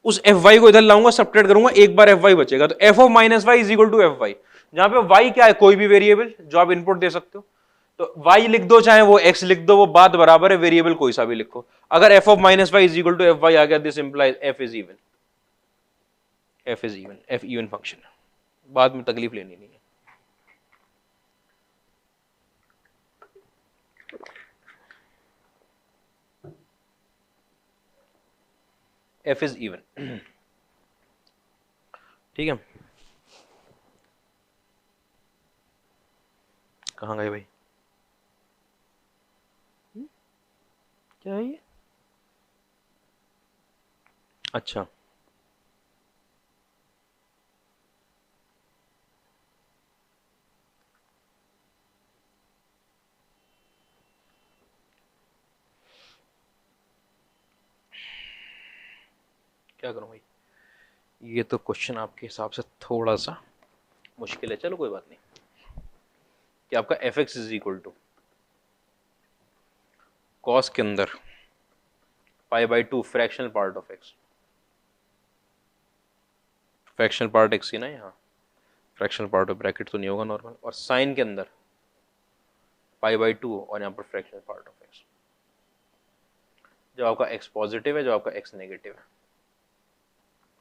उस fy को इधर लाऊंगा, सब्ट्रैक्ट करूंगा, एक बार fy बचेगा, तो f minus y is equal to fy, जहां पे y क्या है, कोई भी वेरिएबल जो आप इनपुट दे सकते हो, तो y लिख दो चाहे वो x लिख दो, वो बात बराबर है, वेरिएबल कोई सा भी लिखो। अगर f minus y is equal to fy आ गया, this implies f is even, f even function, बाद में तकलीफ लेनी नहीं है। f इज इवन, ठीक है, कहां गए भाई, क्या है ये, अच्छा क्या करूं भाई, ये तो क्वेश्चन आपके हिसाब से थोड़ा सा मुश्किल है, चलो कोई बात नहीं, कि आपका f x is equal to cos के अंदर pi by 2 fractional part of x, fractional part x ही ना, यहाँ फ्रैक्शनल पार्ट ऑफ ब्रैकेट तो नहीं होगा नॉर्मल, और साइन के अंदर पाई बाई 2 और यहाँ पर फ्रैक्शनल पार्ट ऑफ एक्स, जब आपका एक्स पॉजिटिव है, जब आपका एक्स नेगेटिव है,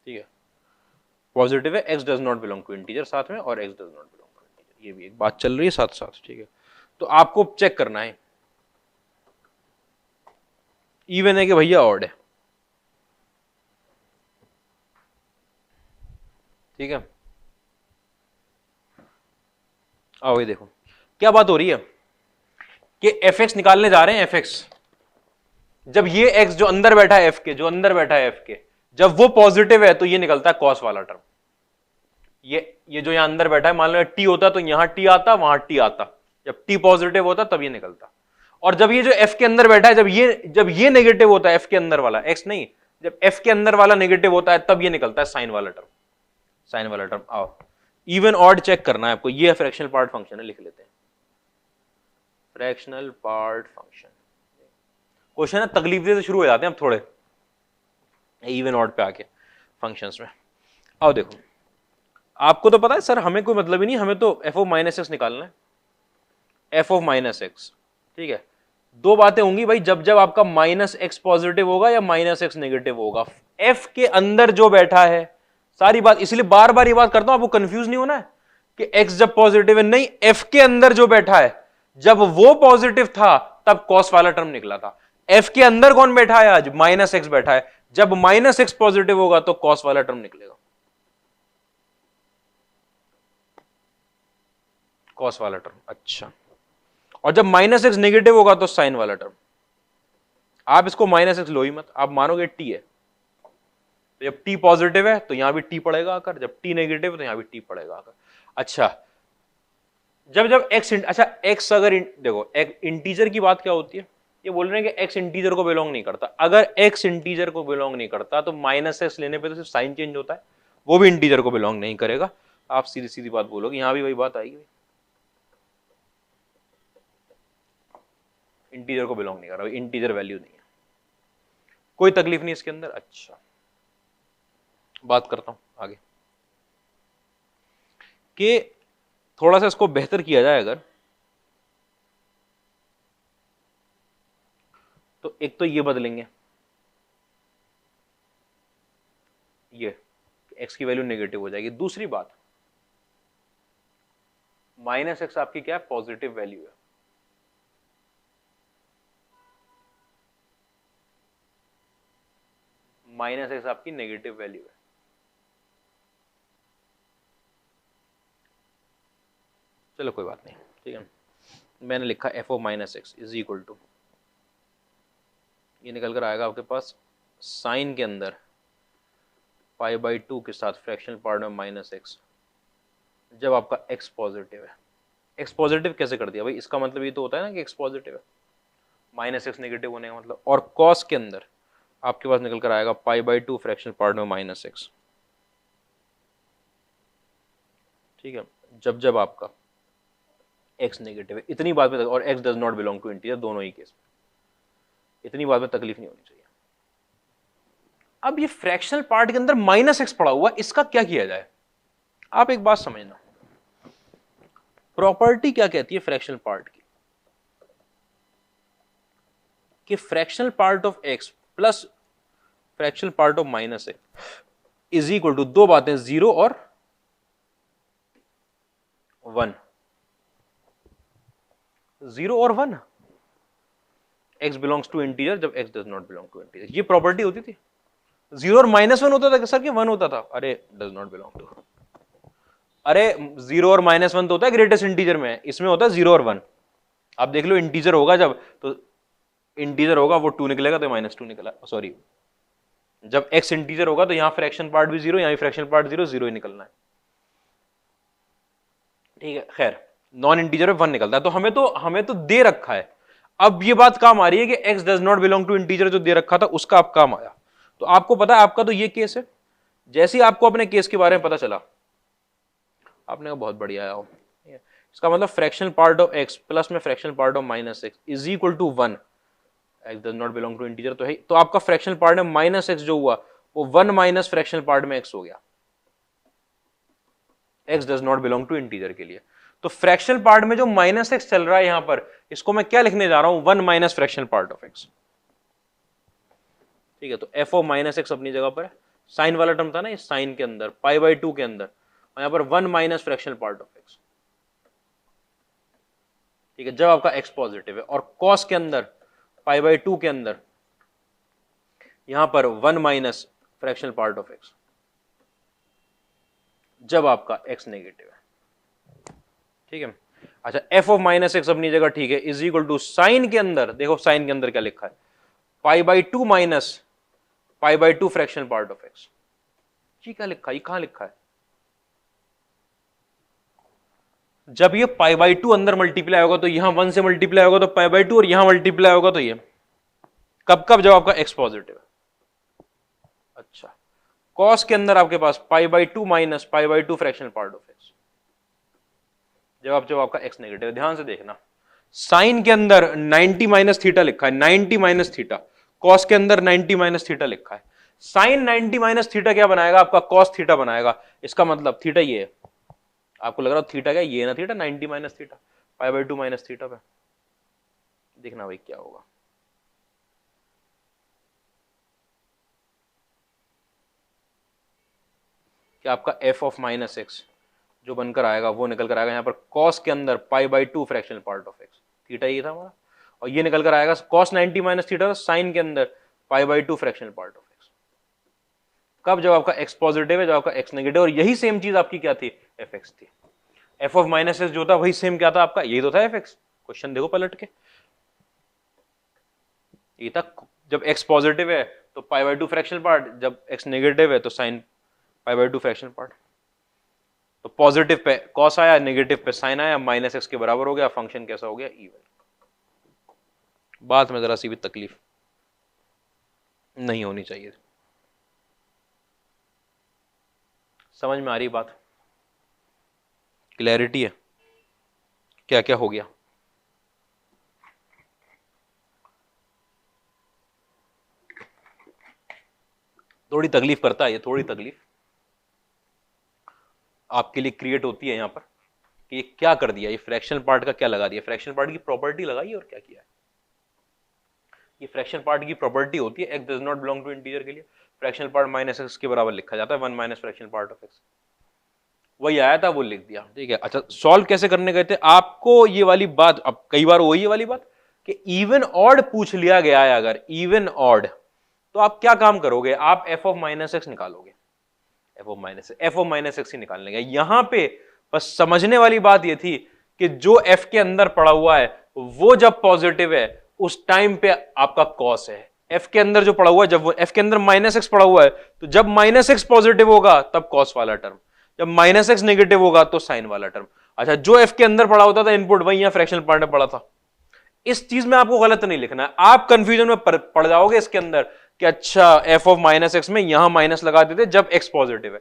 ठीक है, पॉजिटिव है, x does not belong to integer साथ में, और x does not belong to integer, ये भी एक बात चल रही है साथ साथ, ठीक है, तो आपको चेक करना है इवन है कि भैया ऑड है, ठीक है, आओ ये देखो क्या बात हो रही है, कि एफ एक्स निकालने जा रहे हैं, एफ एक्स, जब ये एक्स जो अंदर बैठा है एफ के, जो अंदर बैठा है एफ के, जब वो पॉजिटिव है तो ये निकलता है कॉस वाला टर्म, ये जो यहां अंदर बैठा है, मान लो टी होता तो यहां टी आता, वहां टी आता, जब टी पॉजिटिव होता तब ये निकलता, और जब ये जो एफ के अंदर बैठा है, जब ये नेगेटिव होता है, एफ के अंदर वाला, एक्स नहीं, जब एफ के अंदर वाला नेगेटिव होता है तब ये निकलता है साइन वाला टर्म, साइन वाला टर्म। आओ इवन ऑड चेक करना है आपको, ये फ्रैक्शनल पार्ट फंक्शन है, लिख लेते हैं फ्रैक्शनल पार्ट फंक्शन, क्वेश्चन है तकलीफ से शुरू हो जाते हैं अब थोड़े इवन ऑड पे आके फंक्शंस में। आओ देखो, आपको तो पता है सर हमें कोई मतलब ही नहीं, हमें तो एफ ऑफ माइनस एक्स निकालना है, एफ ऑफ माइनस एक्स, ठीक है, दो बातें होंगी भाई, जब जब आपका माइनस एक्स पॉजिटिव होगा या माइनस एक्स नेगेटिव होगा, एफ के अंदर जो बैठा है, सारी बात, इसलिए बार बार ये बात करता हूं, आपको कंफ्यूज नहीं होना है कि एक्स जब पॉजिटिव है, नहीं, एफ के अंदर जो बैठा है, जब वो पॉजिटिव था तब कॉस वाला टर्म निकला था, एफ के अंदर कौन बैठा है आज, माइनस एक्स बैठा है, जब माइनस एक्स पॉजिटिव होगा तो कॉस वाला टर्म निकलेगा, कॉस वाला टर्म, अच्छा, और जब माइनस एक्स नेगेटिव होगा तो साइन वाला टर्म, आप इसको माइनस एक्स लो ही मत, आप मानोगे टी है, तो जब टी पॉजिटिव है तो यहां भी टी पड़ेगा आकर, जब टी नेगेटिव है तो यहां भी टी पड़ेगा आकर, अच्छा, जब जब एक्स, अच्छा एक्स अगर देखो इंटीजर की बात क्या होती है, ये बोल रहे हैं कि एक्स इंटीजर को बिलोंग नहीं करता, अगर एक्स इंटीजर को बिलोंग नहीं करता तो माइनस एक्स लेने पे तो सिर्फ साइन चेंज होता है, वो भी इंटीजर को बिलोंग नहीं करेगा, आप सीधी सीधी बात बोलोगे, यहां भी वही बात आएगी, इंटीजर को बिलोंग नहीं कर रहा, इंटीजर वैल्यू नहीं है, कोई तकलीफ नहीं इसके अंदर। अच्छा, बात करता हूं आगे कि थोड़ा सा इसको बेहतर किया जाए अगर, तो एक तो ये बदलेंगे, ये x की वैल्यू नेगेटिव हो जाएगी। दूसरी बात, -x आपकी क्या है, पॉजिटिव वैल्यू है, -x आपकी नेगेटिव वैल्यू है। चलो कोई बात नहीं, ठीक है, मैंने लिखा f of -x is equal to, ये निकल कर आएगा आपके पास साइन के अंदर π/2 के साथ फ्रैक्शनल पार्ट में -x, जब आपका x पॉजिटिव है। x पॉजिटिव कैसे कर दिया भाई, इसका मतलब ये तो होता है ना कि x पॉजिटिव है, -x नेगेटिव होने का मतलब, और cos के अंदर आपके पास निकल कर आएगा π/2 फ्रैक्शनल पार्ट में -x, ठीक है, जब जब आपका x नेगेटिव है। इतनी बात में, और x does not belong to integer, दोनों ही केस में इतनी बात में तकलीफ नहीं होनी चाहिए। अब ये फ्रैक्शनल पार्ट के अंदर -x पड़ा हुआ, इसका क्या किया जाए। आप एक बात समझना, प्रॉपर्टी क्या कहती है फ्रैक्शनल पार्ट की, कि fractional part of x plus fractional part of -x is equal to, दो बातें, 0 और 1, 0 और 1, x बिलोंग्स टू इंटीजर जब x does not belong to integer, ये प्रॉपर्टी होती थी। 0 और -1 होता था सर, कि 1 होता था, अरे डज नॉट बिलोंग टू, अरे 0 और -1 तो होता है ग्रेटेस्ट इंटीजर में, इसमें होता है 0 और 1। आप देख लो, इंटीजर होगा जब, तो इंटीजर होगा वो 2 निकलेगा तो -2 निकला, सॉरी, जब x इंटीजर होगा तो यहां फ्रैक्शन पार्ट भी 0, यहां फ्रैक्शन पार्ट 0, 0 ही निकलना है, ठीक है। खैर, नॉन इंटीजर में 1 निकलता है, तो हमें तो दे रखा है। अब ये बात काम आ रही है कि x does not belong to integer, जो दे रखा था उसका अब काम आया। तो आपको पता है आपका तो ये केस है, जैसे ही आपको अपने केस के बारे में पता चला, आपने कहा बहुत बढ़िया आया हो, इसका मतलब fractional part of x plus में fractional part of -x is equal to 1, x does not belong to integer तो है, तो आपका फ्रैक्शनल पार्ट में -x जो हुआ वो 1 माइनस फ्रैक्शनल पार्ट में x हो गया, x does not belong to integer के लिए। तो फ्रैक्शनल पार्ट में जो -x चल रहा है यहां पर, इसको मैं क्या लिखने जा रहा हूं, 1 minus fractional part of x, ठीक है। तो f ऑफ -x अपनी जगह पर है, साइन वाला टर्म था ना इस साइन के अंदर π/2 के अंदर, और यहां पर 1 minus fractional part of x, ठीक है, जब आपका x पॉजिटिव है। और cos के अंदर π/2 के अंदर यहां पर 1 minus fractional part of x, जब आपका x नेगेटिव है, ठीक है। अच्छा, f ऑफ -x अपनी जगह ठीक है, इज इक्वल टू साइन के अंदर, देखो साइन के अंदर क्या लिखा है, π/2 minus π/2 fractional part of x, ये क्या लिखा है, ये कहां लिखा है। जब ये π/2 अंदर मल्टीप्लाई होगा तो यहां 1 से मल्टीप्लाई होगा तो π/2, और यहां मल्टीप्लाई होगा तो ये, कब कब, जब आपका x पॉजिटिव है। अच्छा, cos के अंदर आपके पास π/2 minus π/2 fractional part of x, जब आपका x नेगेटिव है। ध्यान से देखना, साइन के अंदर 90 माइनस थीटा लिखा है, 90 माइनस थीटा, कॉस के अंदर 90 माइनस थीटा लिखा है। साइन 90 माइनस थीटा क्या बनाएगा, आपका कॉस थीटा बनाएगा। इसका मतलब थीटा ये है, आपको लग रहा है थीटा क्या, ये ना theta 90 minus theta, π/2 minus theta पे, देखना भाई क्या होगा। कि आपका f ऑफ -x जो बनकर आएगा वो निकल कर आएगा यहाँ पर cos के अंदर π/2 fractional part of x, theta ये था हमारा, और ये निकल कर आएगा cos 90 माइनस थीटा साइन के अंदर π/2 फ्रैक्शनल पार्ट ऑफ x, कब, जब आपका x पॉजिटिव है, जब आपका x नेगेटिव। और यही सेम चीज आपकी क्या थी, fx थी। f ऑफ -x जो था वही सेम क्या था आपका, यही तो था fx। क्वेश्चन देखो पलट के, ये था जब x पॉजिटिव है तो π/2 फ्रैक्शनल पार्ट, जब x नेगेटिव है तो साइन π/2 फ्रैक्शनल पार्ट। तो पॉजिटिव पे कॉस आया, नेगेटिव पे साइन आया, -x के बराबर हो गया, फंक्शन कैसा हो गया, इवन। बात में जरा सी भी तकलीफ नहीं होनी चाहिए, समझ में आ रही बात। क्लैरिटी है क्या क्या हो गया? थोड़ी तकलीफ करता है ये, थोड़ी तकलीफ आपके लिए क्रिएट होती है यहां पर कि ये क्या कर दिया, ये फ्रैक्शनल पार्ट का क्या लगा दिया, फ्रैक्शनल पार्ट की प्रॉपर्टी लगाई और क्या किया है। ये फ्रैक्शनल पार्ट की प्रॉपर्टी होती है x does not belong to integer के लिए फ्रैक्शनल पार्ट माइनस एक्स के बराबर लिखा जाता है, 1 minus fractional part of x. वही आया था वो लिख दिया, ठीक है। अच्छा सॉल्व कैसे करने गए थे आपको ये वाली बात, अब कई बार वही वाली बात कि इवन ऑड पूछ लिया गया है, अगर इवन ऑड तो आप क्या काम करोगे, आप एफ ऑफ माइनस एक्स निकालोगे, एफ ऑफ माइनस एक्स ही निकालने गए। यहां पे बस समझने वाली बात ये थी कि जो एफ के अंदर पड़ा हुआ है वो जब पॉजिटिव है उस टाइम पे आपका कॉस है, एफ के अंदर जो पड़ा हुआ है, जब वो एफ के अंदर माइनस एक्स पड़ा हुआ है तो जब माइनस एक्स पॉजिटिव होगा तब कॉस वाला टर्म, जब माइनस एक्स नेगेटिव होगा तो साइन वाला टर्म। अच्छा जो एफ के अंदर पड़ा होता था इनपुट वही यहां फ्रैक्शनल पार्ट में पड़ा था। इस चीज में आपको गलत नहीं लिखना है, आप कंफ्यूजन में पड़ जाओगे इसके अंदर कि अच्छा एफ ऑफ माइनस एक्स में यहां माइनस लगा देते जब एक्स पॉजिटिव है,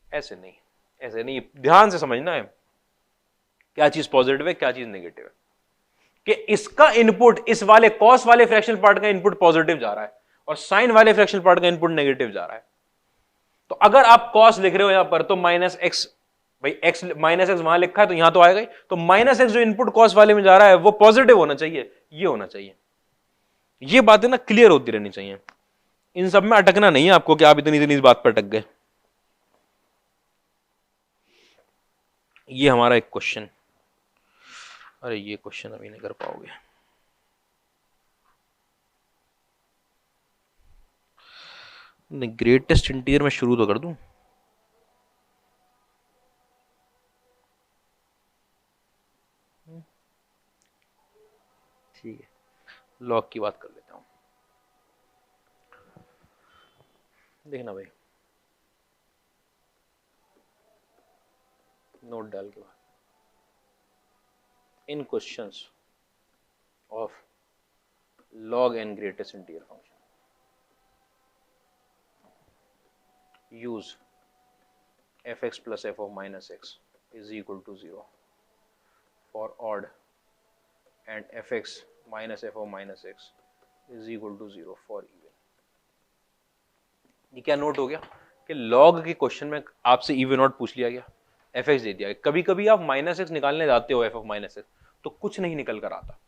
ऐसे नहीं, ऐसे नहीं, ध्यान से समझना है क्या चीज पॉजिटिव है क्या चीज नेगेटिव है, कि इसका इनपुट इस वाले कॉस वाले फ्रैक्शनल पार्ट का इनपुट पॉजिटिव जा रहा है और साइन वाले फ्रैक्शनल पार्ट का इनपुट नेगेटिव जा रहा है। तो अगर आप कॉस लिख रहे हो यहां पर तो माइनस एक्स, भाई एक्स माइनस एक्स वहां लिखा है तो यहां तो आएगा ही, तो माइनस एक्स जो इनपुट कॉस वाले में जा रहा है वो पॉजिटिव होना चाहिए, ये होना चाहिए। ये बातें ना क्लियर होती रहनी चाहिए, इन सब में अटकना नहीं है आपको कि आप इतनी इतनी इस बात पर अटक गए। ये हमारा एक क्वेश्चन, अरे ये क्वेश्चन अभी नहीं कर पाओगे, ग्रेटेस्ट इंटीरियर में शुरू तो कर दूं। ठीक है लॉग की बात कर लेता हूं, देखना भाई नोट डाल के बाद, in questions of log n greatest interior function use fx plus f of minus x is equal to 0 for odd and fx minus f of minus x is equal to 0 for even। ये क्या note हो गया कि log के question में आपसे even odd पूछ लिया गया, fx दे दिया, कभी कभी आप माइनस एक्स निकालने जाते हो f of माइनस एक्स तो कुछ नहीं निकल कर आता,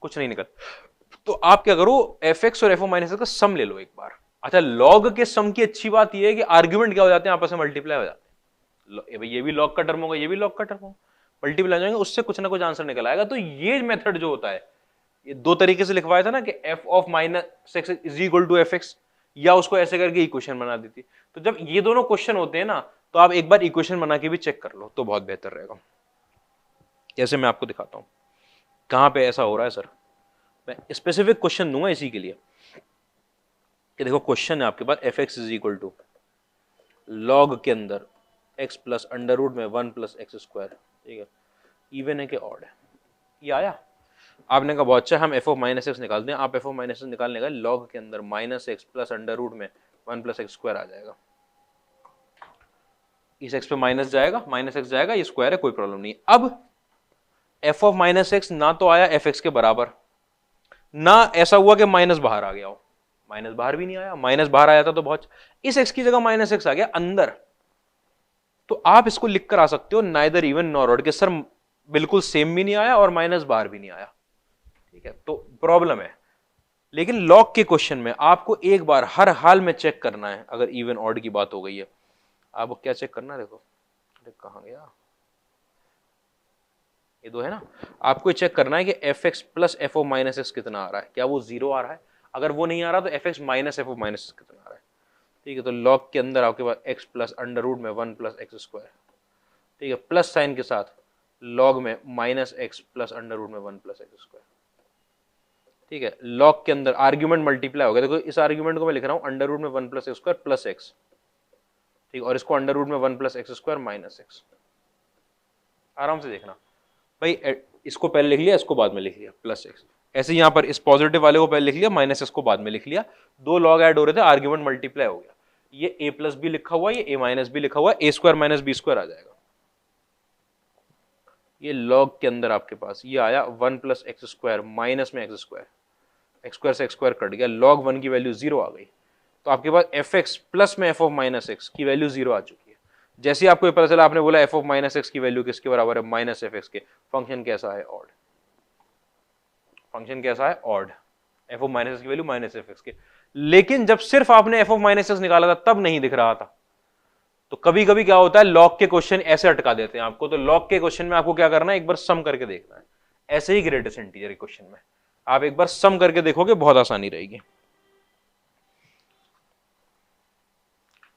कुछ नहीं निकल, तो आप क्या करो fx और f of माइनस एक्स का सम ले लो एक बार। अच्छा लॉग के सम की अच्छी बात यह है कि आर्ग्यूमेंट क्या हो जाते हैं आपस में मल्टीप्लाई हो जाते हैं, ये भी लॉग का टर्म होगा ये भी लॉग का टर्म होगा, मल्टीप्लाई हो जाएंगे, उससे कुछ ना कुछ आंसर निकल आएगा। तो ये मेथड जो होता है ये दो तरीके से लिखवाया था ना कि f of minus x is equal to fx, या उसको ऐसे करके इक्वेशन बना देती। तो जब ये दोनों क्वेश्चन होते हैं ना तो आप एक बार इक्वेशन बना के भी चेक कर लो तो बहुत बेहतर रहेगा। जैसे मैं आपको दिखाता हूं कहां पे ऐसा हो रहा है सर, मैं स्पेसिफिक क्वेश्चन दूंगा इसी के लिए कि देखो क्वेश्चन है आपके पास f x is equal to log के अंदर एक्स प्लस अंडर रूट में 1 प्लस एक्स स्क्वायर, ठीक है, इवन है कि ऑड है, ये आया। आपने कहा बहुत अच्छा हम एफ ऑफ माइनस एक्स निकालते हैं, आप एफ ऑफ माइनस एक्स निकालने का लॉग के अंदर minus x plus under root में 1 प्लस एक्स स्क्वायर आ जाएगा, इस एक्स पे माइनस जाएगा, माइनस एक्स जाएगा, ये स्क्वायर है कोई प्रॉब्लम नहीं। अब एफ ऑफ माइनस एक्स ना तो आया एफ एक्स के बराबर, ना ऐसा हुआ कि माइनस बाहर आ गया हो, माइनस बाहर भी नहीं आया, माइनस बाहर आया था तो बहुत, इस एक्स की जगह माइनस एक्स आ गया अंदर, तो आप इसको लिख कर आ सकते हो नाइदर इवन नॉर ऑड, के सर बिल्कुल सेम भी नहीं आया और माइनस बाहर भी नहीं आया, ठीक है, तो प्रॉब्लम है। लेकिन लॉग के क्वेश्चन में आपको एक बार हर हाल में चेक करना है, अगर इवन ऑड की बात हो गई है आपको क्या चेक करना है, देखो कहां गया ये दो है ना, आपको चेक करना है कि f x plus f of minus x कितना आ रहा है, क्या वो 0 आ रहा है, अगर वो नहीं आ रहा तो f x minus f of minus x कितना आ रहा है, ठीक है। तो लॉग के अंदर आपके पास एक्स प्लस अंडर रूट में 1 प्लस एक्स स्क्वायर, ठीक है, प्लस साइन के साथ लॉग में minus x plus under root में 1 प्लस एक्स स्क्वायर, ठीक है। लॉग के अंदर आर्ग्यूमेंट मल्टीप्लाई हो गया, देखो इस आर्ग्यूमेंट को मैं लिख रहा हूं अंडर रूट में 1 plus x square plus x, ठीक, और इसको अंडर रूट में 1 plus x square minus x, आराम से देखना भाई, इसको पहले लिख लिया इसको बाद में लिख लिया प्लस एक्स, ऐसे यहां पर इस पॉजिटिव वाले को पहले लिख लिया माइनस एक्स को बाद में लिख लिया, दो लॉग ऐड हो रहे थे आर्ग्यूमेंट मल्टीप्लाई हो गया, ये a प्लस बी लिखा हुआ है, ये a माइनस बी लिखा हुआ है, a square minus b square आ जाएगा, ये लॉग के अंदर आपके पास ये आया 1 प्लस एक्स स्क्वायर माइनस में एक्स स्क्वायर से एक्स स्क्वायर कट गया, log 1 की वैल्यू 0 आ गई, तो आपके पास एफ एक्स प्लस में एफ ऑफ माइनस एक्स की वैल्यू 0 आ चुकी है। जैसे ही आपको ये पता चला, आपने बोला एफ ऑफ माइनस एक्स की वैल्यू किसके बराबर है, माइनस एफ एक्स के, फंक्शन कैसा है, ऑड, फंक्शन कैसा है, odd, F of minus x की वैल्यू माइनस एफ एक्स के। लेकिन जब सिर्फ आपने एफ ऑफ माइनस एक्स निकाला था तब नहीं दिख रहा था। तो कभी कभी क्या होता है, लॉग के क्वेश्चन ऐसे अटका देते हैं आपको, तो लॉग के क्वेश्चन में आपको क्या करना है, एक बार सम करके देखना है। ऐसे ही ग्रेटेस्ट इंटीजर के क्वेश्चन में आप एक बार सम करके देखोगे, बहुत आसानी रहेगी।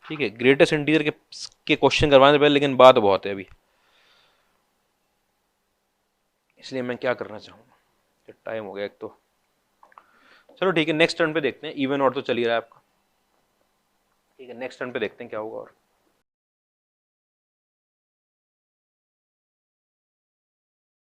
ठीक है, ग्रेटेस्ट इंटीजर के क्वेश्चन करवाने से पहले लेकिन बात बहुत है अभी, इसलिए मैं क्या करना चाहूंगा, टाइम हो गया एक तो। चलो ठीक है, नेक्स्ट टर्न पे देखते हैं, इवन और तो चल ही रहा है आपका। ठीक है, नेक्स्ट टर्न पे देखते हैं क्या होगा और